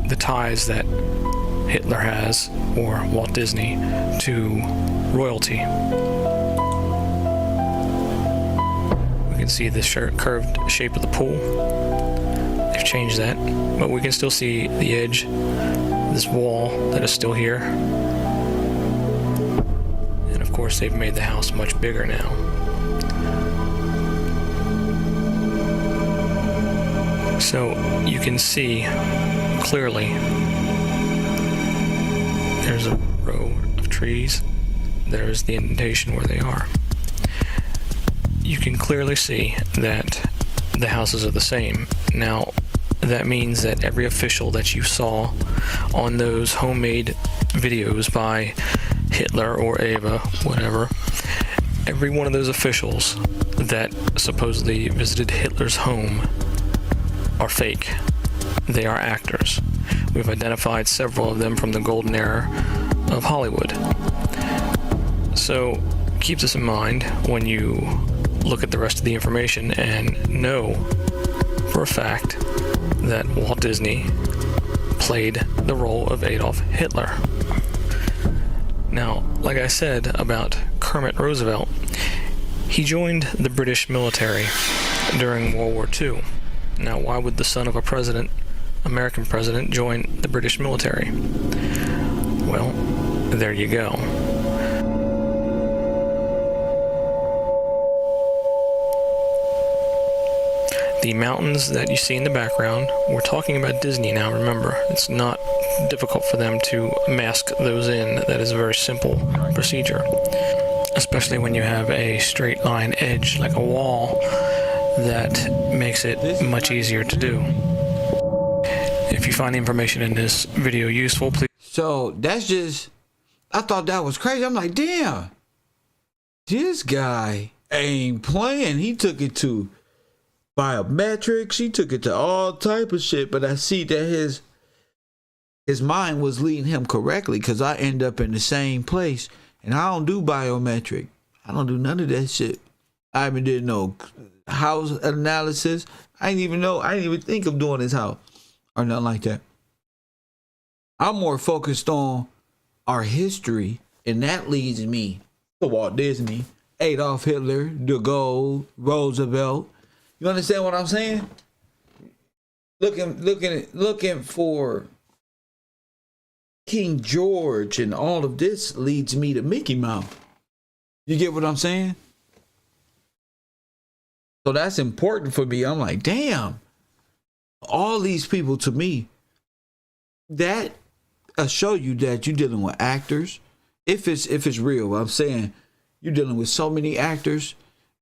S9: the ties that Hitler has, or Walt Disney, to royalty. We can see the curved shape of the pool. They've changed that, but we can still see the edge, this wall that is still here. And of course, they've made the house much bigger now. So you can see clearly there's a row of trees. There's the indentation where they are. You can clearly see that the houses are the same. Now, that means that every official that you saw on those homemade videos by Hitler or Eva, whatever, every one of those officials that supposedly visited Hitler's home are fake. They are actors. We've identified several of them from the golden era of Hollywood. So keep this in mind when you look at the rest of the information, and know for a fact that Walt Disney played the role of Adolf Hitler. Now, like I said about Kermit Roosevelt, he joined the British military during World War II. Now, why would the son of a president, American president, join the British military? Well, there you go. The mountains that you see in the background, we're talking about Disney now, remember. It's not difficult for them to mask those in. That is a very simple procedure, especially when you have a straight line edge like a wall. That makes it much easier to do. If you find the information in this video useful, please.
S1: So that's just, I thought that was crazy. I'm like, damn, this guy ain't playing. He took it to biometrics. He took it to all type of shit. But I see that his mind was leading him correctly, because I end up in the same place, and I don't do biometric. I don't do none of that shit. I even did no house analysis. I didn't even think of doing his house or nothing like that. I'm more focused on our history, and that leads me to Walt Disney, Adolf Hitler, De Gaulle, Roosevelt. You understand what I'm saying? Looking for King George, and all of this leads me to Mickey Mouse. You get what I'm saying? So that's important for me. I'm like, damn, all these people, to me, that show you that you're dealing with actors. If it's real, I'm saying you're dealing with so many actors,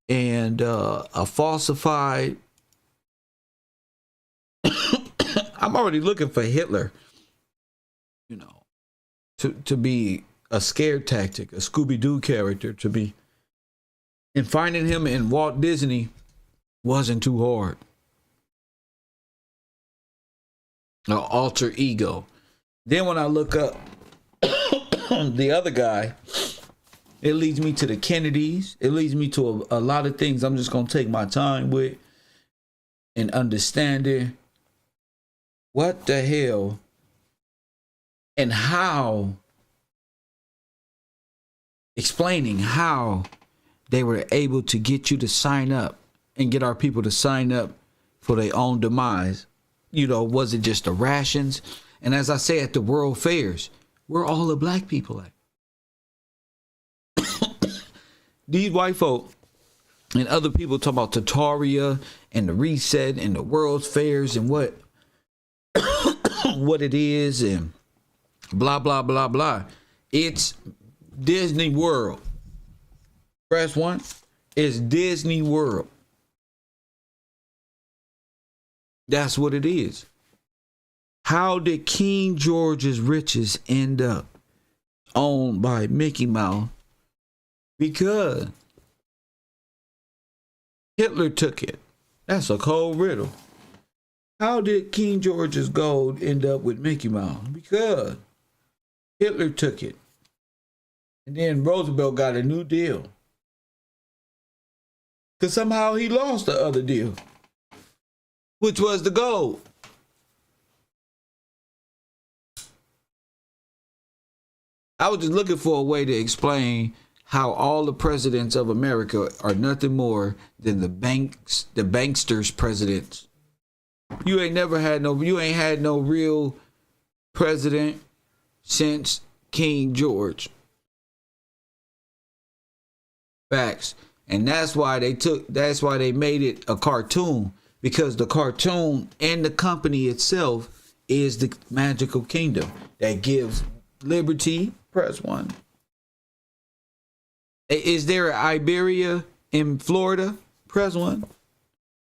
S1: and a falsified. I'm already looking for Hitler, to be a scare tactic, a Scooby-Doo character, to be, and finding him in Walt Disney wasn't too hard. An alter ego. Then when I look up the other guy, it leads me to the Kennedys. It leads me to a lot of things I'm just going to take my time with, and understanding what the hell and how, explaining how they were able to get you to sign up and get our people to sign up for their own demise. Was it just the rations? And as I say at the World Fairs, where all the black people at? These white folk And other people talk about Tartaria and the reset and the World's Fairs and what what it is and blah, blah, blah, blah. It's Disney World. Press 1. It's Disney World. That's what it is. How did King George's riches end up owned by Mickey Mouse? Because Hitler took it. That's a cold riddle. How did King George's gold end up with Mickey Mouse? Because Hitler took it. And then Roosevelt got a new deal. Because somehow he lost the other deal, which was the gold. I was just looking for a way to explain how all the presidents of America are nothing more than the banksters presidents. You ain't had no real president since King George. Facts. And that's why they made it a cartoon, because the cartoon and the company itself is the Magical Kingdom that gives liberty. Press 1. Is there an Iberia in Florida? Press 1.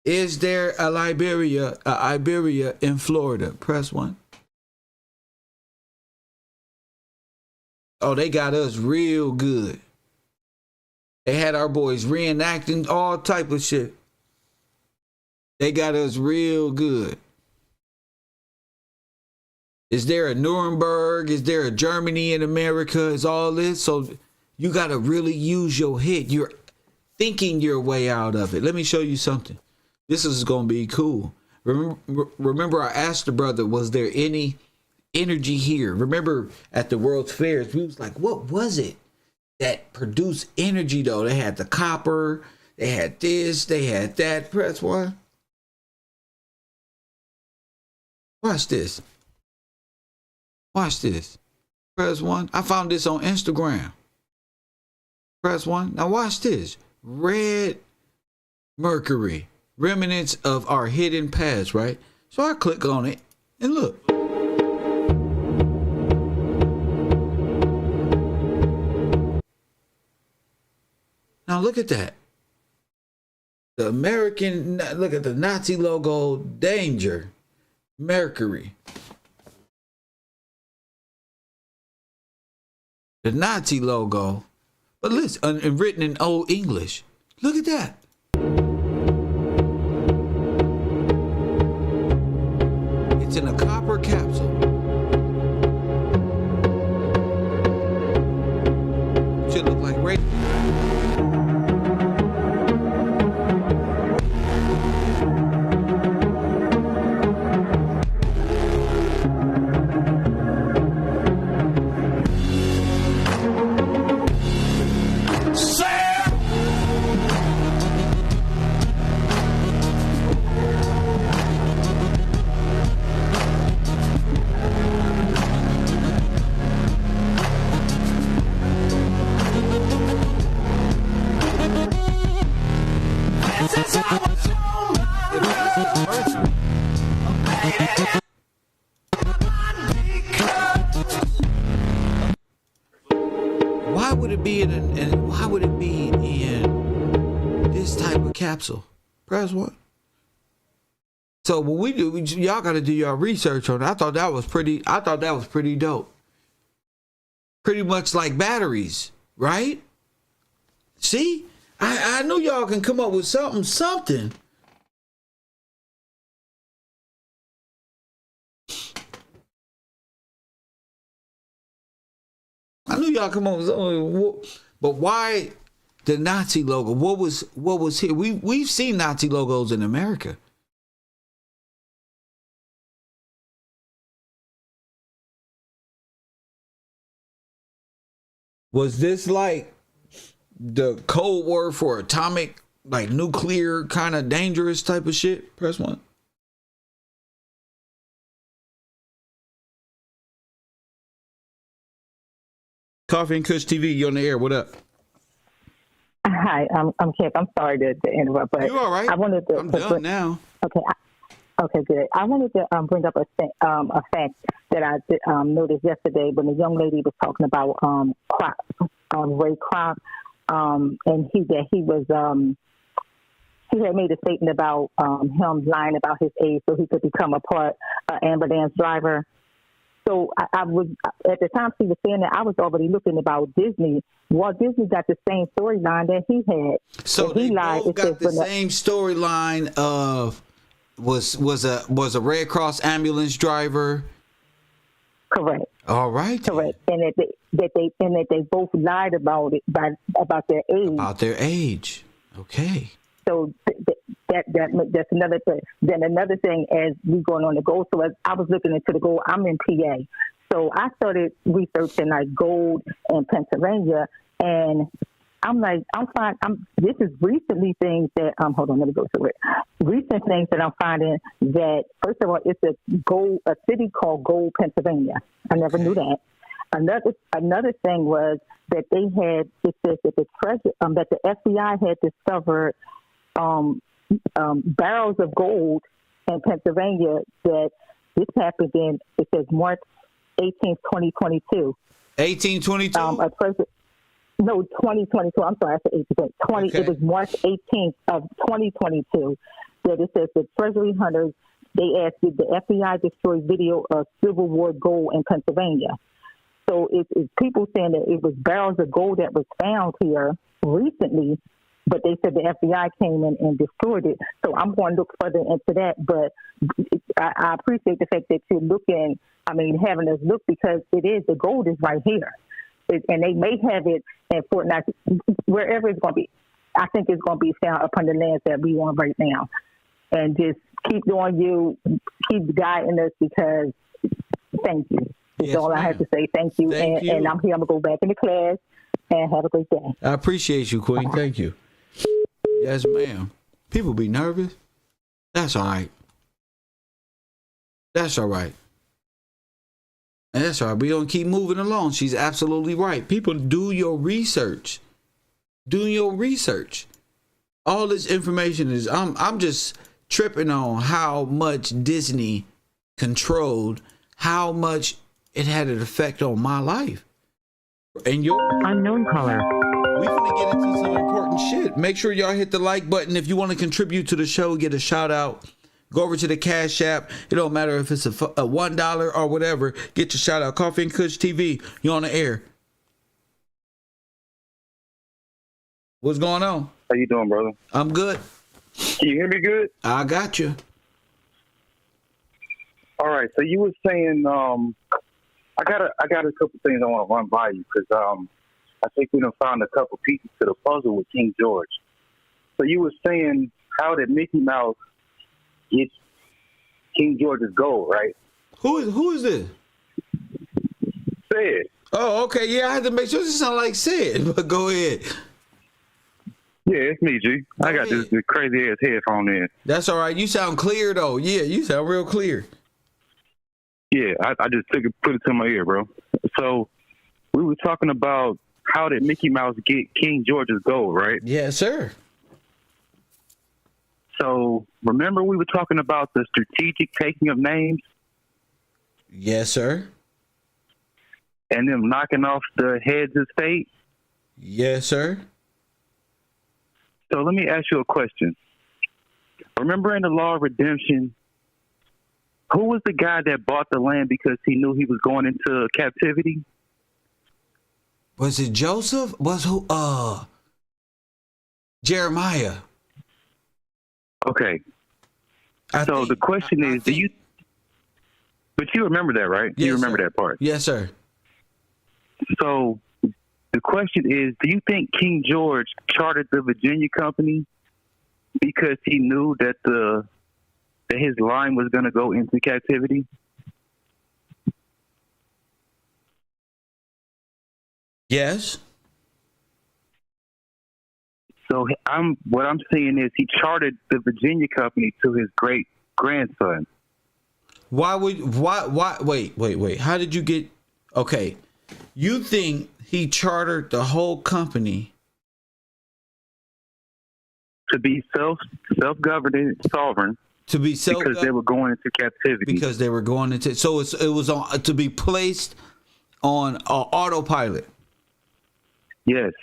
S1: Is there a Iberia in Florida? Press 1. Oh, they got us real good. They had our boys reenacting all type of shit. They got us real good. Is there a Nuremberg? Is there a Germany in America? Is all this? So you got to really use your head. You're thinking your way out of it. Let me show you something. This is going to be cool. Remember I asked the brother, was there any energy here? Remember at the World's Fairs, we was like, what was it that produced energy though? They had the copper. They had this. They had that. Press 1. Watch this. Watch this. Press 1. I found this on Instagram. Press 1. Now watch this. Red mercury. Remnants of our hidden past, right? So I click on it and look. Now look at that. The American, look at the Nazi logo, danger, mercury. The Nazi logo, but listen, and written in Old English. Look at that. It's in a copper capsule. Should look like radio. Why would it be in this type of capsule? Press 1. So what we do, y'all got to do your research on it. I thought that was pretty dope. Pretty much like batteries, right? See, I know y'all can come up with something. I knew y'all come up with something, but why the Nazi logo? What was here? We've seen Nazi logos in America. Was this like the Cold War for atomic, like nuclear kind of dangerous type of shit? Press 1. Coffee and Kush TV, you on the air. What up?
S10: Hi, I'm Kip. I'm sorry to interrupt, but
S1: you all right?
S10: I wanted to.
S1: I'm done now.
S10: Okay. Okay, good. I wanted to bring up a fact that I noticed yesterday when the young lady was talking about Kroc, Ray Kroc, and he had made a statement about him lying about his age so he could become an ambulance driver. So I was, at the time she was saying that, I was already looking about Disney. Walt Disney got the same storyline that he had.
S1: So they both got the same storyline of was a Red Cross ambulance driver.
S10: Correct.
S1: All right.
S10: Correct. And that they both lied about it about their age.
S1: About their age. Okay.
S10: So that's another thing. Then another thing, as we going on the gold, so as I was looking into the gold, I'm in PA. So I started researching like gold in Pennsylvania, and I'm like, this is recently things that, hold on, let me go through it. Recent things that I'm finding that, first of all, it's a city called Gold, Pennsylvania. I never knew that. Another thing was that they had, it says that that the FBI had discovered barrels of gold in Pennsylvania, that this happened in, it says March 18th, 2022.
S1: 1822?
S10: No, 2022. I'm sorry, I said 18. It was March 18th of 2022 that it says the Treasury hunters, they asked, did the FBI destroy video of Civil War gold in Pennsylvania? So it's people saying that it was barrels of gold that was found here recently, but they said the FBI came in and destroyed it. So I'm going to look further into that. But I appreciate the fact that you're looking, having us look, because the gold is right here. And they may have it in Fort Knox, wherever it's going to be. I think it's going to be found upon the lands that we want right now. And just keep doing keep guiding us, because thank you. That's all I have to say. Thank you. And I'm here. I'm going to go back into class, and have a great day.
S1: I appreciate you, Queen. Thank you. Yes, ma'am. People be nervous. That's all right. That's all right. And that's all right. We're going to keep moving along. She's absolutely right. People, do your research. Do your research. All this information is, I'm just tripping on how much Disney controlled, how much it had an effect on my life. And your
S3: unknown caller.
S1: We're going to get into some important shit. Make sure y'all hit the like button. If you want to contribute to the show, get a shout out. Go over to the Cash App. It don't matter if it's a $1 or whatever. Get your shout out. Coffee and Kush TV. You on the air. What's going on?
S8: How you doing, brother?
S1: I'm good.
S8: Can you hear me good?
S1: I got you.
S8: All right. So you were saying, I got a couple things I want to run by you, because I think we done found a couple pieces to the puzzle with King George. So you were saying, how did Mickey Mouse get King George's gold, right?
S1: Who is this?
S8: Sid.
S1: Oh, okay. Yeah, I had to make sure this sound like Sid, but go ahead.
S8: Yeah, it's me, G. I got this crazy ass headphone in.
S1: That's all right. You sound clear though. Yeah, you sound real clear.
S8: Yeah, I just put it to my ear, bro. So we were talking about how did Mickey Mouse get King George's gold, right?
S1: Yes, sir.
S8: So remember we were talking about the strategic taking of names?
S1: Yes, sir.
S8: And them knocking off the heads of state?
S1: Yes, sir.
S8: So let me ask you a question. Remember in the Law of Redemption, who was the guy that bought the land because he knew he was going into captivity?
S1: Was it Joseph? Jeremiah.
S8: Okay. The question is, but you remember that, right?
S1: Yes,
S8: you remember
S1: sir.
S8: that part?
S1: Yes, sir.
S8: So the question is, do you think King George chartered the Virginia Company because he knew that that his line was going to go into captivity?
S1: Yes.
S8: So what I'm saying is he chartered the Virginia Company to his great grandson.
S1: Wait, how did you get, okay. You think he chartered the whole company
S8: To be self-governing, sovereign.
S1: To be
S8: because they were going into captivity.
S1: Because they were going into so it was on to be placed on autopilot.
S8: Yes.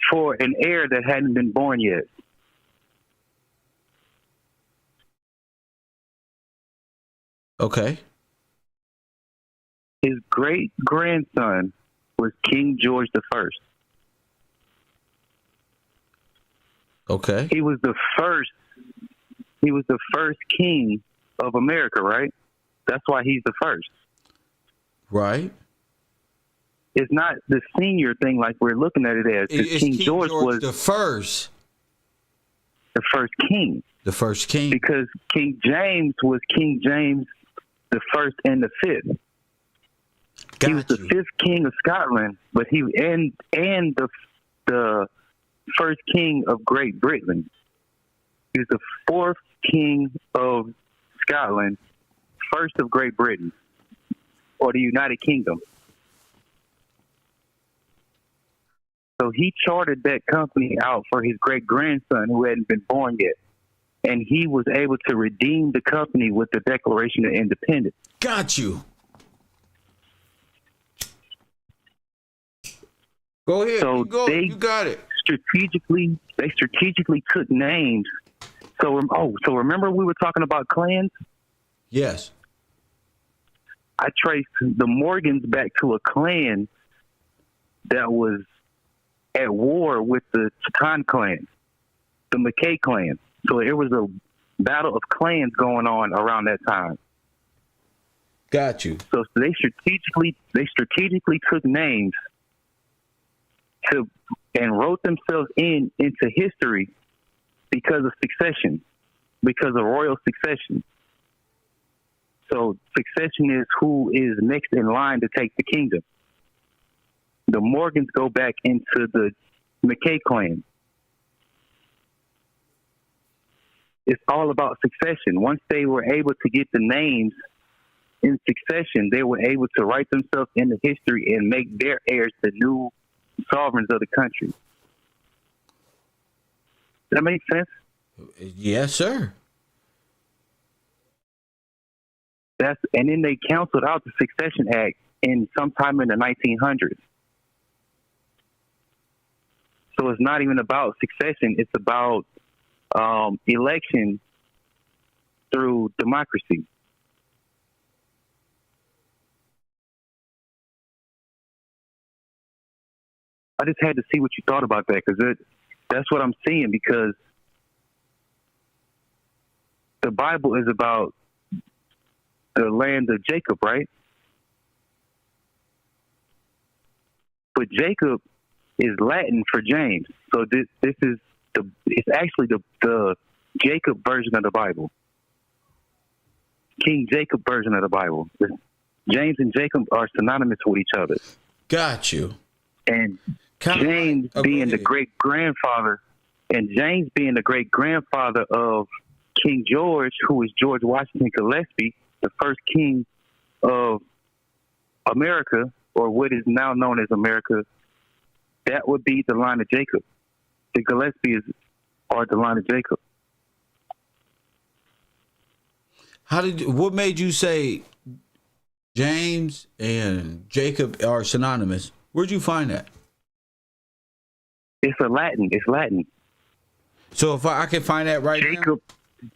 S8: For an heir that hadn't been born yet.
S1: Okay.
S8: His great grandson was King George I.
S1: Okay.
S8: He was the first king of America, right? That's why he's the first.
S1: Right.
S8: It's not the senior thing like we're looking at it as. King George was
S1: the first.
S8: The first king.
S1: The first king.
S8: Because King James was King James the first and the fifth. He was the fifth king of Scotland, but he and the first king of Great Britain. He was the fourth king of Scotland, first of Great Britain, or the United Kingdom. So he chartered that company out for his great-grandson who hadn't been born yet. And he was able to redeem the company with the Declaration of Independence.
S1: Got you. Go ahead.
S8: So
S1: you got it.
S8: They strategically took names. So remember we were talking about clans?
S1: Yes.
S8: I traced the Morgans back to a clan that was at war with the Chitan clan, the McKay clan. So it was a battle of clans going on around that time.
S1: Got you.
S8: So they strategically took names and wrote themselves into history because of succession, because of royal succession. So succession is who is next in line to take the kingdom. The Morgans go back into the McKay clan. It's all about succession. Once they were able to get the names in succession, they were able to write themselves into history and make their heirs the new sovereigns of the country. Does that make sense?
S1: Yes, sir.
S8: And then they canceled out the Succession Act sometime in the 1900s. So it's not even about succession. It's about election through democracy. I just had to see what you thought about that because that's what I'm seeing, because the Bible is about the land of Jacob, right? But Jacob is Latin for James. So this is it's actually the Jacob version of the Bible. King Jacob version of the Bible. James and Jacob are synonymous with each other.
S1: Got you.
S8: And James being the great grandfather of King George, who is George Washington Gillespie, the first king of America, or what is now known as America, that would be the line of Jacob. The Gillespies are the line of Jacob.
S1: What made you say James and Jacob are synonymous? Where'd you find that?
S8: It's Latin. So
S1: if I can find that right
S8: Jacob, now?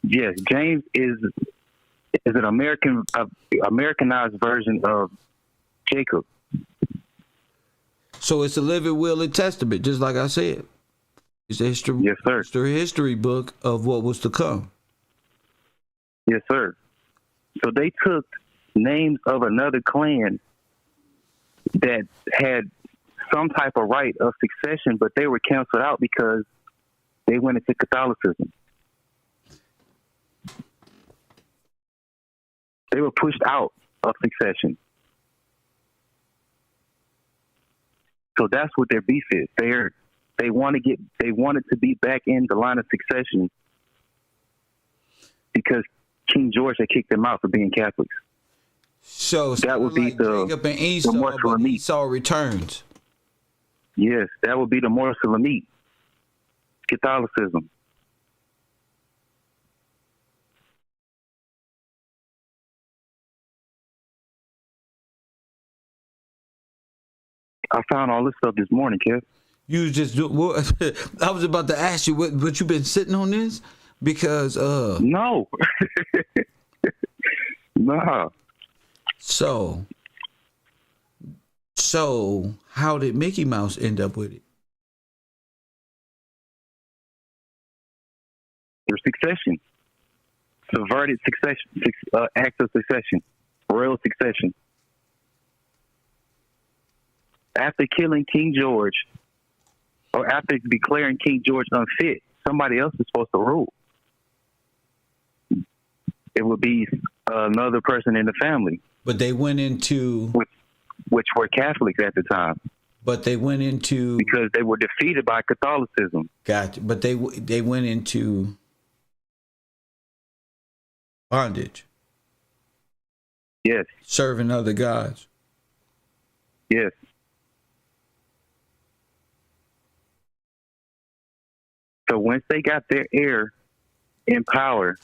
S8: Yes, James is an Americanized version of Jacob.
S1: So it's a living will and testament, just like I said. It's a history,
S8: yes, sir.
S1: History book of what was to come.
S8: Yes, sir. So they took names of another clan that had some type of right of succession, but they were canceled out because they went into Catholicism. They were pushed out of succession. So that's what their beef is. They wanted to be back in the line of succession because King George had kicked them out for being Catholics.
S1: So
S8: that would be the
S1: Jacob and Esau,
S8: the morsel of meat.
S1: Esau returns.
S8: Yes, that would be the morsel of meat. Catholicism. I found all this stuff this morning, Kev.
S1: You just do. What, I was about to ask you, what you been sitting on this? Because
S8: no, nah.
S1: So how did Mickey Mouse end up with it?
S8: Succession, subverted succession, act of succession, royal succession. After killing King George, or after declaring King George unfit, somebody else is supposed to rule. It would be another person in the family.
S1: But they went into...
S8: Which were Catholics at the time.
S1: But they went into...
S8: Because they were defeated by Catholicism.
S1: Gotcha. But they went into bondage.
S8: Yes.
S1: Serving other gods.
S8: Yes. So once they got their heir in power,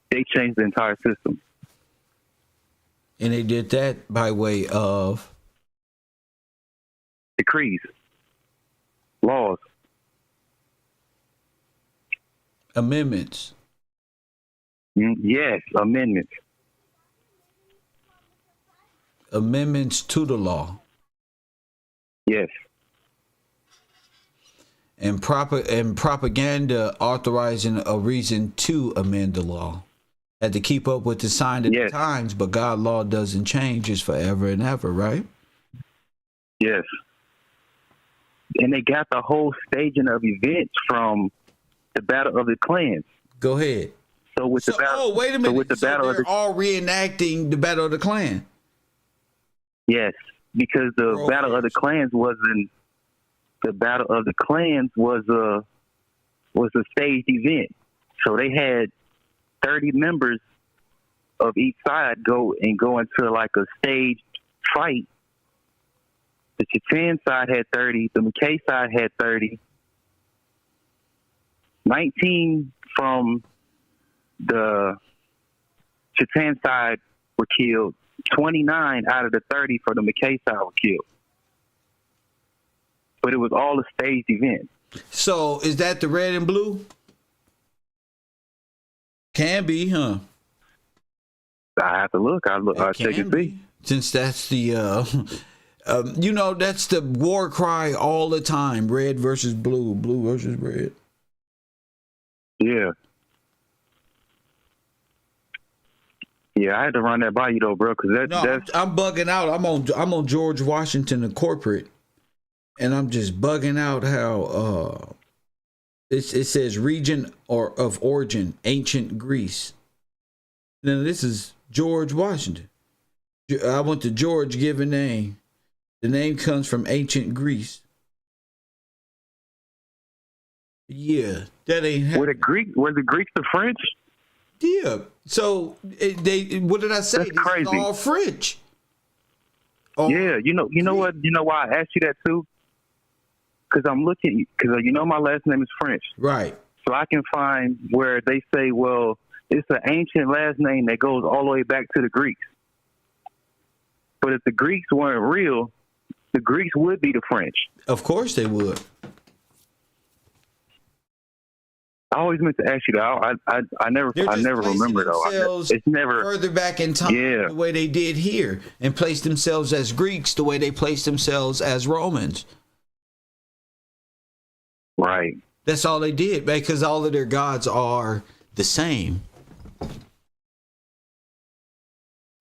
S8: they changed the entire system.
S1: And they did that by way of
S8: decrees, laws,
S1: amendments.
S8: Yes, amendments.
S1: Amendments to the law.
S8: Yes.
S1: And propaganda authorizing a reason to amend the law. Had to keep up with the sign of the times, but God's law doesn't change. It's forever and ever, right?
S8: Yes. And they got the whole staging of events from the Battle of the Clans.
S1: Go ahead.
S8: So with the battle,
S1: oh, wait a minute.
S8: So with the battle
S1: they're all reenacting the Battle of the Clan.
S8: Yes, because the Battle of the Clans wasn't. The Battle of the Clans was a staged event. So they had 30 members of each side go into like a staged fight. The Chechen side had 30. The McKay side had 30. 19 from the Chechen side were killed. 29 out of the 30 for the McKay side were killed. But it was all a staged event.
S1: So is that the red and blue? Can be, huh?
S8: I have to look. I'll check and see.
S1: Since that's the, that's the war cry all the time. Red versus blue, blue versus red.
S8: Yeah. Yeah, I had to run that by you though, bro, because that's...
S1: I'm bugging out. I'm on George Washington, the corporate. And I'm just bugging out how it says region or of origin, ancient Greece. Now this is George Washington. I want the George given name. The name comes from ancient Greece. Yeah, that ain't.
S8: Were the Greeks the French?
S1: Yeah. So they. What did I say?
S8: That's crazy.
S1: All French.
S8: Oh. Yeah, you know what? You know why I asked you that too? Because I'm looking, because my last name is French.
S1: Right.
S8: So I can find where they say, well, it's an ancient last name that goes all the way back to the Greeks. But if the Greeks weren't real, the Greeks would be the French.
S1: Of course they would.
S8: I always meant to ask you that. I never remember though. It's never
S1: further back in time the way they did here, and placed themselves as Greeks the way they placed themselves as Romans.
S8: Right.
S1: That's all they did, because all of their gods are the same.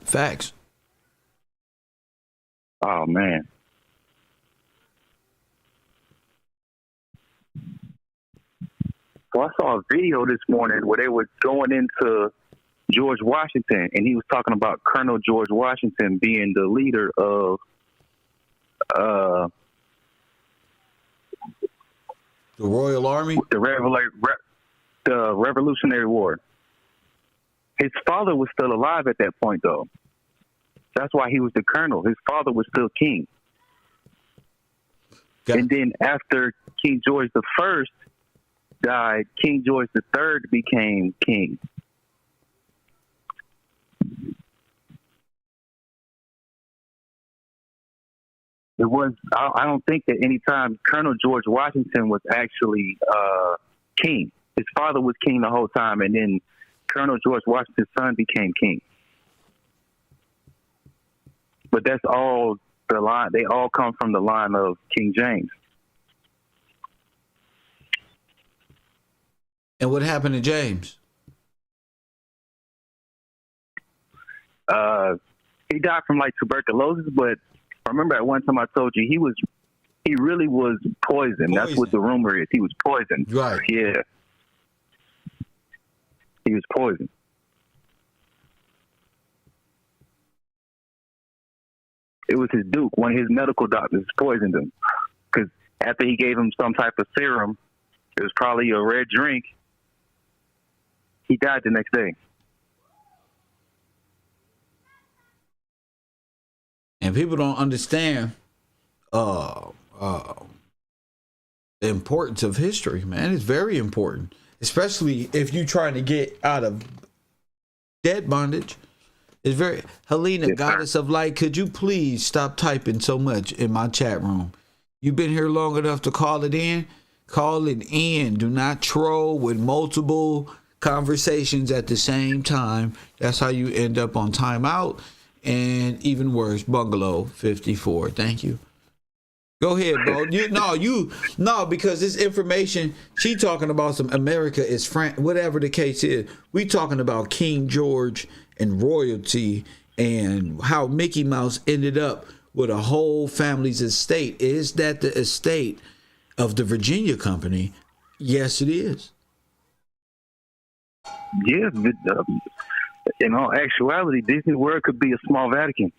S1: Facts.
S8: Oh man. So I saw a video this morning where they were going into George Washington, and he was talking about Colonel George Washington being the leader of
S1: the Royal Army,
S8: the Revolutionary War. His father was still alive at that point, though. That's why he was the colonel. His father was still king. And then after King George I, died, King George III became king. It was. I don't think that any time Colonel George Washington was actually king. His father was king the whole time, and then Colonel George Washington's son became king. But that's all the line. They all come from the line of King James.
S1: And what happened to James?
S8: He died from like tuberculosis, but I remember at one time I told you he really was poisoned. That's what the rumor is. He was poisoned.
S1: Right.
S8: Yeah. He was poisoned. It was his Duke. One of his medical doctors poisoned him because after he gave him some type of serum, it was probably a red drink. He died the next day.
S1: And people don't understand the importance of history, man. It's very important, especially if you're trying to get out of debt bondage. It's very. Helena, Goddess of Light, could you please stop typing so much in my chat room? You've been here long enough to call it in. Call it in. Do not troll with multiple conversations at the same time. That's how you end up on timeout. And even worse, Bungalow 54. Thank you. Go ahead, bro. Because this information, she talking about some America is whatever the case is. We talking about King George and royalty and how Mickey Mouse ended up with a whole family's estate. Is that the estate of the Virginia Company? Yes, it is.
S8: Yeah, in all actuality, Disney World could be a small Vatican.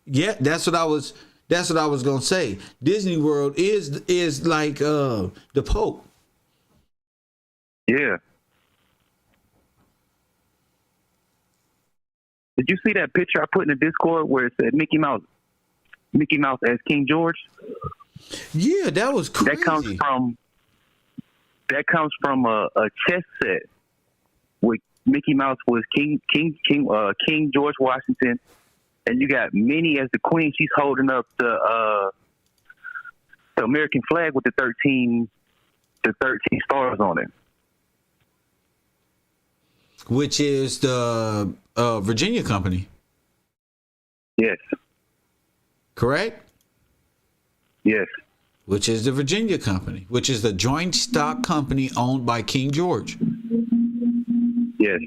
S1: Yeah, that's what I was gonna say. Disney World is like the Pope.
S8: Yeah. Did you see that picture I put in the Discord where it said Mickey Mouse as King George?
S1: Yeah, that was crazy.
S8: That comes from a chess set where Mickey Mouse was King George Washington, and you got Minnie as the queen. She's holding up the American flag with the 13 stars on it,
S1: which is the Virginia Company.
S8: Yes.
S1: Correct?
S8: Yes.
S1: Which is the Virginia Company, which is the joint stock company owned by King George.
S8: Yes.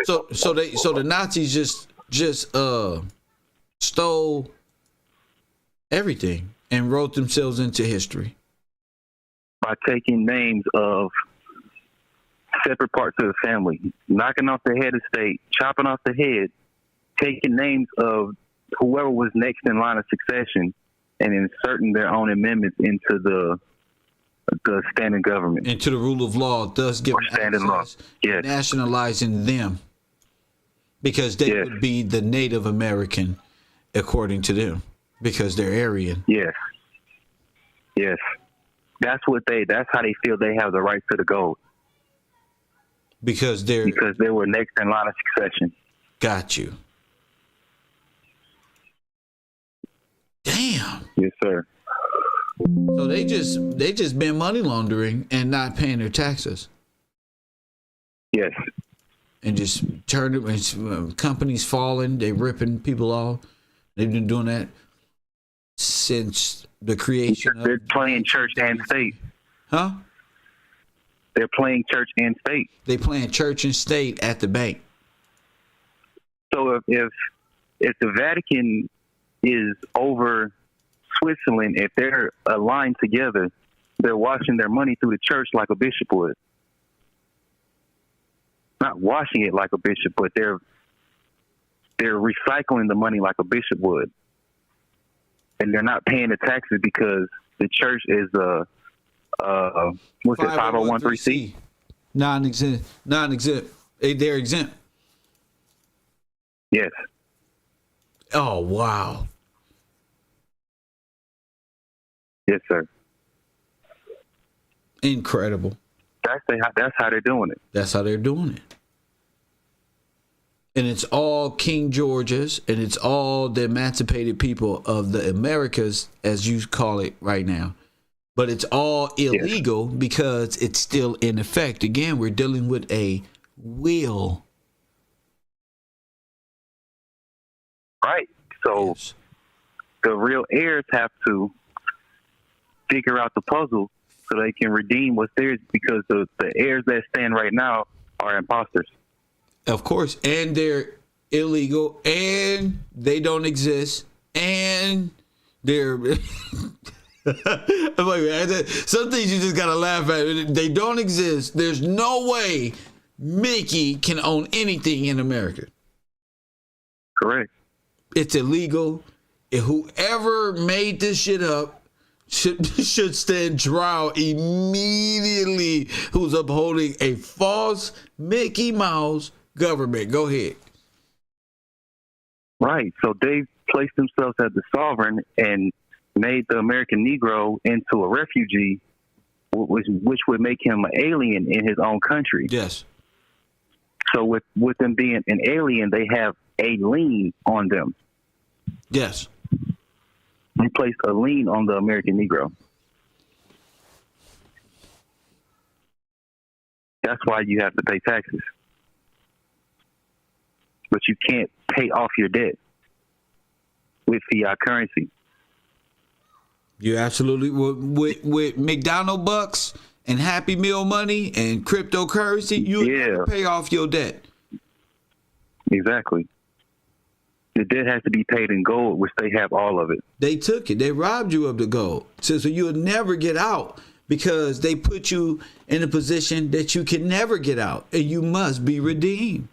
S1: So the Nazis just stole everything and wrote themselves into history
S8: by taking names of separate parts of the family, knocking off the head of state, chopping off the head, taking names of whoever was next in line of succession, and inserting their own amendments into the standing government,
S1: into the rule of law, thus giving access, nationalizing them, because they would be the Native American, according to them, because they're Aryan.
S8: Yes. That's how they feel they have the right to the gold.
S1: Because they
S8: were next in line of succession.
S1: Got you. Damn.
S8: Yes, sir.
S1: So they just been money laundering and not paying their taxes.
S8: Yes.
S1: And just turned it. Companies falling, they ripping people off. They've been doing that since the creation.
S8: They're playing church and state.
S1: Huh?
S8: They're playing church and state.
S1: They playing church and state at the bank.
S8: So if the Vatican is over Switzerland, if they're aligned together, they're washing their money through the church like a bishop would. Not washing it like a bishop, but they're recycling the money like a bishop would. And they're not paying the taxes because the church is what's it, 501(c)(3).
S1: Non-exempt. They're exempt.
S8: Yes.
S1: Oh, wow.
S8: Yes, sir.
S1: Incredible.
S8: That's how they're doing it.
S1: That's how they're doing it. And it's all King George's, and it's all the emancipated people of the Americas, as you call it right now. But it's all illegal because it's still in effect. Again, we're dealing with a will.
S8: Right. So the real heirs have to figure out the puzzle so they can redeem what's theirs, because the heirs that stand right now are imposters.
S1: Of course. And they're illegal, and they don't exist, and they're... I'm like, some things you just gotta laugh at. They don't exist. There's no way Mickey can own anything in America.
S8: Correct.
S1: It's illegal. Whoever made this shit up should stand trial immediately. Who's upholding a false Mickey Mouse government? Go ahead.
S8: Right. So they placed themselves as the sovereign and made the American Negro into a refugee, which would make him an alien in his own country.
S1: Yes.
S8: So with them being an alien, they have a lien on them.
S1: Yes.
S8: They placed a lien on the American Negro. That's why you have to pay taxes. But you can't pay off your debt with fiat currency.
S1: You absolutely with McDonald bucks and Happy Meal money and cryptocurrency, you never pay off your debt.
S8: Exactly. The debt has to be paid in gold, which they have all of it.
S1: They took it. They robbed you of the gold. So you'll never get out because they put you in a position that you can never get out, and you must be redeemed.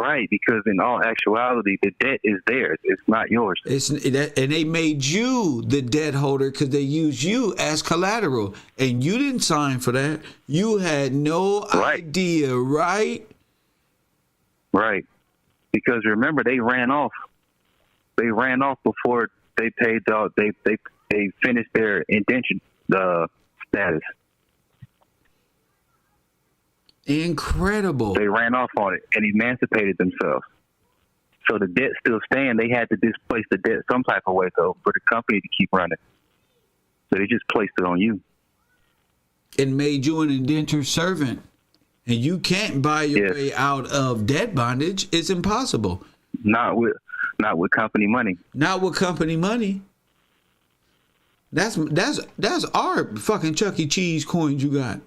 S8: Right, because in all actuality, the debt is theirs. It's not yours.
S1: And they made you the debt holder because they used you as collateral, and you didn't sign for that. You had no idea, right?
S8: Right. Because remember, they ran off. They ran off before they paid they finished their indenture status.
S1: Incredible.
S8: They ran off on it and emancipated themselves. So the debt still stand. They had to displace the debt some type of way, though, for the company to keep running. So they just placed it on you.
S1: And made you an indentured servant. And you can't buy your way out of debt bondage. It's impossible.
S8: Not with company money.
S1: Not with company money. That's our fucking Chuck E. Cheese coins you got.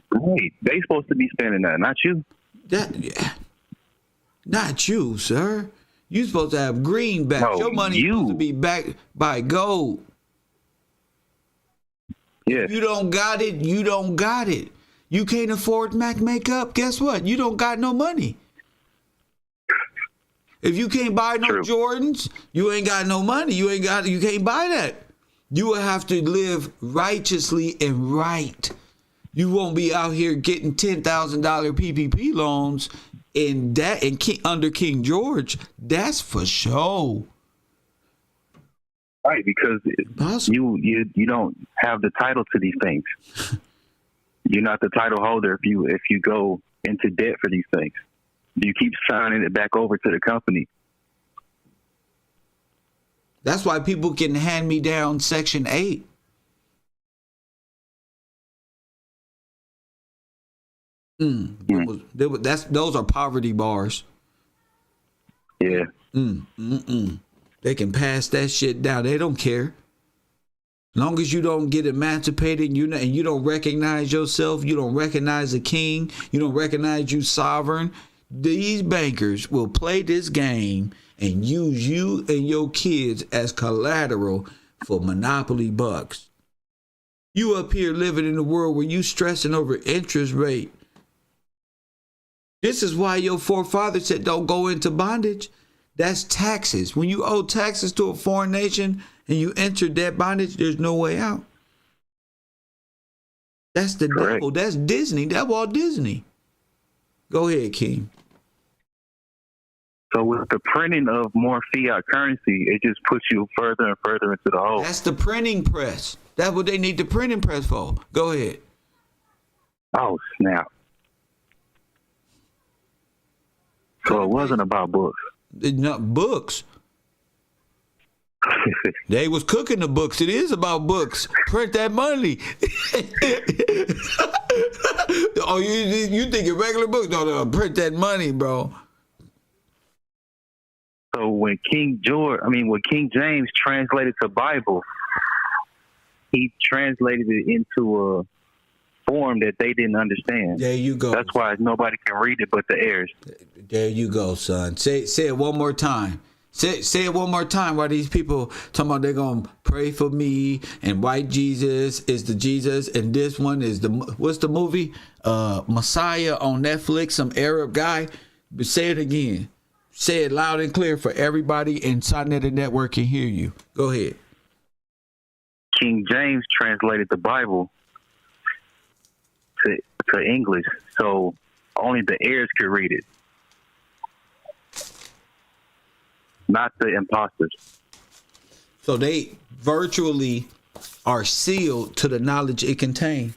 S8: Right. They supposed to be spending that, not you.
S1: Not you, sir. You supposed to have greenbacks.
S8: No,
S1: your money supposed to be backed by gold.
S8: Yes.
S1: You don't got it. You don't got it. You can't afford Mac makeup. Guess what? You don't got no money. If you can't buy no Jordans, you ain't got no money. You can't buy that. You will have to live righteously and right. You won't be out here getting $10,000 PPP loans under King George. That's for sure.
S8: Right, because you don't have the title to these things. You're not the title holder if you go into debt for these things. You keep signing it back over to the company.
S1: That's why people can hand me down Section 8. Those are poverty bars.
S8: Yeah.
S1: They can pass that shit down. They don't care. Long as you don't get emancipated and you don't recognize yourself, you don't recognize the king, you don't recognize you sovereign, these bankers will play this game and use you and your kids as collateral for monopoly bucks. You up here living in a world where you stressing over interest rate. This is why your forefathers said don't go into bondage. That's taxes. When you owe taxes to a foreign nation and you enter that bondage, there's no way out. That's the devil. That's Disney. That's Walt Disney. Go ahead, King.
S11: So with the printing of more fiat currency, it just puts you further and further into the hole.
S1: That's the printing press. That's what they need the printing press for. Go ahead.
S11: Oh, snap. So it wasn't about books.
S1: It's not books. They was cooking the books. It is about books. Print that money. Oh, you think it's regular books? No, print that money, bro.
S11: So when King James translated the Bible, he translated it into a form that they didn't understand.
S1: There you go.
S11: That's why nobody can read it but the heirs.
S1: There you go, son. Say it one more time. Say it one more time while these people talking about they're going to pray for me and white Jesus is the Jesus and this one is what's the movie? Messiah on Netflix, some Arab guy. But say it again. Say it loud and clear for everybody inside of the network can hear you. Go ahead.
S11: King James translated the Bible to English, so only the heirs could read it. Not the imposters.
S1: So they virtually are sealed to the knowledge it contains.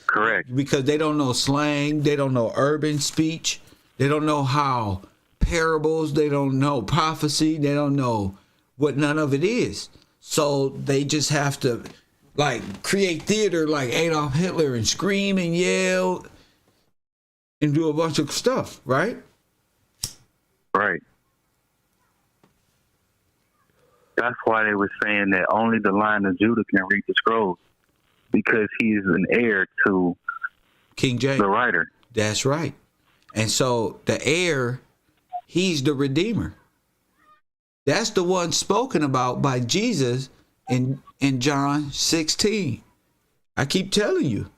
S11: Correct.
S1: Because they don't know slang, they don't know urban speech, they don't know how parables, they don't know prophecy, they don't know what none of it is. So they just have to create theater like Adolf Hitler and scream and yell and do a bunch of stuff, right?
S11: Right. That's why they were saying that only the line of Judah can read the scrolls, because he is an heir to
S1: King James,
S11: the writer.
S1: That's right. And so the heir, he's the Redeemer. That's the one spoken about by Jesus in John 16. I keep telling you.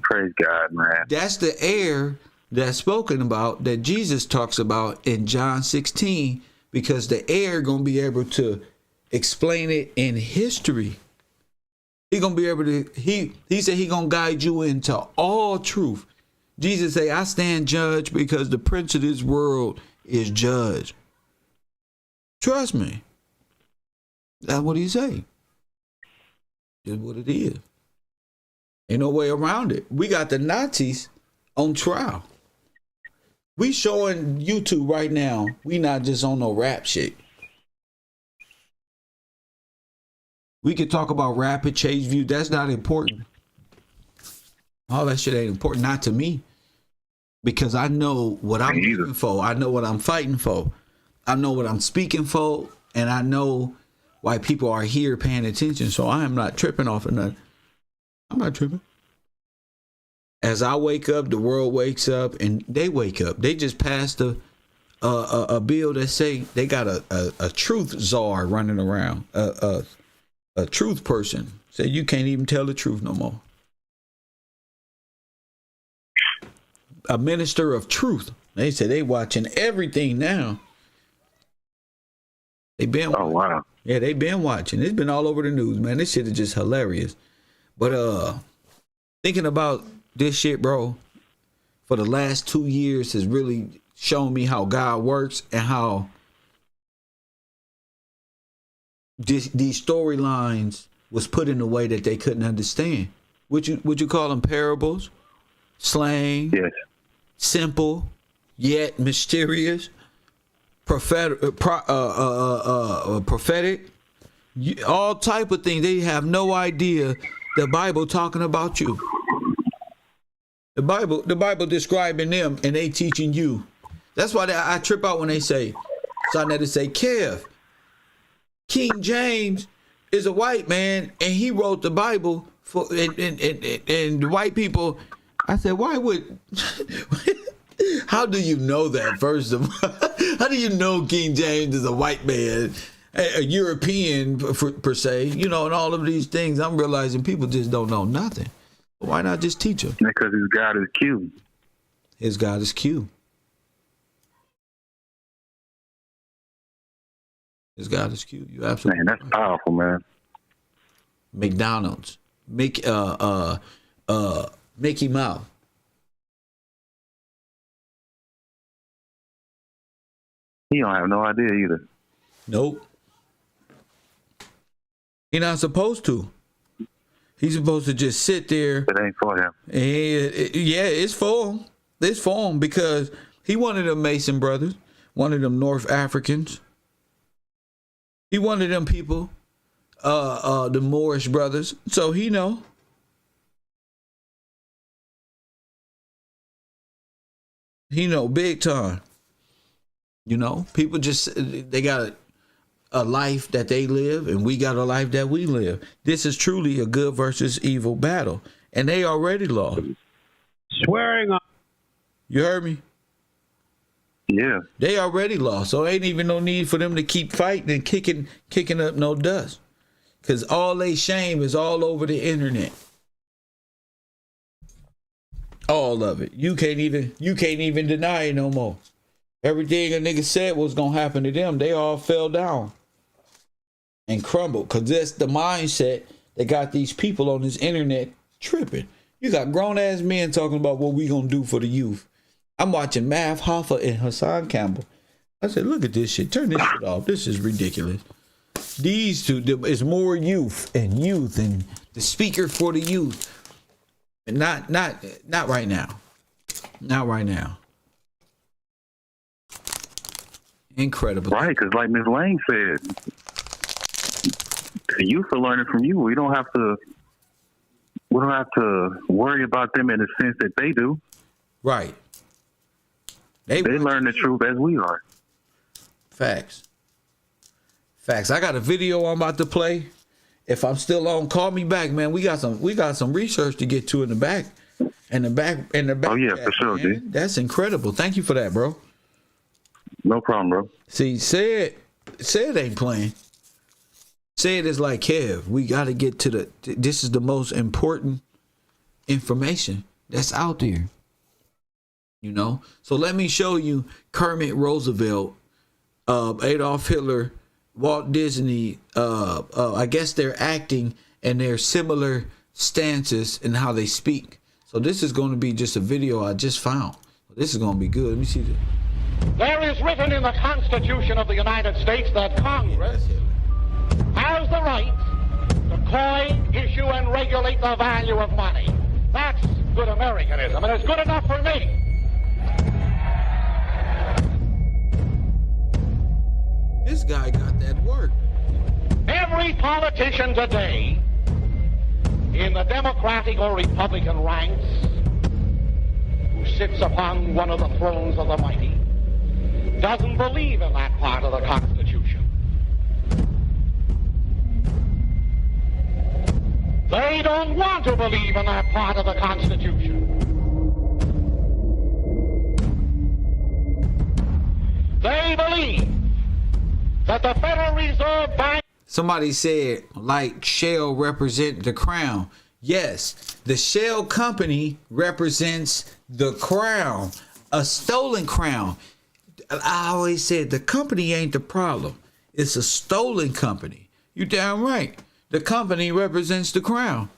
S11: Praise God, man.
S1: That's the heir that's spoken about, that Jesus talks about in John 16, because the heir going to be able to explain it in history. He going to be able to, he said he going to guide you into all truth. Jesus say, I stand judged because the prince of this world is judged. Trust me. That's what he say. It's what it is. Ain't no way around it. We got the Nazis on trial. We showing YouTube right now. We not just on no rap shit. We could talk about rapid chase view. That's not important. All that shit ain't important. Not to me. Because I know what I'm looking for. I know what I'm fighting for. I know what I'm speaking for. And I know why people are here paying attention. So I am not tripping off of nothing. I'm not tripping. As I wake up, the world wakes up, and they wake up. They just passed a bill that say they got a truth czar running around, a truth person. Say you can't even tell the truth no more. A minister of truth. They say they watching everything now. They been watching.
S11: Wow.
S1: Yeah, they been watching. It's been all over the news, man. This shit is just hilarious. But thinking about this shit, bro, for the last 2 years has really shown me how God works and how these storylines was put in a way that they couldn't understand. Would you call them parables, slang?
S11: Yes.
S1: Simple, yet mysterious, prophetic, all type of things. They have no idea the Bible talking about you. The Bible describing them, and they teaching you. That's why I trip out when they say, Kev, King James is a white man, and he wrote the Bible for and the white people. I said, why would? How do you know that? First of all, how do you know King James is a white man, a European per se? You know, and all of these things. I'm realizing people just don't know nothing. Why not just teach them?
S11: Because his God is Q.
S1: His God is Q. His God is Q. You absolutely.
S11: Man, that's powerful, man.
S1: McDonald's, Mickey Mouse.
S11: He don't have no idea either.
S1: Nope. He's not supposed to. He's supposed to just sit there.
S11: It ain't for him.
S1: Yeah, it's for him. It's for him because he one of them Mason brothers, one of them North Africans. He one of them people, the Moorish brothers. So he know. He know big time. You know, people just, they got a life that they live, and we got a life that we live. This is truly a good versus evil battle, and they already lost.
S12: Swearing on.
S1: You heard me?
S11: Yeah.
S1: They already lost, so ain't even no need for them to keep fighting and kicking up no dust, because all they shame is all over the internet. All of it. You can't even deny it no more. Everything a nigga said was gonna happen to them, they all fell down and crumbled, because that's the mindset that got these people on this internet tripping. You got grown-ass men talking about what we gonna do for the youth. I'm watching Mav Hoffa and Hassan Campbell. I said, look at this shit. Turn this shit off. This is ridiculous. These two, is more youth and the speaker for the youth. And not right now. Not right now. Incredible.
S11: Right, because like Ms. Lang said, the youth are learning from you. We don't have to worry about them in the sense that they do.
S1: Right.
S11: They learn the truth as we are.
S1: Facts. I got a video I'm about to play. If I'm still on, call me back, man. We got some research to get to in the back. Oh yeah, for sure, dude. That's incredible. Thank you for that, bro.
S11: No problem, bro.
S1: See, said ain't playing. Said is like, Kev, we got to get to this is the most important information that's out there. You know? So let me show you Kermit Roosevelt, Adolf Hitler, Walt Disney. I guess they're acting and their similar stances and how they speak. So this is going to be just a video I just found. This is going to be good. Let me see this.
S13: There is written in the Constitution of the United States that Congress has the right to coin, issue, and regulate the value of money. That's good Americanism, and it's good enough for me.
S1: This guy got that work.
S13: Every politician today in the Democratic or Republican ranks who sits upon one of the thrones of the mighty doesn't believe in that part of the Constitution. They don't want to believe in that part of the Constitution. They believe that the Federal Reserve Bank...
S1: Somebody said, like, Shell represent the crown. Yes, the Shell company represents the crown, a stolen crown. I always said the company ain't the problem. It's a stolen company. You damn right. The company represents the crown.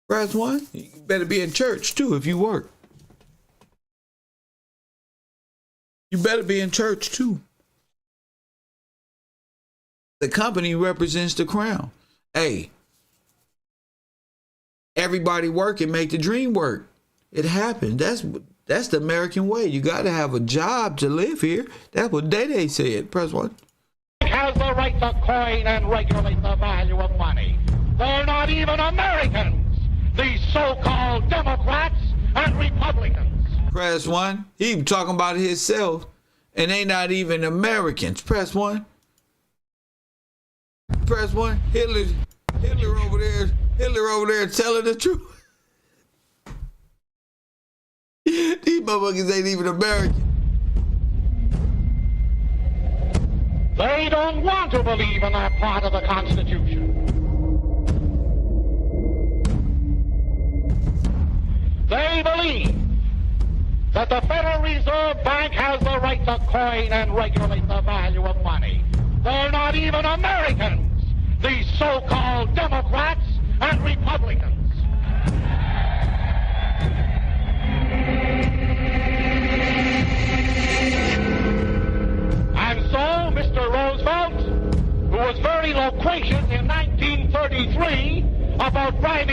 S1: Press one. You better be in church too if you work. You better be in church too. The company represents the crown. Hey, everybody work and make the dream work. It happened. That's the American way. You got to have a job to live here. That's what Day said. Press one.
S13: Has the right to coin and regulate the value of money. They're not even Americans. These so-called Democrats and Republicans.
S1: Press one. He talking about himself, and they not even Americans. Press one. Press one. Hitler over there telling the truth. These motherfuckers ain't even American.
S13: They don't want to believe in that part of the Constitution. They believe that the Federal Reserve Bank has the right to coin and regulate the value of money. They're not even Americans, these so-called Democrats and Republicans. And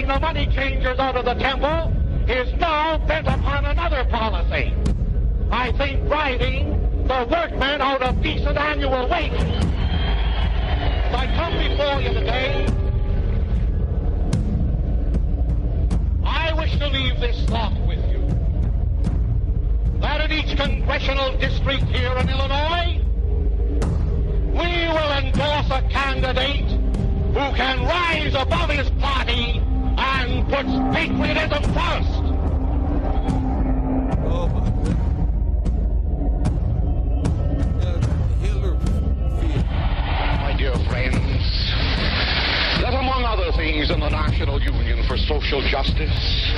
S13: driving the money changers out of the temple is now bent upon another policy. I think driving the workmen out of decent annual wages. I come before you today. I wish to leave this thought with you. That in each congressional district here in Illinois, we will endorse a candidate who can rise above his party and puts patriotism first.
S1: Oh my goodness.
S13: My dear friends, that among other things in the National Union for Social Justice,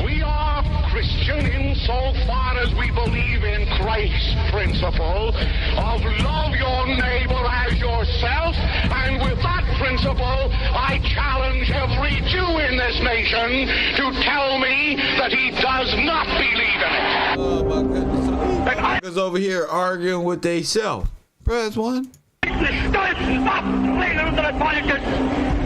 S13: we are Christian insofar as we believe in Christ's principle of love your neighbor as yourself, and with that principle, I challenge every Jew in this nation to tell me that he does not believe in it.
S1: Oh my goodness. Because over here arguing with theyself. Press 1.
S13: Stolzen Waffenträger unseres Volkes,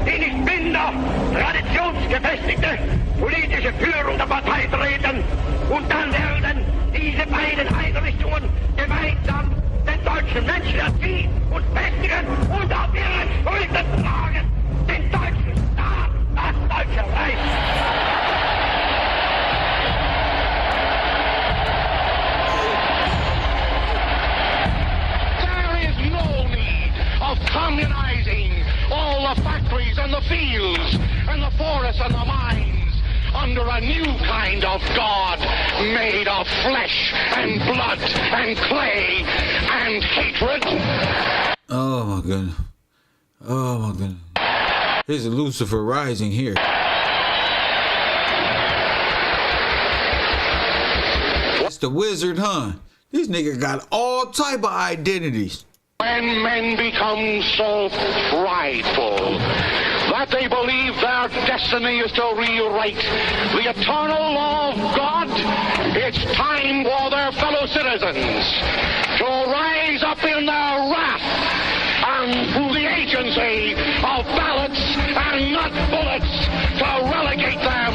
S13: den ich bin, der traditionsgefestigte politische Führung der Partei treten, und dann werden diese beiden Einrichtungen gemeinsam den deutschen Menschen erziehen und festigen und auf ihren Schultern tragen, den deutschen Staat, das Deutsche Reich. Of communizing all the factories and the fields and the forests and the mines under a new kind of God made of flesh and blood and clay and hatred.
S1: Oh my goodness. Oh my goodness. Here's Lucifer rising here. It's the wizard, huh? This nigga got all type of identities.
S13: When men become so prideful that they believe their destiny is to rewrite the eternal law of God, it's time for their fellow citizens to rise up in their wrath and through the agency of ballots and not bullets to relegate them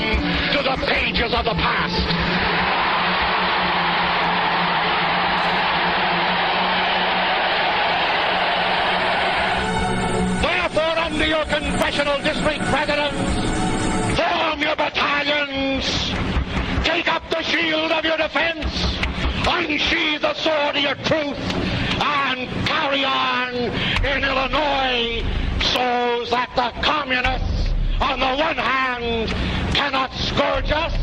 S13: to the pages of the past. Under your congressional district presidents, form your battalions, take up the shield of your defense, unsheathe the sword of your truth, and carry on in Illinois so that the communists on the one hand cannot scourge us,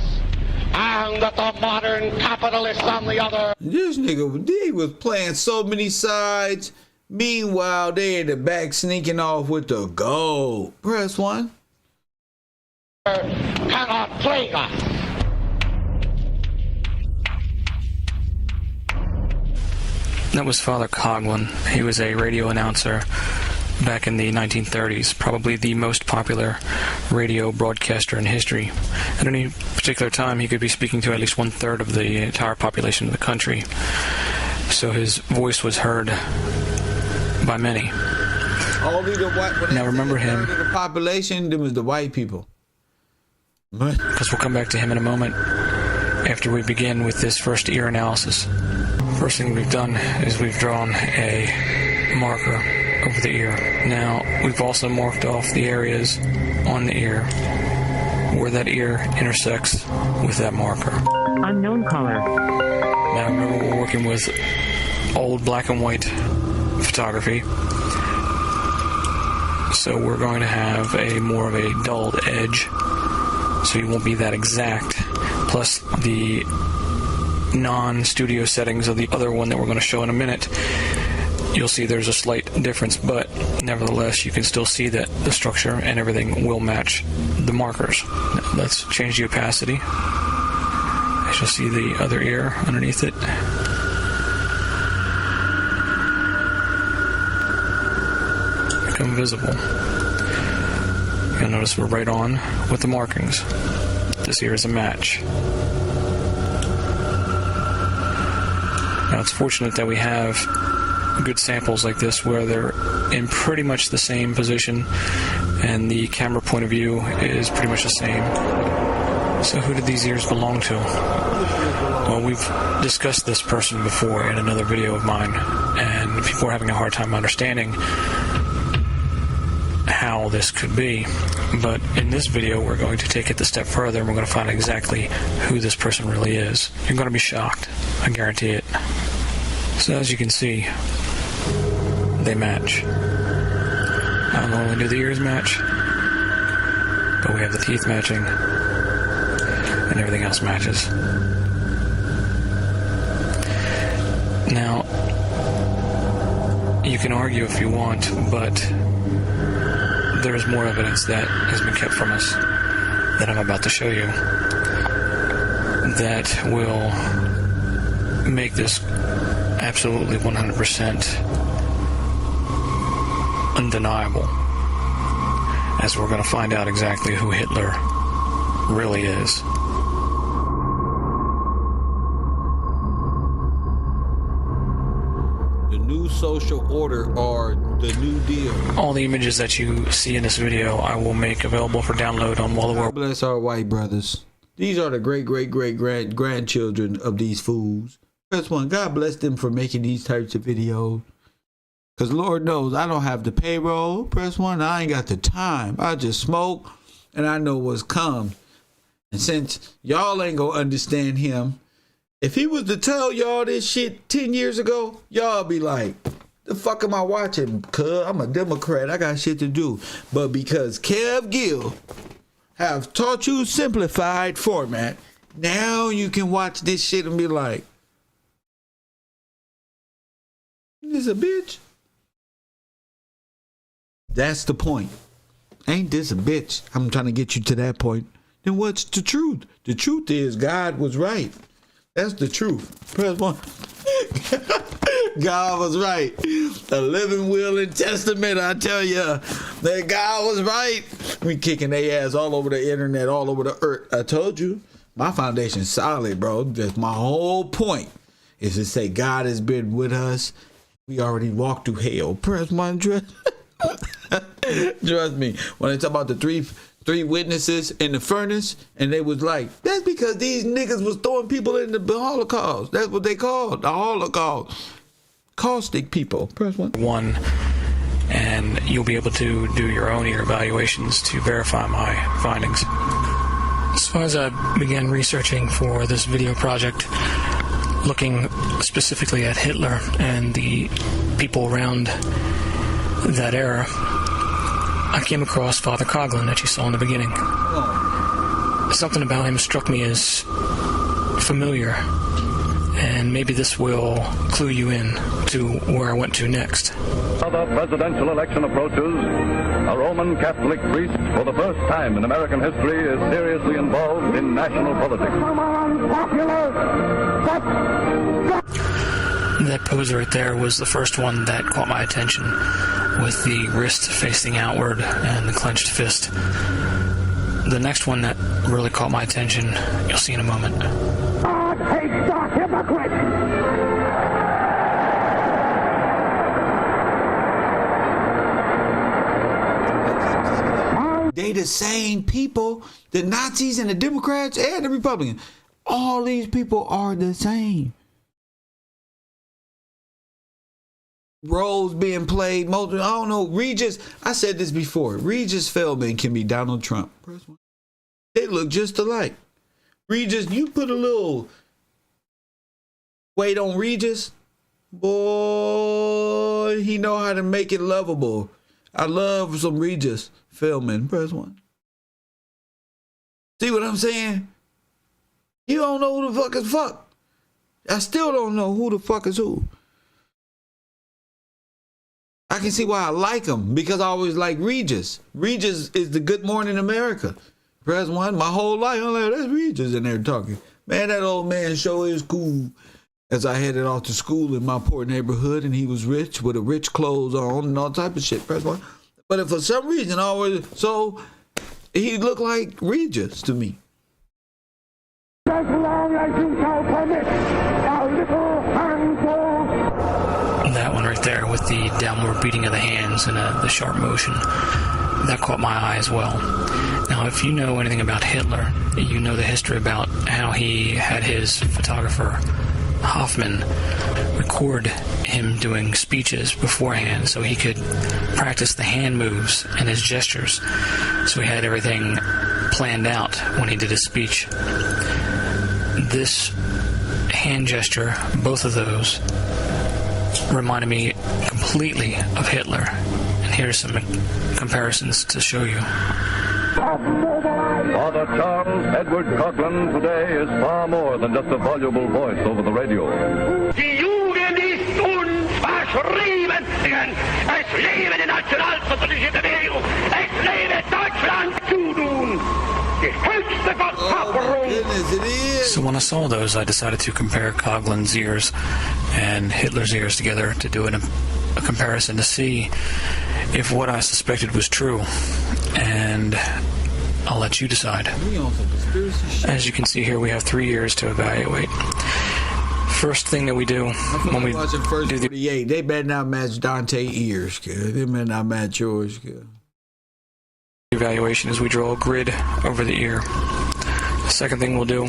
S13: and that the modern capitalists on the other.
S1: This nigga, he was playing so many sides. Meanwhile, they in the back sneaking off with the gold. Press 1.
S13: Cannot plague us.
S9: That was Father Coughlin. He was a radio announcer back in the 1930s, probably the most popular radio broadcaster in history. At any particular time, he could be speaking to at least 1/3 of the entire population of the country. So his voice was heard by many.
S1: Only the white.
S9: Now remember him.
S1: The population, them was the white people.
S9: Because we'll come back to him in a moment after we begin with this first ear analysis. First thing we've done is we've drawn a marker over the ear. Now we've also marked off the areas on the ear where that ear intersects with that marker.
S3: Unknown color.
S9: Now remember, we're working with old black and white photography, so we're going to have a more of a dulled edge, so you won't be that exact. Plus the non-studio settings of the other one that we're going to show in a minute, you'll see there's a slight difference, but nevertheless you can still see that the structure and everything will match the markers. Now, let's change the opacity. I shall see the other ear underneath it. Become visible. You'll notice we're right on with the markings. This ear is a match. Now it's fortunate that we have good samples like this where they're in pretty much the same position and the camera point of view is pretty much the same. So who did these ears belong to? Well, we've discussed this person before in another video of mine, and people are having a hard time understanding how this could be. But in this video, we're going to take it a step further, and we're going to find out exactly who this person really is. You're going to be shocked. I guarantee it. So as you can see, they match. Not only do the ears match, but we have the teeth matching, and everything else matches. Now, you can argue if you want, but there is more evidence that has been kept from us that I'm about to show you that will make this absolutely 100% undeniable, as we're going to find out exactly who Hitler really is.
S1: The new social order or the New Deal.
S9: All the images that you see in this video I will make available for download on Wall of War.
S1: Bless our white brothers. These are the grandchildren of these fools. First one, God bless them for making these types of videos. Because Lord knows I don't have the payroll. Press one, I ain't got the time. I just smoke and I know what's come. And since y'all ain't gonna understand him, if he was to tell y'all this shit 10 years ago, y'all be like, the fuck am I watching? Cuz I'm a Democrat. I got shit to do. But because Kev Gill have taught you simplified format, now you can watch this shit and be like, this a bitch? That's the point. Ain't this a bitch? I'm trying to get you to that point. Then what's the truth? The truth is God was right. That's the truth. Press one. God was right. A living will and testament, I tell you. That God was right. We kicking their ass all over the internet, all over the earth. I told you. My foundation's solid, bro. That's my whole point. Is to say God has been with us. We already walked through hell. Press one. Trust me. When they talk about the three witnesses in the furnace, and they was like, that's because these niggas was throwing people in the Holocaust. That's what they called the Holocaust. Caustic people. Press one.
S9: And you'll be able to do your own ear evaluations to verify my findings. So as I began researching for this video project, looking specifically at Hitler and the people around that era, I came across Father Coughlin that you saw in the beginning. Something about him struck me as familiar, and maybe this will clue you in to where I went to next.
S14: The presidential election approaches. A Roman Catholic priest, for the first time in American history, is seriously involved in national politics.
S9: That pose right there was the first one that caught my attention, with the wrist facing outward and the clenched fist. The next one that really caught my attention, you'll see in a moment.
S15: God hates the hypocrite!
S1: They the same people, the Nazis and the Democrats and the Republicans. All these people are the same. Roles being played. I don't know. Regis, I said this before. Regis Feldman can be Donald Trump. They look just alike. Regis, you put a little weight on Regis, boy, he know how to make it lovable. I love some Regis Feldman. Press one. See what I'm saying? You don't know who the fuck is fuck. I still don't know who the fuck is who. I can see why I like him, because I always like Regis. Regis is the Good Morning America. Press one. My whole life, I'm like, that's Regis in there talking. Man, that old man show is cool. As I headed off to school in my poor neighborhood, and he was rich with a rich clothes on and all type of shit. Press one. But if for some reason so he looked like Regis to me.
S15: As long as you shall permit a little handful.
S9: That one right there with the downward beating of the hands and the sharp motion. that caught my eye as well. Now, if you know anything about Hitler, you know the history about how he had his photographer Hoffman record him doing speeches beforehand so he could practice the hand moves and his gestures. So he had everything planned out when he did his speech. This hand gesture, both of those, reminded me completely of Hitler. And here's some comparisons to show you.
S14: Father Charles Edward Coughlin today is far more than just a voluble voice over the radio.
S13: Die Jugend ist unverschrieben. Es lebe die nationalsozialistische Bewegung. Es lebe Deutschland zu tun. Die höchste Verkörperung.
S9: So when I saw those, I decided to compare Coughlin's ears and Hitler's ears together to do a comparison to see if what I suspected was true. And I'll let you decide. As you can see here, we have 3 years to evaluate. First thing that we do when we do the
S1: 48, they better not match Dante's ears, kid. They better not match yours, kid.
S9: evaluation is we draw a grid over the ear. The second thing we'll do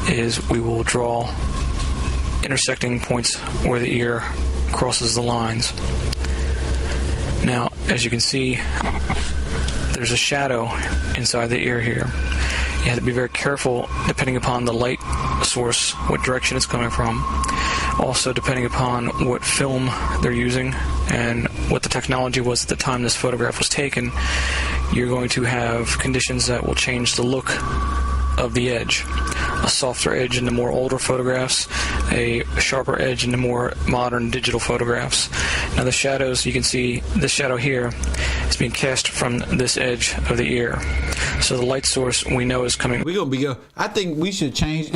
S9: is we will draw intersecting points where the ear crosses the lines. Now, as you can see, there's a shadow inside the ear here. You have to be very careful depending upon the light source, what direction it's coming from. Also, depending upon what film they're using and what the technology was at the time this photograph was taken, you're going to have conditions that will change the look of the edge. A softer edge in the more older photographs, a sharper edge in the more modern digital photographs. Now the shadows, you can see this shadow here is being cast from this edge of the ear. So the light source we know is coming.
S1: We're going to be, I think we should change.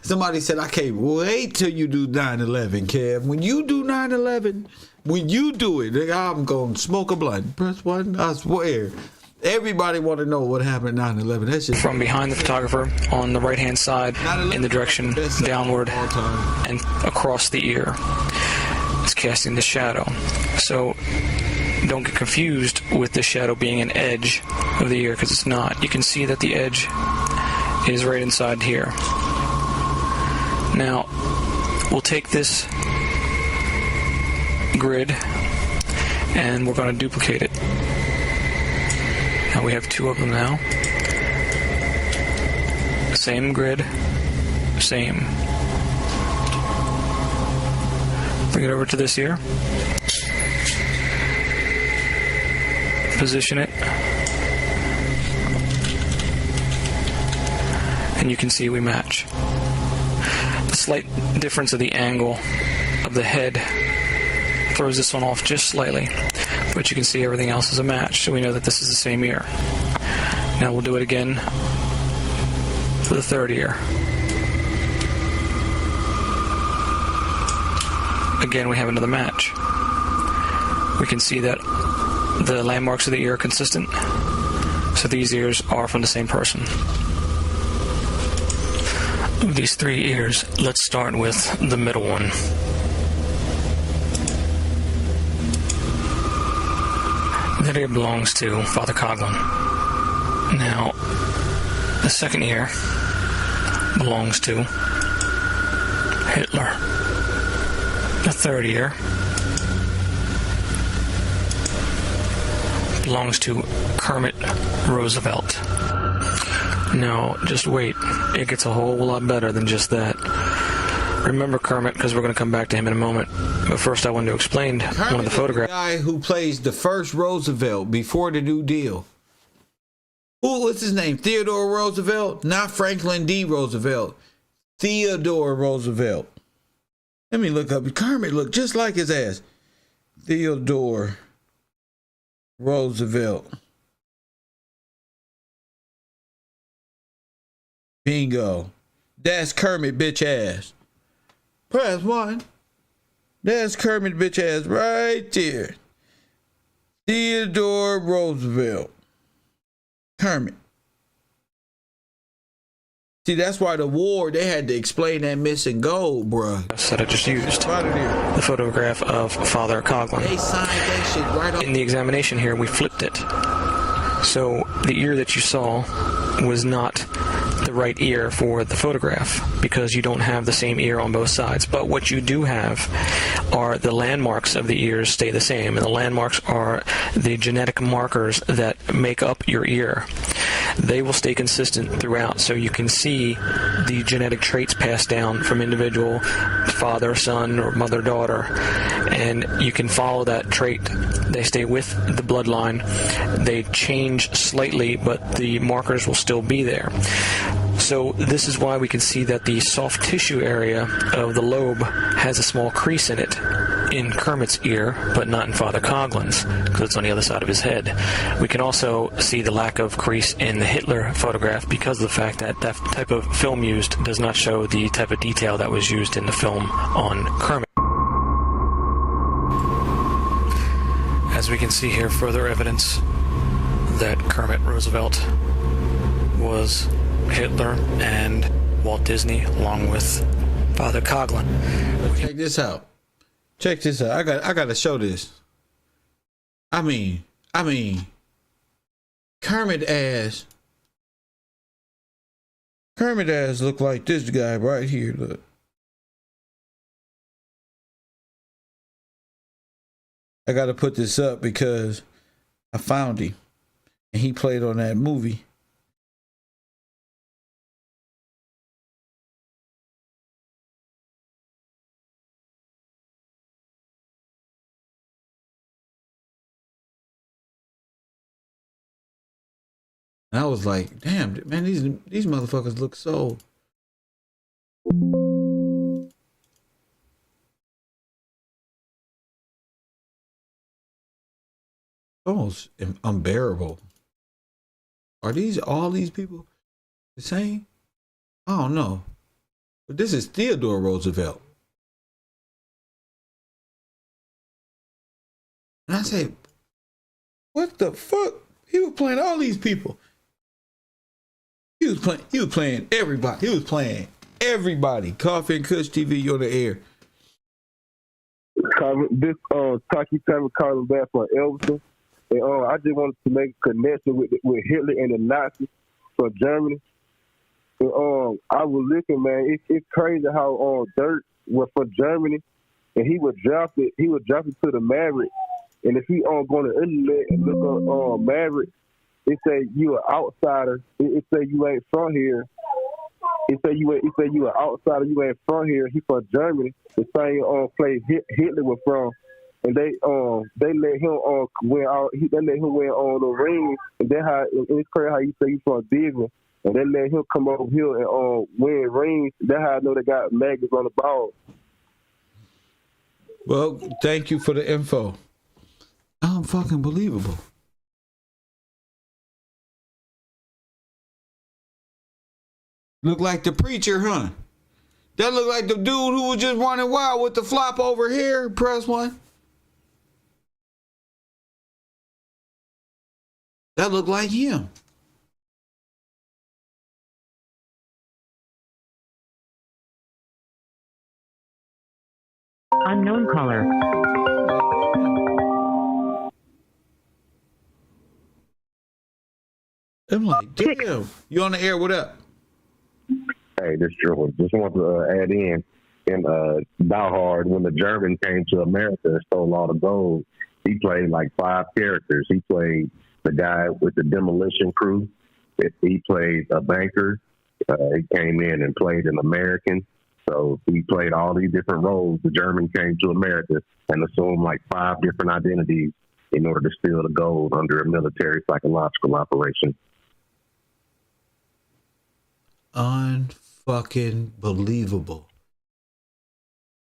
S1: Somebody said, I can't wait till you do 9/11, Kev. When you do 9/11, when you do it, I'm going to smoke a blunt. Press one, I swear. Everybody want to know what happened at 9/11. That's just
S9: from behind the photographer on the right-hand side in the direction downward and across the ear. It's casting the shadow. So don't get confused with the shadow being an edge of the ear, because it's not. You can see that the edge is right inside here. Now, we'll take this grid and we're going to duplicate it. Now we have 2 of them now. Same grid, same. Bring it over to this ear. Position it. And you can see we match. The slight difference of the angle of the head throws this one off just slightly, but you can see everything else is a match, so we know that this is the same ear. Now we'll do it again for the 3rd ear. Again, we have another match. We can see that the landmarks of the ear are consistent, so these ears are from the same person. Of these 3 ears, let's start with the middle one. That ear belongs to Father Coughlin. Now, the 2nd ear belongs to Hitler. The 3rd ear belongs to Kermit Roosevelt. Now, just wait. It gets a whole lot better than just that. Remember Kermit, because we're going to come back to him in a moment. But first I wanted to explain
S1: Kermit
S9: one of the photographs.
S1: The guy who plays the first Roosevelt before the New Deal. What's his name? Theodore Roosevelt? Not Franklin D. Roosevelt. Theodore Roosevelt. Let me look up. Kermit looked just like his ass. Theodore Roosevelt. Bingo. That's Kermit bitch ass. Press 1. That's Kermit bitch ass right there. Theodore Roosevelt. Kermit. See, that's why the war, they had to explain that missing gold, bruh.
S9: That I just used. The photograph of Father Coughlin.
S1: They signed that shit right off.
S9: In the examination here, we flipped it. So the ear that you saw was not the right ear for the photograph because you don't have the same ear on both sides. But what you do have are the landmarks of the ears stay the same, and the landmarks are the genetic markers that make up your ear. They will stay consistent throughout, so you can see the genetic traits passed down from individual father, son, or mother, daughter, and you can follow that trait. They stay with the bloodline. They change slightly, but the markers will still be there. So this is why we can see that the soft tissue area of the lobe has a small crease in it in Kermit's ear, but not in Father Coughlin's, because it's on the other side of his head. We can also see the lack of crease in the Hitler photograph because of the fact that that type of film used does not show the type of detail that was used in the film on Kermit. As we can see here, further evidence that Kermit Roosevelt was Hitler and Walt Disney, along with Father Coughlin.
S1: Check this out. Check this out. I got to show this. I mean, Kermit ass look like this guy right here. Look. I got to put this up because I found him and he played on that movie. And I was like, damn, man, these motherfuckers look so. Almost unbearable. Are all these people the same? I don't know. But this is Theodore Roosevelt. And I said, what the fuck? He was playing all these people. He was playing everybody. He was playing everybody. Coffee and Kush TV on the air.
S7: This Taki Taylor calling back from Elvis. And I just wanted to make a connection with Hitler and the Nazis from Germany. And I was looking, man. It's crazy how Dirk was from Germany, and he was drafted to the Maverick. And if you go on the internet and look up Maverick, it say you an outsider. It say you ain't from here. It say you an outsider. You ain't from here. He from Germany. The same place Hitler was from. And they let him win all. They let him win all the rings. And then it's crazy how you say you from Disney. And they let him come over here and win rings. That's how I know they got maggots on the ball.
S1: Well, thank you for the info. Fucking believable. Look like the preacher, huh? That look like the dude who was just running wild with the flop over here. Press one. That looked like him.
S3: Unknown caller.
S1: I'm like, damn. You on the air? What up?
S5: Hey, this is Jordan. Just want to add in Die Hard, when the German came to America and stole all the gold, he played like 5 characters. He played the guy with the demolition crew. He played a banker. He came in and played an American. So he played all these different roles. The German came to America and assumed like 5 different identities in order to steal the gold under a military psychological operation.
S1: Unfucking believable.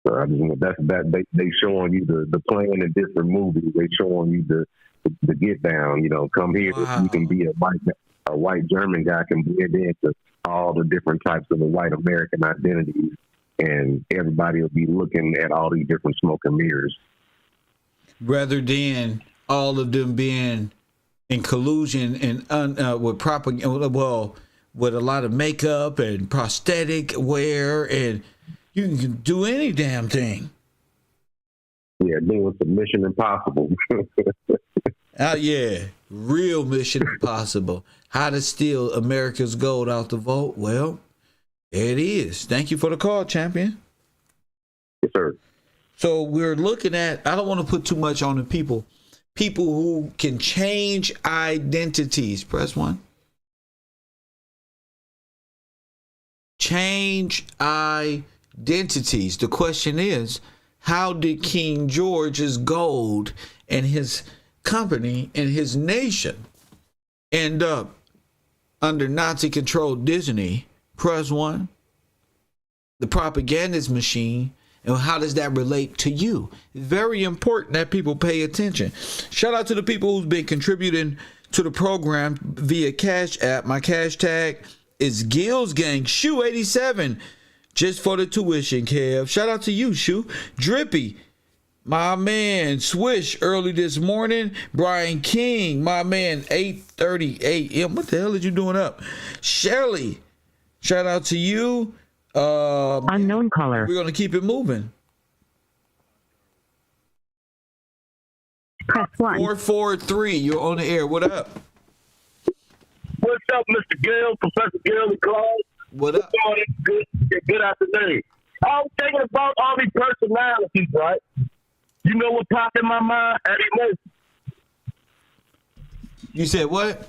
S5: So I mean, they showing you the plan in different movies. They showing you the get down. You know, come here. Wow. You can be a white German guy can blend into all the different types of the white American identities, and everybody will be looking at all these different smoke and mirrors,
S1: rather than all of them being in collusion and with propaganda. Well, with a lot of makeup and prosthetic wear, and you can do any damn thing.
S5: Yeah, doing some Mission Impossible.
S1: Yeah, real Mission Impossible. How to steal America's gold out the vault? Well, there it is. Thank you for the call, champion.
S5: Yes, sir.
S1: So we're looking at, I don't want to put too much on the people who can change identities. Press 1. Change identities. The question is, how did King George's gold and his company and his nation end up under Nazi-controlled Disney? Press 1. The propagandist machine, and how does that relate to you? It's very important that people pay attention. Shout out to the people who's been contributing to the program via Cash App. My cash tag is Gills Gang Shoe 87, just for the tuition, Kev. Shout out to you, Shoe. Drippy, my man. Swish early this morning. Brian King, my man. 8:30 a.m. What the hell are you doing up? Shirley, shout out to you.
S3: Unknown caller.
S1: We're gonna keep it moving.
S3: Press 1.
S1: 443. You're on the air. What up?
S16: What's up, Mr. Gill, Professor Gill and Claude?
S1: What up?
S16: Good afternoon. I was thinking about all these personalities, right? You know what popped in my mind? Eddie Murphy.
S1: You said what?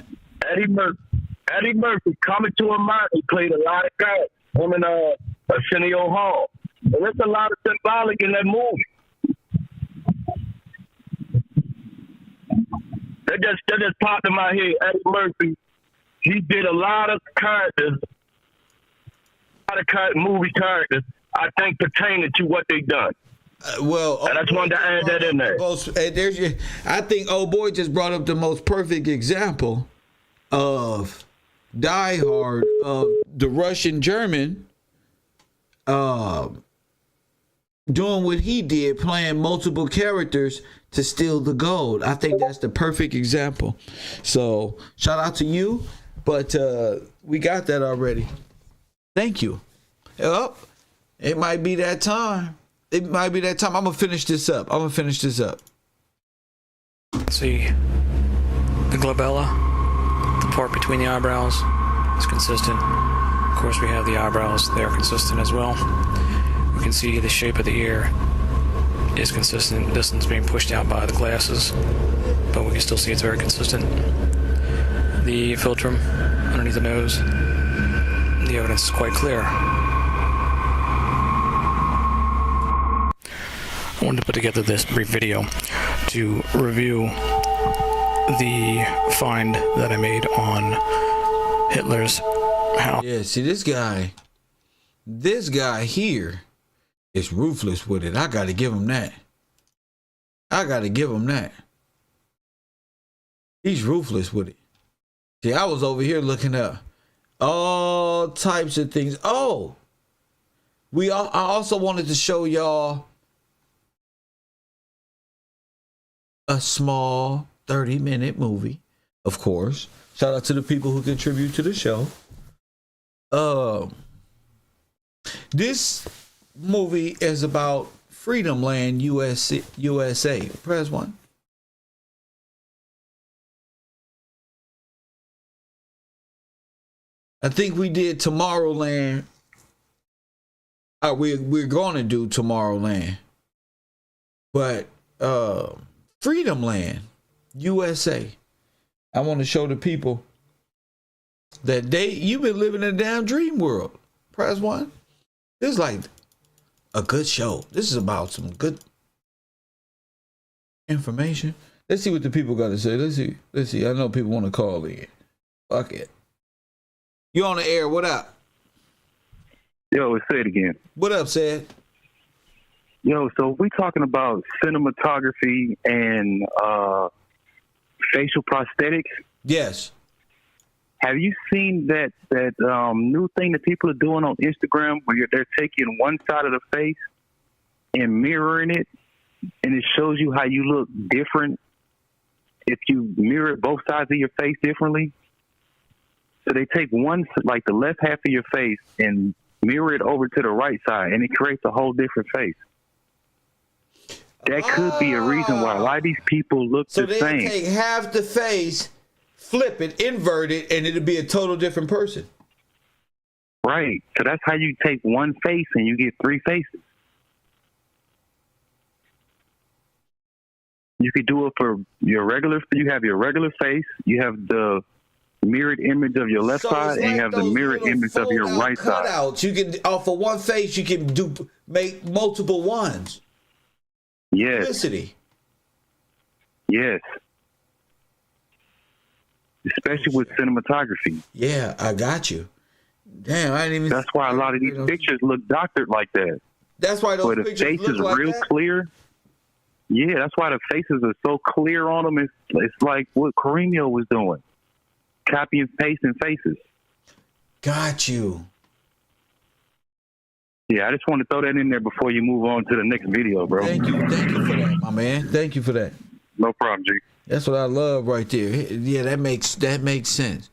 S16: Eddie Murphy. Eddie Murphy, Coming to America. He played a lot of guys. Him and Arsenio Hall. And there's a lot of symbolic in that movie. That just popped in my head. Eddie Murphy, he did a lot of characters, movie characters, I think, pertaining to what they done. And I just wanted to add that in there.
S1: I think old boy just brought up the most perfect example of Die Hard, of the Russian German doing what he did, playing multiple characters to steal the gold. I think that's the perfect example. So shout out to you, but we got that already. Thank you. It might be that time. I'm gonna finish this up.
S9: See, the glabella, the part between the eyebrows, is consistent. Of course, we have the eyebrows. They are consistent as well. We can see the shape of the ear is consistent. This one's being pushed out by the glasses, but we can still see it's very consistent. The philtrum underneath the nose, the evidence is quite clear. I wanted to put together this brief video to review the find that I made on Hitler's house.
S1: Yeah, see, this guy here is ruthless with it. I gotta give him that. He's ruthless with it. See, I was over here looking up all types of things. I also wanted to show y'all a small 30-minute movie, of course. Shout out to the people who contribute to the show. This movie is about Freedom Land, USA. Press 1. I think we did Tomorrowland. We're going to do Tomorrowland. But Freedom Land, USA. I want to show the people that you've been living in a damn dream world. Press 1. This is like a good show. This is about some good information. Let's see what the people got to say. Let's see. I know people want to call in. Fuck it. You on the air. What up?
S11: Yo, say it again.
S1: What up, Sad?
S11: Yo, so we talking about cinematography and facial prosthetics?
S1: Yes.
S11: Have you seen that new thing that people are doing on Instagram where they're taking one side of the face and mirroring it, and it shows you how you look different if you mirror both sides of your face differently? So they take one, like the left half of your face, and mirror it over to the right side, and it creates a whole different face. That could be a reason why a lot of these people look the same. So
S1: they take half the face, flip it, invert it, and it'll be a total different person.
S11: Right. So that's how you take one face and you get three faces. You could do it for your regular. You have your regular face. You have the mirrored image of your left side, and you have the mirrored image of your right side.
S1: Cutouts. You can for one face, you can make multiple ones.
S11: Yes.
S1: Publicity.
S11: Yes. Especially with cinematography.
S1: Yeah, I got you. Damn, I didn't even.
S11: That's why a lot of these pictures look doctored like that.
S1: That's why those pictures
S11: face
S1: look
S11: is
S1: like
S11: real
S1: that?
S11: clear. Yeah, that's why the faces are so clear on them. It's like what Carino was doing, copy and pasting faces.
S1: Got you.
S11: Yeah, I just want to throw that in there before you move on to the next video, bro.
S1: Thank you for that, my man. Thank you for that.
S11: No problem, G.
S1: That's what I love right there. Yeah, that makes sense.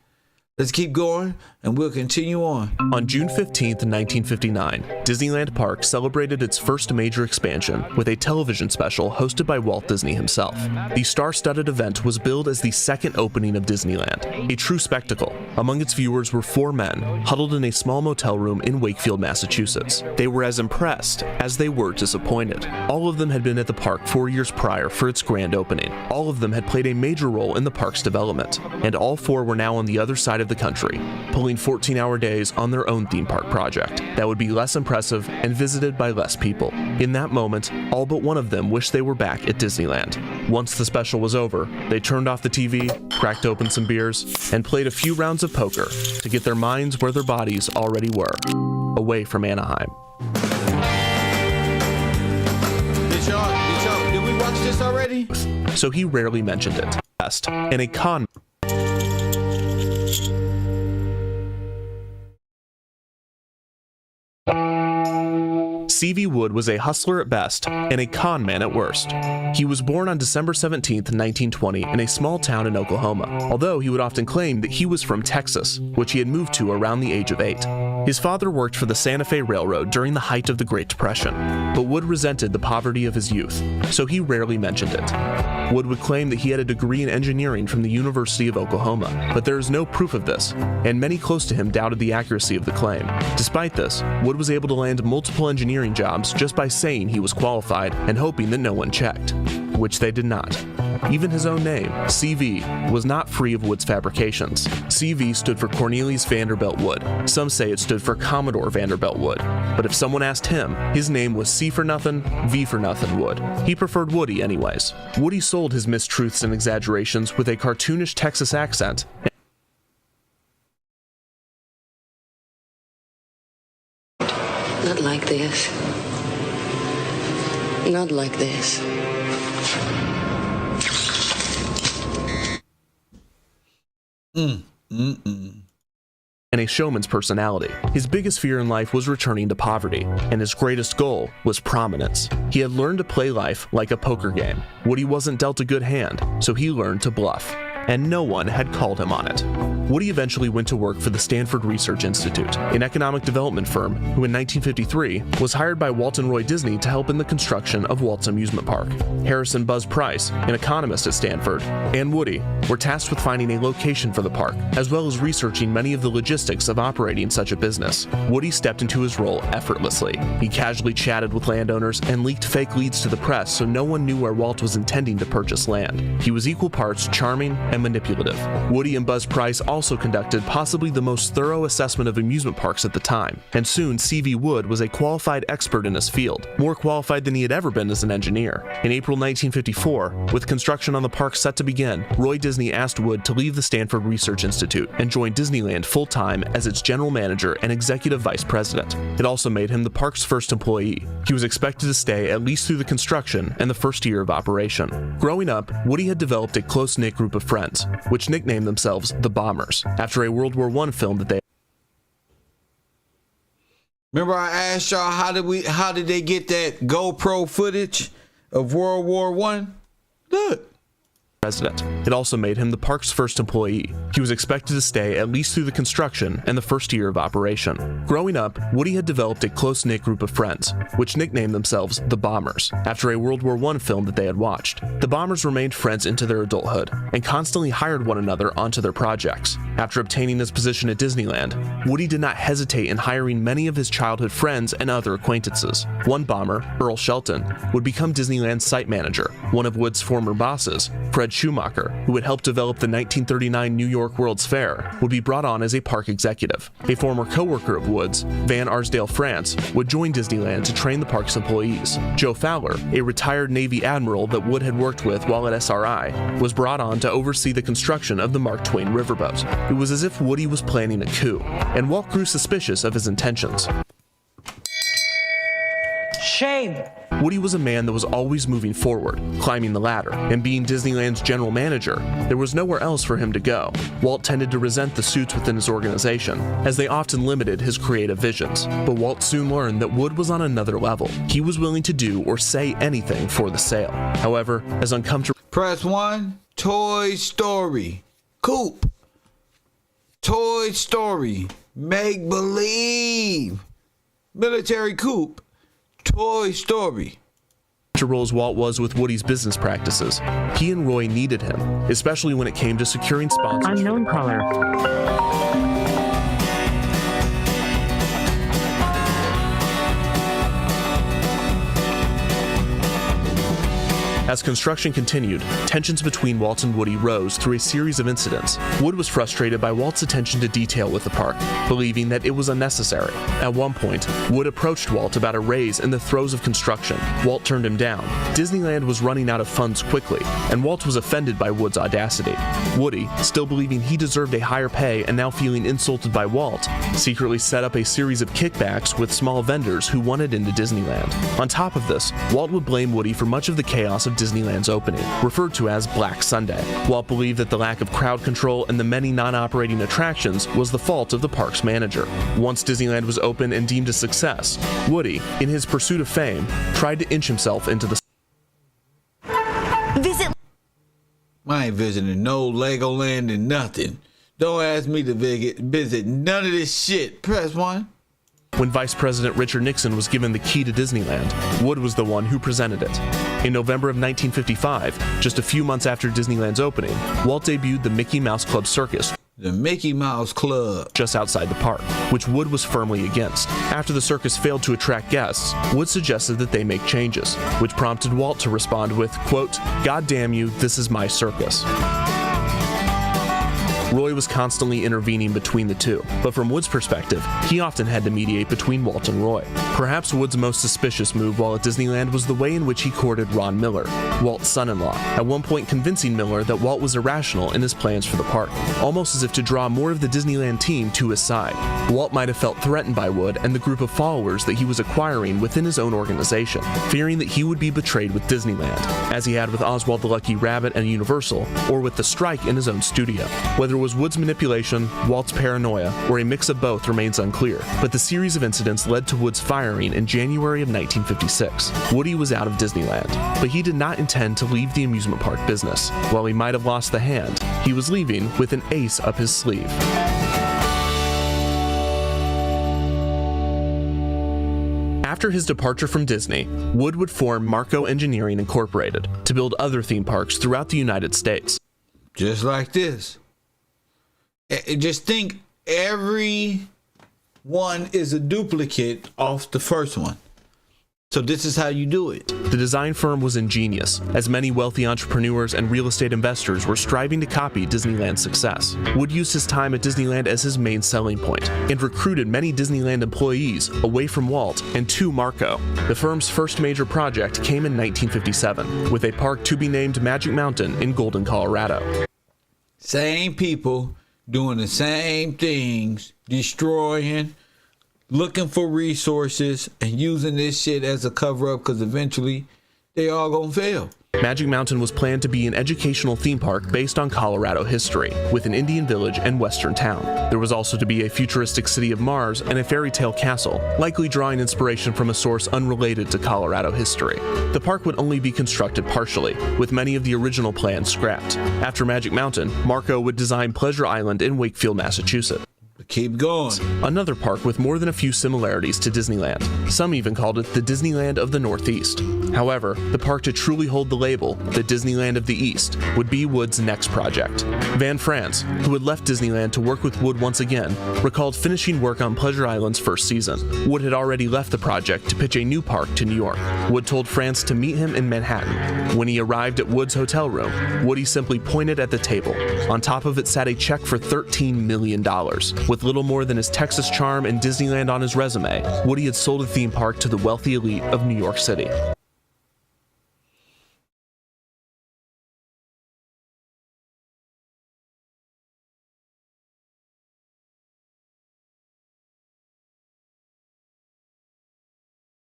S1: Let's keep going, and we'll continue on.
S17: On June 15th, 1959, Disneyland Park celebrated its first major expansion with a television special hosted by Walt Disney himself. The star-studded event was billed as the second opening of Disneyland, a true spectacle. Among its viewers were 4 men, huddled in a small motel room in Wakefield, Massachusetts. They were as impressed as they were disappointed. All of them had been at the park 4 years prior for its grand opening. All of them had played a major role in the park's development, and all 4 were now on the other side of the country, pulling 14-hour days on their own theme park project that would be less impressive and visited by less people. In that moment, all but one of them wished they were back at Disneyland. Once the special was over, they turned off the TV, cracked open some beers, and played a few rounds of poker to get their minds where their bodies already were, away from Anaheim.
S1: Did we watch this already?
S17: So he rarely mentioned it. Best, and a con. C.V. Wood was a hustler at best and a con man at worst. He was born on December 17, 1920, in a small town in Oklahoma, although he would often claim that he was from Texas, which he had moved to around the age of 8. His father worked for the Santa Fe Railroad during the height of the Great Depression, but Wood resented the poverty of his youth, so he rarely mentioned it. Wood would claim that he had a degree in engineering from the University of Oklahoma, but there is no proof of this, and many close to him doubted the accuracy of the claim. Despite this, Wood was able to land multiple engineering jobs just by saying he was qualified and hoping that no one checked, which they did not. Even his own name, CV, was not free of Wood's fabrications. CV stood for Cornelius Vanderbilt Wood. Some say it stood for Commodore Vanderbilt Wood, but if someone asked him, his name was C for nothing, V for nothing Wood. He preferred Woody anyways. Woody sold his mistruths and exaggerations with a cartoonish Texas accent.
S6: Not like this. Not like this.
S17: And a showman's personality. His biggest fear in life was returning to poverty, and his greatest goal was prominence. He had learned to play life like a poker game. Woody wasn't dealt a good hand, so he learned to bluff, and no one had called him on it. Woody eventually went to work for the Stanford Research Institute, an economic development firm who in 1953 was hired by Walt and Roy Disney to help in the construction of Walt's amusement park. Harrison Buzz Price, an economist at Stanford, and Woody were tasked with finding a location for the park, as well as researching many of the logistics of operating such a business. Woody stepped into his role effortlessly. He casually chatted with landowners and leaked fake leads to the press so no one knew where Walt was intending to purchase land. He was equal parts charming and manipulative. Woody and Buzz Price also conducted possibly the most thorough assessment of amusement parks at the time, and soon C.V. Wood was a qualified expert in his field, more qualified than he had ever been as an engineer. In April 1954, with construction on the park set to begin, Roy Disney asked Wood to leave the Stanford Research Institute and join Disneyland full-time as its general manager and executive vice president. It also made him the park's first employee. He was expected to stay at least through the construction and the first year of operation. Growing up, Woody had developed a close-knit group of friends, which nicknamed themselves the Bombers, after a World War I film that they...
S1: Remember I asked y'all how did they get that GoPro footage of World War I? Look.
S17: president. It also made him the park's first employee. He was expected to stay at least through the construction and the first year of operation. Growing up, Woody had developed a close-knit group of friends, which nicknamed themselves the Bombers, after a World War I film that they had watched. The Bombers remained friends into their adulthood and constantly hired one another onto their projects. After obtaining his position at Disneyland, Woody did not hesitate in hiring many of his childhood friends and other acquaintances. One bomber, Earl Shelton, would become Disneyland's site manager. One of Wood's former bosses, Fred Schumacher, who had helped develop the 1939 New York World's Fair, would be brought on as a park executive. A former co-worker of Wood's, Van Arsdale France, would join Disneyland to train the park's employees. Joe Fowler, a retired Navy admiral that Wood had worked with while at SRI, was brought on to oversee the construction of the Mark Twain riverboat. It was as if Woody was planning a coup, and Walt grew suspicious of his intentions.
S18: Shame!
S17: Woody was a man that was always moving forward, climbing the ladder, and being Disneyland's general manager, there was nowhere else for him to go. Walt tended to resent the suits within his organization, as they often limited his creative visions. But Walt soon learned that Wood was on another level. He was willing to do or say anything for the sale. However, as uncomfortable...
S1: Press 1, Toy Story. Coop. Toy Story. Make Believe. Military Coop. Toy Story.
S17: As Walt was with Woody's business practices, he and Roy needed him, especially when it came to securing sponsors.
S3: Unknown caller.
S17: As construction continued, tensions between Walt and Woody rose through a series of incidents. Wood was frustrated by Walt's attention to detail with the park, believing that it was unnecessary. At one point, Wood approached Walt about a raise in the throes of construction. Walt turned him down. Disneyland was running out of funds quickly, and Walt was offended by Wood's audacity. Woody, still believing he deserved a higher pay and now feeling insulted by Walt, secretly set up a series of kickbacks with small vendors who wanted into Disneyland. On top of this, Walt would blame Woody for much of the chaos of Disneyland's opening, referred to as Black Sunday. Walt believed that the lack of crowd control and the many non-operating attractions was the fault of the park's manager. Once Disneyland was open and deemed a success, Woody, in his pursuit of fame, tried to inch himself into the...
S1: I ain't visiting no Legoland and nothing. Don't ask me to visit none of this shit. Press 1.
S17: When Vice President Richard Nixon was given the key to Disneyland, Wood was the one who presented it. In November of 1955, just a few months after Disneyland's opening, Walt debuted the Mickey Mouse Club Circus.
S1: The Mickey Mouse Club.
S17: Just outside the park, which Wood was firmly against. After the circus failed to attract guests, Wood suggested that they make changes, which prompted Walt to respond with, quote, "God damn you, this is my circus." Roy was constantly intervening between the two, but from Wood's perspective, he often had to mediate between Walt and Roy. Perhaps Wood's most suspicious move while at Disneyland was the way in which he courted Ron Miller, Walt's son-in-law, at one point convincing Miller that Walt was irrational in his plans for the park, almost as if to draw more of the Disneyland team to his side. Walt might have felt threatened by Wood and the group of followers that he was acquiring within his own organization, fearing that he would be betrayed with Disneyland, as he had with Oswald the Lucky Rabbit and Universal, or with the strike in his own studio. Whether it was Wood's manipulation, Walt's paranoia, or a mix of both remains unclear, but the series of incidents led to Wood's firing in January of 1956. Woody was out of Disneyland, but he did not intend to leave the amusement park business. While he might have lost the hand, he was leaving with an ace up his sleeve. After his departure from Disney, Wood would form Marco Engineering Incorporated to build other theme parks throughout the United States.
S1: Just like this. Just think every one is a duplicate of the first one. So this is how you do it.
S17: The design firm was ingenious, as many wealthy entrepreneurs and real estate investors were striving to copy Disneyland's success. Wood used his time at Disneyland as his main selling point, and recruited many Disneyland employees away from Walt and to Marco. The firm's first major project came in 1957, with a park to be named Magic Mountain in Golden, Colorado.
S1: Same people doing the same things, destroying, looking for resources, and using this shit as a cover-up because eventually they all gonna fail.
S17: Magic Mountain was planned to be an educational theme park based on Colorado history, with an Indian village and western town. There was also to be a futuristic city of Mars and a fairy tale castle, likely drawing inspiration from a source unrelated to Colorado history. The park would only be constructed partially, with many of the original plans scrapped. After Magic Mountain, Marco would design Pleasure Island in Wakefield, Massachusetts.
S1: Keep going.
S17: Another park with more than a few similarities to Disneyland. Some even called it the Disneyland of the Northeast. However, the park to truly hold the label, the Disneyland of the East, would be Wood's next project. Van France, who had left Disneyland to work with Wood once again, recalled finishing work on Pleasure Island's first season. Wood had already left the project to pitch a new park to New York. Wood told France to meet him in Manhattan. When he arrived at Wood's hotel room, Woody simply pointed at the table. On top of it sat a check for $13 million. With little more than his Texas charm and Disneyland on his resume, Woody had sold a theme park to the wealthy elite of New York City.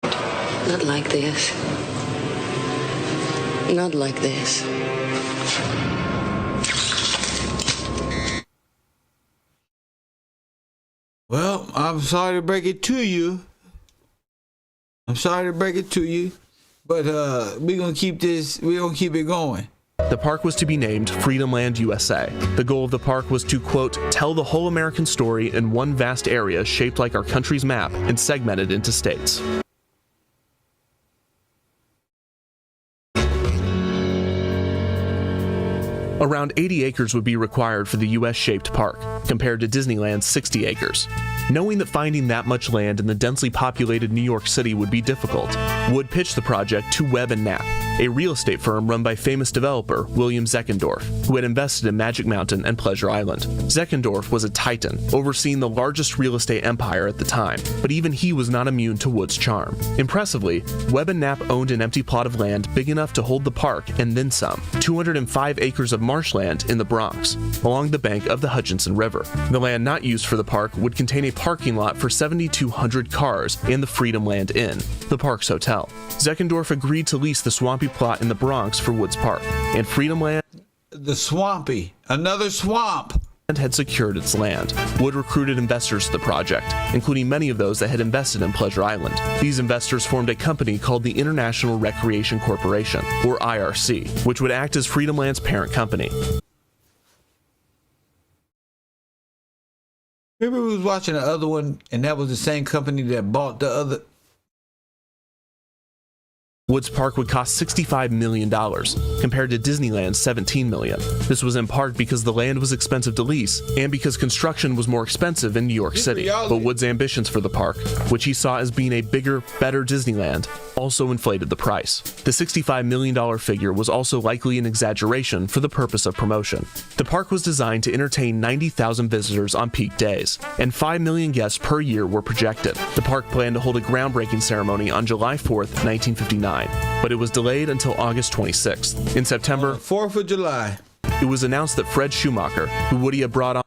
S6: Not like this. Not like this.
S1: Well, I'm sorry to break it to you. But we're gonna keep it going.
S17: The park was to be named Freedomland USA. The goal of the park was to, quote, tell the whole American story in one vast area shaped like our country's map and segmented into states. Around 80 acres would be required for the US-shaped park, compared to Disneyland's 60 acres. Knowing that finding that much land in the densely populated New York City would be difficult, Wood pitched the project to Webb & Knapp, a real estate firm run by famous developer William Zeckendorf, who had invested in Magic Mountain and Pleasure Island. Zeckendorf was a titan, overseeing the largest real estate empire at the time, but even he was not immune to Wood's charm. Impressively, Webb & Knapp owned an empty plot of land big enough to hold the park and then some, 205 acres of marshland in the Bronx, along the bank of the Hutchinson River. The land not used for the park would contain a parking lot for 7,200 cars and the Freedomland Inn, the park's hotel. Zeckendorf agreed to lease the swampy plot in the Bronx for Wood's Park, and Freedomland,
S1: another swamp,
S17: had secured its land. Wood recruited investors to the project, including many of those that had invested in Pleasure Island. These investors formed a company called the International Recreation Corporation, or IRC, which would act as Freedomland's parent company.
S1: Remember we was watching the other one, and that was the same company that bought the other.
S17: Wood's Park would cost $65 million, compared to Disneyland's $17 million. This was in part because the land was expensive to lease, and because construction was more expensive in New York City. But Wood's ambitions for the park, which he saw as being a bigger, better Disneyland, also inflated the price. The $65 million figure was also likely an exaggeration for the purpose of promotion. The park was designed to entertain 90,000 visitors on peak days, and 5 million guests per year were projected. The park planned to hold a groundbreaking ceremony on July 4th, 1959. But it was delayed until August 26th. In September,
S1: 4th of July,
S17: it was announced that Fred Schumacher, who Woody had brought on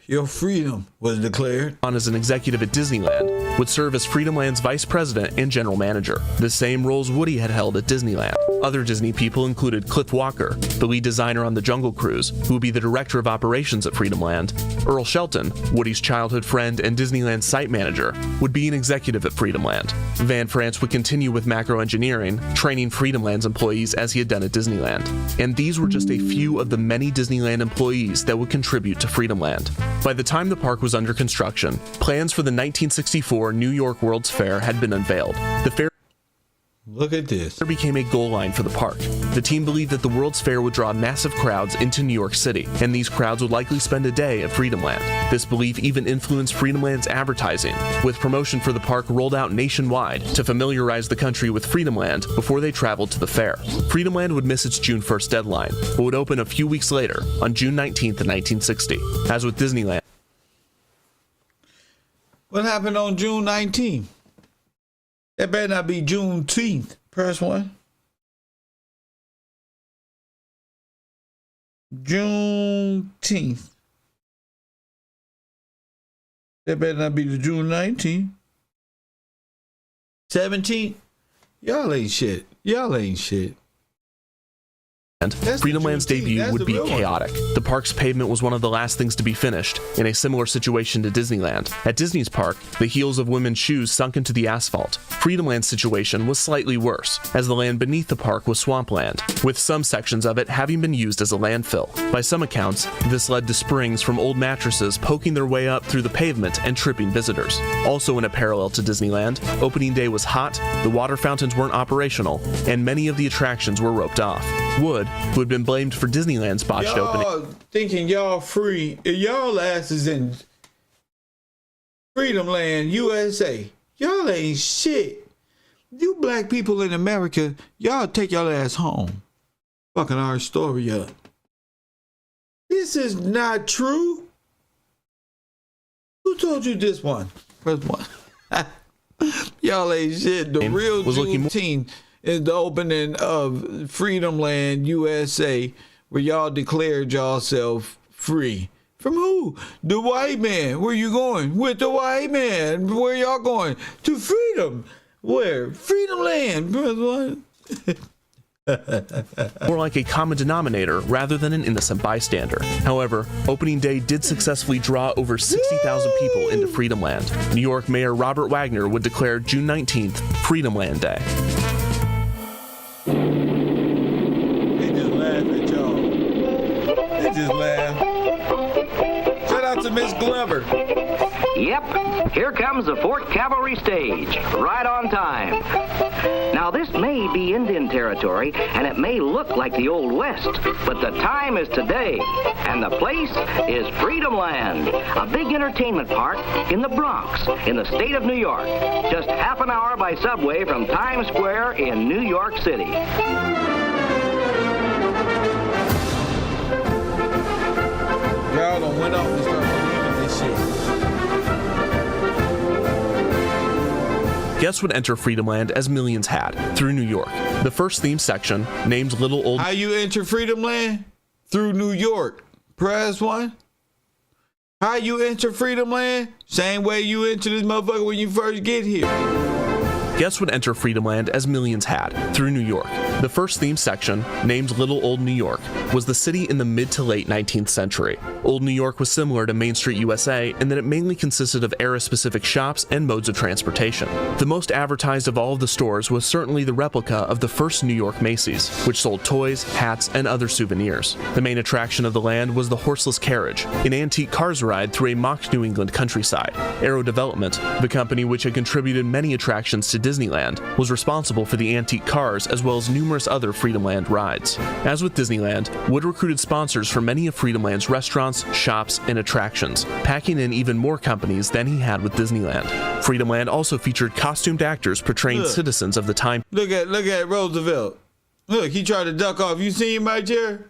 S1: Your Freedom was declared
S17: on as an executive at Disneyland, would serve as Freedomland's vice president and general manager, the same roles Woody had held at Disneyland. Other Disney people included Cliff Walker, the lead designer on the Jungle Cruise, who would be the director of operations at Freedomland. Earl Shelton, Woody's childhood friend and Disneyland site manager, would be an executive at Freedomland. Van France would continue with macro engineering, training Freedomland's employees as he had done at Disneyland. And these were just a few of the many Disneyland employees that would contribute to Freedomland. By the time the park was under construction, plans for the 1964 New York World's Fair had been unveiled. The fair
S1: Look at this.
S17: became a goal line for the park. The team believed that the World's Fair would draw massive crowds into New York City, and these crowds would likely spend a day at Freedomland. This belief even influenced Freedomland's advertising, with promotion for the park rolled out nationwide to familiarize the country with Freedomland before they traveled to the fair. Freedomland would miss its June 1st deadline, but would open a few weeks later, on June 19th of 1960. As with Disneyland,
S1: what happened on June 19th? That better not be Juneteenth. Press 1. Juneteenth. That better not be the June 19th. 17th. Y'all ain't shit. Y'all ain't shit.
S17: Freedomland's debut would be chaotic. The park's pavement was one of the last things to be finished, in a similar situation to Disneyland. At Disney's park, the heels of women's shoes sunk into the asphalt. Freedomland's situation was slightly worse, as the land beneath the park was swampland, with some sections of it having been used as a landfill. By some accounts, this led to springs from old mattresses poking their way up through the pavement and tripping visitors. Also in a parallel to Disneyland, opening day was hot, the water fountains weren't operational, and many of the attractions were roped off. Wood, who had been blamed for Disneyland's botched opening.
S1: Thinking y'all free, y'all asses in Freedomland, USA. Y'all ain't shit. You black people in America, y'all take y'all ass home. Fucking our story up. This is not true. Who told you this one? Press one. Y'all ain't shit. The real Juneteenth is the opening of Freedomland, USA, where y'all declared yourself free. From who? The white man. Where you going? With the white man. Where y'all going? To freedom. Where? Freedomland.
S17: More like a common denominator rather than an innocent bystander. However, opening day did successfully draw over 60,000 people into Freedomland. New York Mayor Robert Wagner would declare June 19th Freedomland Day.
S1: They just laugh at y'all. They just laugh. Shout out to Miss Glover.
S18: Yep, here comes the 4th Cavalry stage, right on time. Now, this may be Indian territory, and it may look like the Old West, but the time is today, and the place is Freedomland, a big entertainment park in the Bronx, in the state of New York, just half an hour by subway from Times Square in New York City.
S1: Y'all done went off and started believing this shit.
S17: Guests would enter Freedomland as millions had, through New York. The first theme section, named Little Old...
S1: How you enter Freedomland? Through New York. Press one. How you enter Freedomland? Same way you enter this motherfucker when you first get here.
S17: Guests would enter Freedomland as millions had, through New York. The first theme section, named Little Old New York, was the city in the mid to late 19th century. Old New York was similar to Main Street USA in that it mainly consisted of era-specific shops and modes of transportation. The most advertised of all of the stores was certainly the replica of the first New York Macy's, which sold toys, hats, and other souvenirs. The main attraction of the land was the horseless carriage, an antique cars ride through a mock New England countryside. Arrow Development, the company which had contributed many attractions to Disneyland, was responsible for the antique cars as well as numerous other Freedomland rides. As with Disneyland, Wood recruited sponsors for many of Freedomland's restaurants, shops, and attractions, packing in even more companies than he had with Disneyland. Freedomland also featured costumed actors portraying citizens of the time.
S1: Look at Roosevelt. Look, he tried to duck off. You see him right there?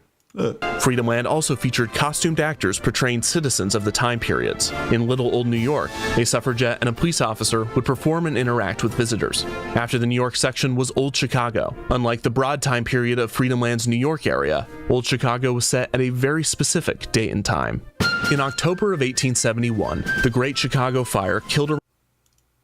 S17: Freedomland also featured costumed actors portraying citizens of the time periods. In Little Old New York, a suffragette and a police officer would perform and interact with visitors. After the New York section was Old Chicago. Unlike the broad time period of Freedomland's New York area, Old Chicago was set at a very specific date and time. In October of 1871, the Great Chicago Fire killed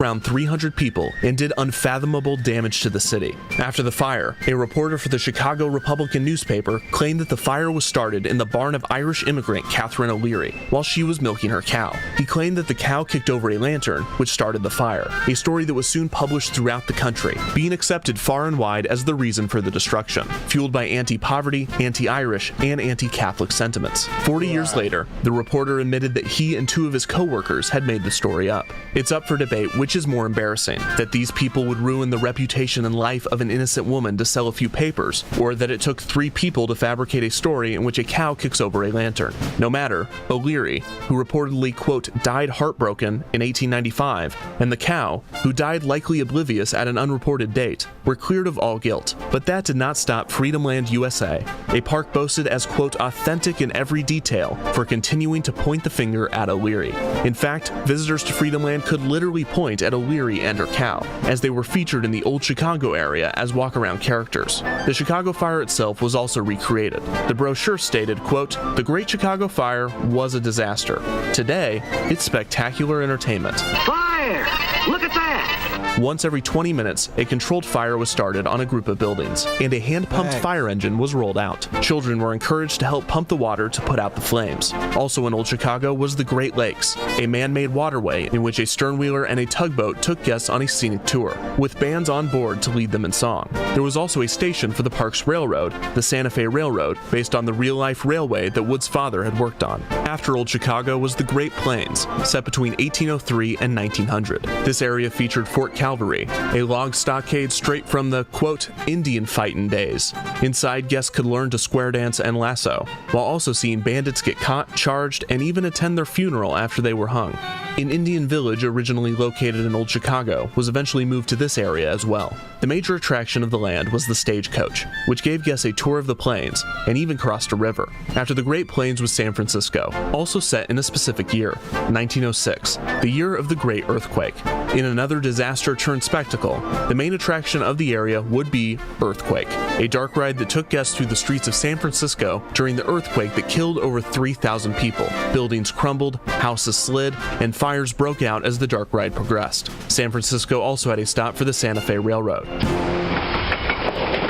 S17: around 300 people and did unfathomable damage to the city. After the fire, a reporter for the Chicago Republican newspaper claimed that the fire was started in the barn of Irish immigrant Catherine O'Leary while she was milking her cow. He claimed that the cow kicked over a lantern, which started the fire, a story that was soon published throughout the country, being accepted far and wide as the reason for the destruction, fueled by anti-poverty, anti-Irish, and anti-Catholic sentiments. 40 years later, the reporter admitted that he and 2 of his co-workers had made the story up. It's up for debate which is more embarrassing, that these people would ruin the reputation and life of an innocent woman to sell a few papers, or that it took 3 people to fabricate a story in which a cow kicks over a lantern. No matter, O'Leary, who reportedly, quote, died heartbroken in 1895, and the cow, who died likely oblivious at an unreported date, were cleared of all guilt. But that did not stop Freedomland USA, a park boasted as, quote, authentic in every detail, for continuing to point the finger at O'Leary. In fact, visitors to Freedomland could literally point at O'Leary and her cow, as they were featured in the Old Chicago area as walk-around characters. The Chicago Fire itself was also recreated. The brochure stated, quote, "The Great Chicago Fire was a disaster. Today, it's spectacular entertainment."
S18: Fire! Look at at that.
S17: Once every 20 minutes, a controlled fire was started on a group of buildings, and a hand-pumped fire engine was rolled out. Children were encouraged to help pump the water to put out the flames. Also in Old Chicago was the Great Lakes, a man-made waterway in which a sternwheeler and a tugboat took guests on a scenic tour, with bands on board to lead them in song. There was also a station for the park's railroad, the Santa Fe Railroad, based on the real-life railway that Wood's father had worked on. After Old Chicago was the Great Plains, set between 1803 and 1900. This area featured Fort Calvary, a log stockade straight from the, quote, Indian fightin' days. Inside, guests could learn to square dance and lasso, while also seeing bandits get caught, charged, and even attend their funeral after they were hung. An Indian village originally located in Old Chicago was eventually moved to this area as well. The major attraction of the land was the stagecoach, which gave guests a tour of the plains and even crossed a river. After the Great Plains was San Francisco, also set in a specific year, 1906, the year of the Great Earthquake. In another disaster-turned-spectacle, the main attraction of the area would be Earthquake, a dark ride that took guests through the streets of San Francisco during the earthquake that killed over 3,000 people. Buildings crumbled, houses slid, and fires broke out as the dark ride progressed. San Francisco also had a stop for the Santa Fe Railroad.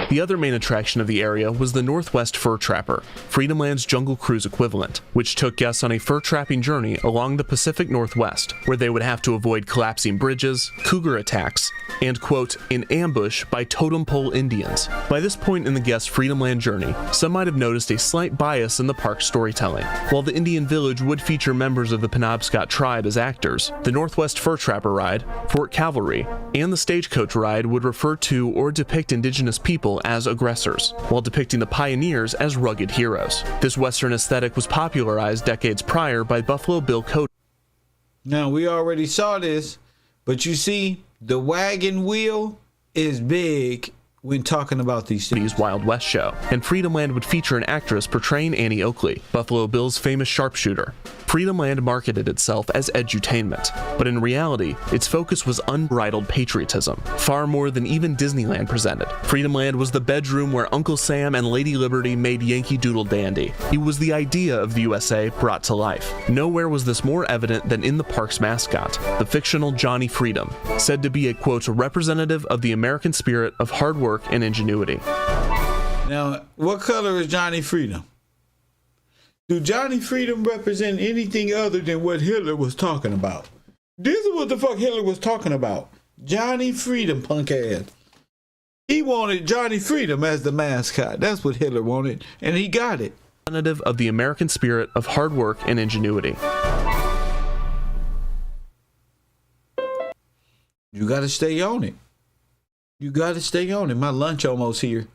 S17: The other main attraction of the area was the Northwest Fur Trapper, Freedomland's Jungle Cruise equivalent, which took guests on a fur trapping journey along the Pacific Northwest, where they would have to avoid collapsing bridges, cougar attacks, and, quote, an ambush by totem pole Indians. By this point in the guests' Freedomland journey, some might have noticed a slight bias in the park's storytelling. While the Indian village would feature members of the Penobscot tribe as actors, the Northwest Fur Trapper ride, Fort Calvary, and the stagecoach ride would refer to or depict indigenous people as aggressors, while depicting the pioneers as rugged heroes. This Western aesthetic was popularized decades prior by Buffalo Bill Cody.
S1: Now, we already saw this, but you see, the wagon wheel is big when talking about these things.
S17: Wild West show, and Freedomland would feature an actress portraying Annie Oakley, Buffalo Bill's famous sharpshooter. Freedomland marketed itself as edutainment, but in reality, its focus was unbridled patriotism, far more than even Disneyland presented. Freedomland was the bedroom where Uncle Sam and Lady Liberty made Yankee Doodle Dandy. It was the idea of the USA brought to life. Nowhere was this more evident than in the park's mascot, the fictional Johnny Freedom, said to be a, quote, representative of the American spirit of hard work and ingenuity.
S1: Now, what color is Johnny Freedom? Do Johnny Freedom represent anything other than what Hitler was talking about? This is what the fuck Hitler was talking about. Johnny Freedom, punk ass. He wanted Johnny Freedom as the mascot. That's what Hitler wanted, and he got it.
S17: Representative of the American spirit of hard work and ingenuity.
S1: You gotta stay on it. You gotta stay on it. My lunch almost here.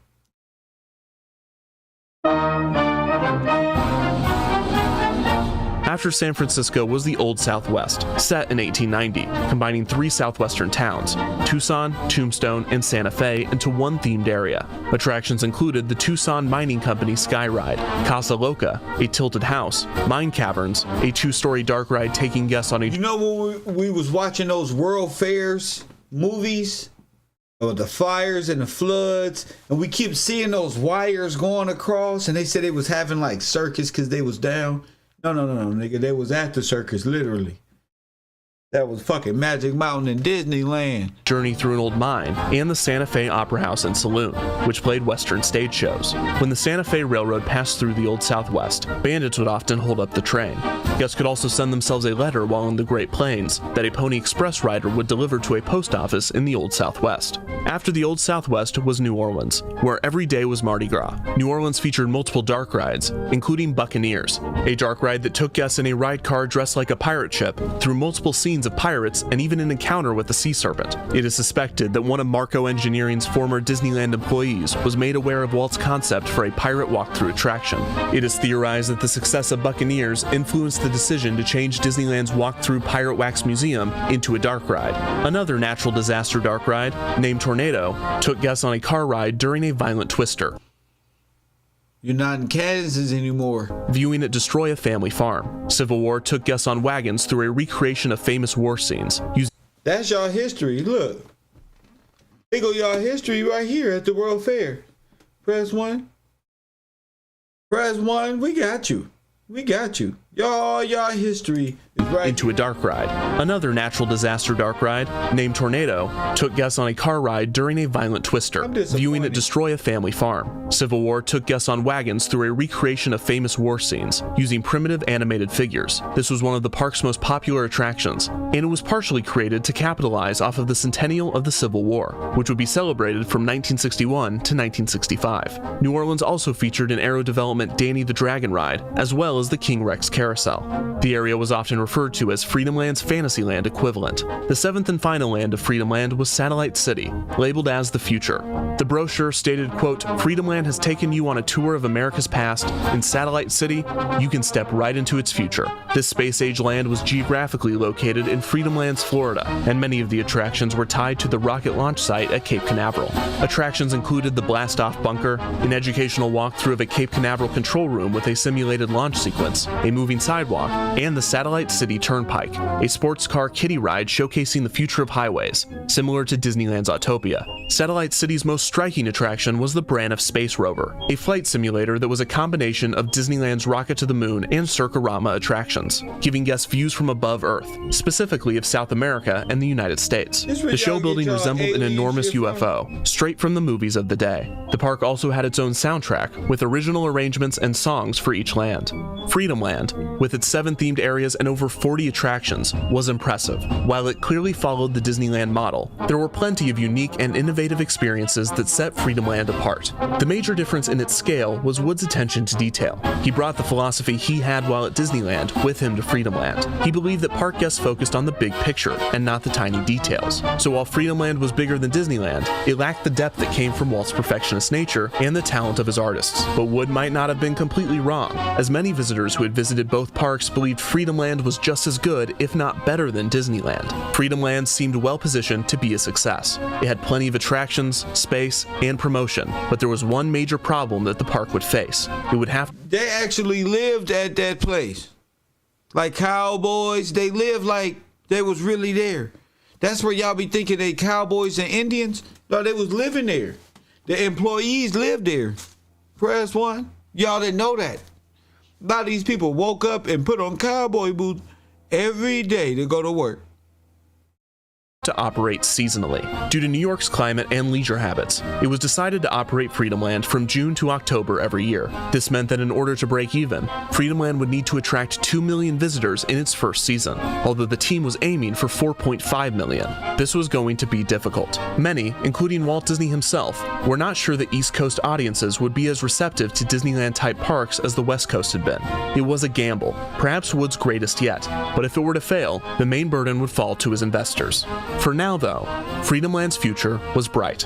S17: After San Francisco was the Old Southwest, set in 1890, combining three southwestern towns, Tucson, Tombstone, and Santa Fe, into one themed area. Attractions included the Tucson Mining Company Sky Ride, Casa Loca, a tilted house, mine caverns, a two-story dark ride taking guests on a...
S1: You know when we was watching those World Fairs movies? Or the fires and the floods, and we keep seeing those wires going across, and they said they was having like circus because they was down. No, nigga. They was at the circus, literally. That was fucking Magic Mountain in Disneyland.
S17: Journey through an old mine, and the Santa Fe Opera House and Saloon, which played Western stage shows. When the Santa Fe Railroad passed through the Old Southwest, bandits would often hold up the train. Guests could also send themselves a letter while in the Great Plains that a Pony Express rider would deliver to a post office in the Old Southwest. After the Old Southwest was New Orleans, where every day was Mardi Gras. New Orleans featured multiple dark rides, including Buccaneers, a dark ride that took guests in a ride car dressed like a pirate ship through multiple scenes of pirates and even an encounter with the sea serpent. It is suspected that one of Marco Engineering's former Disneyland employees was made aware of Walt's concept for a pirate walkthrough attraction. It is theorized that the success of Buccaneers influenced the decision to change Disneyland's walkthrough Pirate Wax Museum into a dark ride. Another natural disaster dark ride, named Tornado, took guests on a car ride during a violent twister.
S1: You're not in Kansas anymore.
S17: Viewing it destroy a family farm. Civil War took guests on wagons through a recreation of famous war scenes.
S1: That's y'all history. Look. They go y'all history right here at the World Fair. Press 1. Press 1. We got you. We got you. Y'all history is right
S17: into a dark ride. Another natural disaster dark ride, named Tornado, took guests on a car ride during a violent twister, viewing it destroy a family farm. Civil War took guests on wagons through a recreation of famous war scenes, using primitive animated figures. This was one of the park's most popular attractions, and it was partially created to capitalize off of the centennial of the Civil War, which would be celebrated from 1961 to 1965. New Orleans also featured an Aero Development Danny the Dragon ride, as well as the King Rex Carousel. The area was often referred to as Freedomland's Fantasyland equivalent. The seventh and final land of Freedomland was Satellite City, labeled as the future. The brochure stated, quote, "Freedomland has taken you on a tour of America's past. In Satellite City, you can step right into its future." This space-age land was geographically located in Freedomlands, Florida, and many of the attractions were tied to the rocket launch site at Cape Canaveral. Attractions included the blast-off bunker, an educational walkthrough of a Cape Canaveral control room with a simulated launch sequence, a moving sidewalk, and the Satellite City Turnpike, a sports car kiddie ride showcasing the future of highways, similar to Disneyland's Autopia. Satellite City's most striking attraction was the Braniff Space Rover, a flight simulator that was a combination of Disneyland's Rocket to the Moon and Circarama attractions, giving guests views from above Earth, specifically of South America and the United States. The show building resembled an enormous UFO, straight from the movies of the day. The park also had its own soundtrack, with original arrangements and songs for each land. Freedomland, with its 7 themed areas and over 40 attractions, was impressive. While it clearly followed the Disneyland model, there were plenty of unique and innovative experiences that set Freedomland apart. The major difference in its scale was Wood's attention to detail. He brought the philosophy he had while at Disneyland with him to Freedomland. He believed that park guests focused on the big picture and not the tiny details. So while Freedomland was bigger than Disneyland, it lacked the depth that came from Walt's perfectionist nature and the talent of his artists. But Wood might not have been completely wrong, as many visitors who had visited both parks believed Freedomland was just as good, if not better, than Disneyland. Freedomland seemed well positioned to be a success. It had plenty of attractions, space, and promotion, but there was one major problem that the park would face. It would have
S1: They actually lived at that place. Like cowboys, they lived like they was really there. That's where y'all be thinking they cowboys and Indians. No, they was living there. The employees lived there. Press 1. Y'all didn't know that. A lot of these people woke up and put on cowboy boots every day to go to work.
S17: to operate seasonally. Due to New York's climate and leisure habits, it was decided to operate Freedomland from June to October every year. This meant that in order to break even, Freedomland would need to attract 2 million visitors in its first season, although the team was aiming for 4.5 million. This was going to be difficult. Many, including Walt Disney himself, were not sure that East Coast audiences would be as receptive to Disneyland-type parks as the West Coast had been. It was a gamble, perhaps Wood's greatest yet, but if it were to fail, the main burden would fall to his investors. For now, though, Freedomland's future was bright.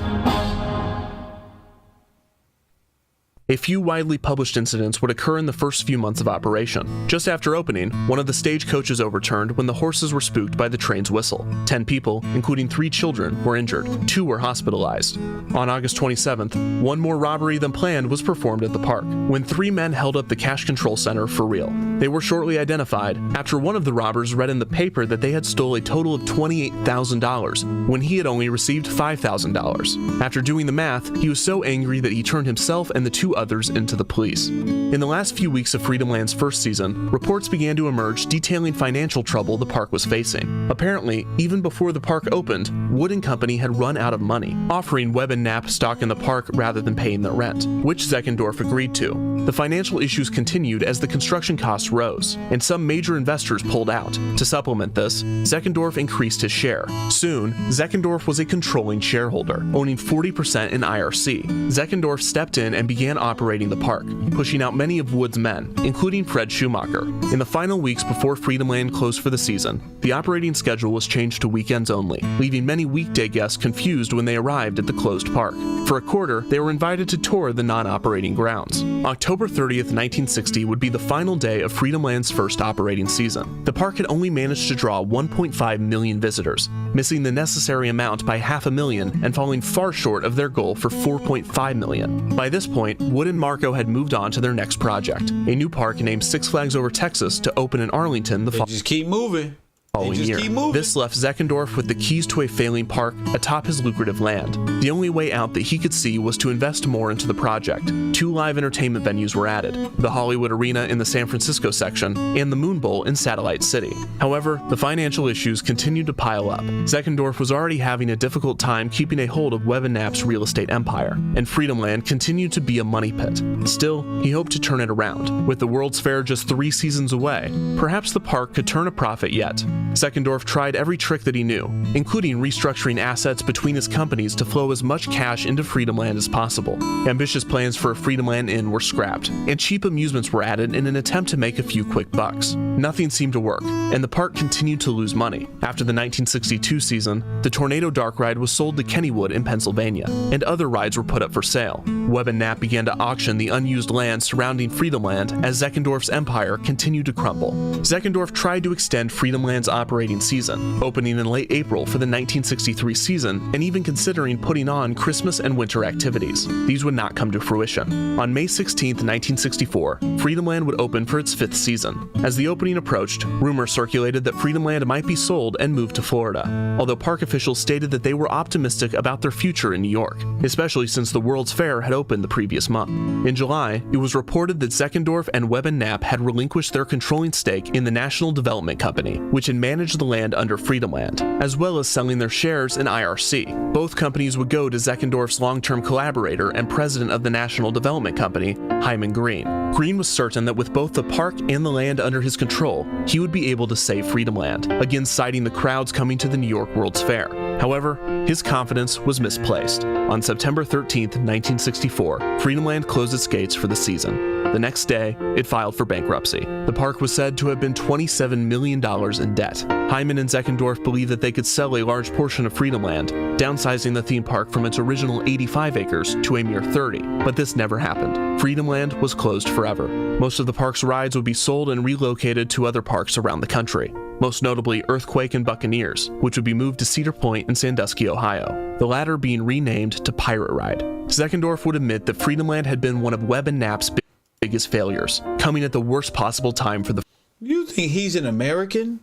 S17: A few widely published incidents would occur in the first few months of operation. Just after opening, one of the stage coaches overturned when the horses were spooked by the train's whistle. 10 people, including 3 children, were injured. 2 were hospitalized. On August 27th, one more robbery than planned was performed at the park, when 3 men held up the cash control center for real. They were shortly identified after one of the robbers read in the paper that they had stole a total of $28,000 when he had only received $5,000. After doing the math, he was so angry that he turned himself and the 2 others into the police. In the last few weeks of Freedomland's first season, reports began to emerge detailing financial trouble the park was facing. Apparently, even before the park opened, Wood & Company had run out of money, offering Webb & Knapp stock in the park rather than paying their rent, which Zeckendorf agreed to. The financial issues continued as the construction costs rose, and some major investors pulled out. To supplement this, Zeckendorf increased his share. Soon, Zeckendorf was a controlling shareholder, owning 40% in IRC. Zeckendorf stepped in and began operating the park, pushing out many of Wood's men, including Fred Schumacher. In the final weeks before Freedomland closed for the season, the operating schedule was changed to weekends only, leaving many weekday guests confused when they arrived at the closed park. For a quarter, they were invited to tour the non-operating grounds. October 30th, 1960 would be the final day of Freedomland's first operating season. The park had only managed to draw 1.5 million visitors, missing the necessary amount by 500,000 and falling far short of their goal for 4.5 million. By this point, Wood and Marco had moved on to their next project, a new park named Six Flags Over Texas to open in Arlington the
S1: just keep moving.
S17: following year. This left Zeckendorf with the keys to a failing park atop his lucrative land. The only way out that he could see was to invest more into the project. 2 live entertainment venues were added, the Hollywood Arena in the San Francisco section and the Moon Bowl in Satellite City. However, the financial issues continued to pile up. Zeckendorf was already having a difficult time keeping a hold of Webb and Knapp's real estate empire, and Freedomland continued to be a money pit. Still, he hoped to turn it around. With the World's Fair just 3 seasons away, perhaps the park could turn a profit yet. Zeckendorf tried every trick that he knew, including restructuring assets between his companies to flow as much cash into Freedomland as possible. Ambitious plans for a Freedomland Inn were scrapped, and cheap amusements were added in an attempt to make a few quick bucks. Nothing seemed to work, and the park continued to lose money. After the 1962 season, the Tornado Dark Ride was sold to Kennywood in Pennsylvania, and other rides were put up for sale. Webb and Knapp began to auction the unused land surrounding Freedomland as Zeckendorf's empire continued to crumble. Zeckendorf tried to extend Freedomland's operating season, opening in late April for the 1963 season and even considering putting on Christmas and winter activities. These would not come to fruition. On May 16, 1964, Freedomland would open for its 5th season. As the opening approached, rumors circulated that Freedomland might be sold and moved to Florida, although park officials stated that they were optimistic about their future in New York, especially since the World's Fair had opened the previous month. In July, it was reported that Zeckendorf and Webb and Knapp had relinquished their controlling stake in the National Development Company, which had managed the land under Freedomland, as well as selling their shares in IRC. Both companies would go to Zeckendorf's long-term collaborator and president of the National Development Company, Hyman Green. Green was certain that with both the park and the land under his control, he would be able to save Freedomland, again citing the crowds coming to the New York World's Fair. However, his confidence was misplaced. On September 13, 1964, Freedomland closed its gates for the season. The next day, it filed for bankruptcy. The park was said to have been $27 million in debt. Hyman and Zeckendorf believed that they could sell a large portion of Freedomland, downsizing the theme park from its original 85 acres to a mere 30, but this never happened. Freedomland was closed forever. Most of the park's rides would be sold and relocated to other parks around the country, most notably Earthquake and Buccaneers, which would be moved to Cedar Point in Sandusky, Ohio, the latter being renamed to Pirate Ride. Zeckendorf would admit that Freedomland had been one of Webb and Knapp's biggest failures, coming at the worst possible time for the
S1: You think he's an American?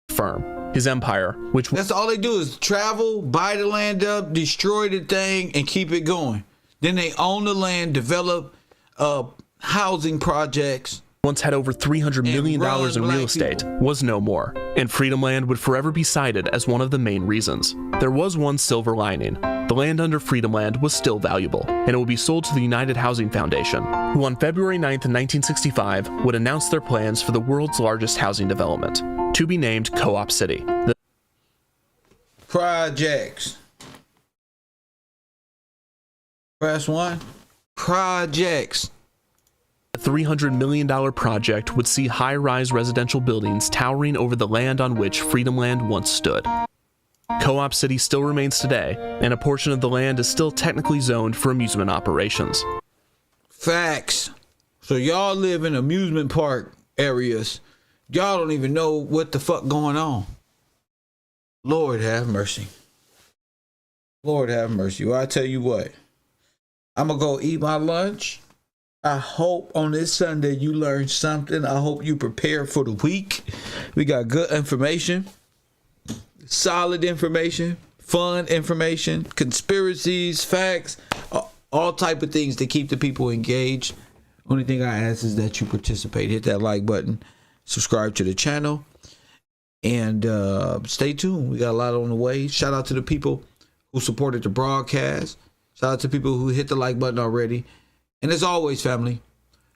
S17: Firm. His empire, which
S1: that's all they do is travel, buy the land up, destroy the thing, and keep it going. Then they own the land, develop housing projects.
S17: Once had over $300 million in real estate, was no more, and Freedomland would forever be cited as one of the main reasons. There was one silver lining. The land under Freedomland was still valuable, and it would be sold to the United Housing Foundation, who on February 9th, 1965, would announce their plans for the world's largest housing development, to be named Co-op City.
S1: Projects. Press 1. Projects.
S17: The $300 million project would see high-rise residential buildings towering over the land on which Freedomland once stood. Co-op City still remains today, and a portion of the land is still technically zoned for amusement operations.
S1: Facts. So y'all live in amusement park areas. Y'all don't even know what the fuck going on. Lord have mercy. Lord have mercy. Well, I tell you what. I'm going to go eat my lunch. I hope on this Sunday you learned something. I hope you prepare for the week. We got good information, solid information, fun information, conspiracies, facts, all type of things to keep the people engaged. Only thing I ask is that you participate. Hit that like button, subscribe to the channel, and stay tuned. We got a lot on the way. Shout out to the people who supported the broadcast. Shout out to people who hit the like button already. And as always, family,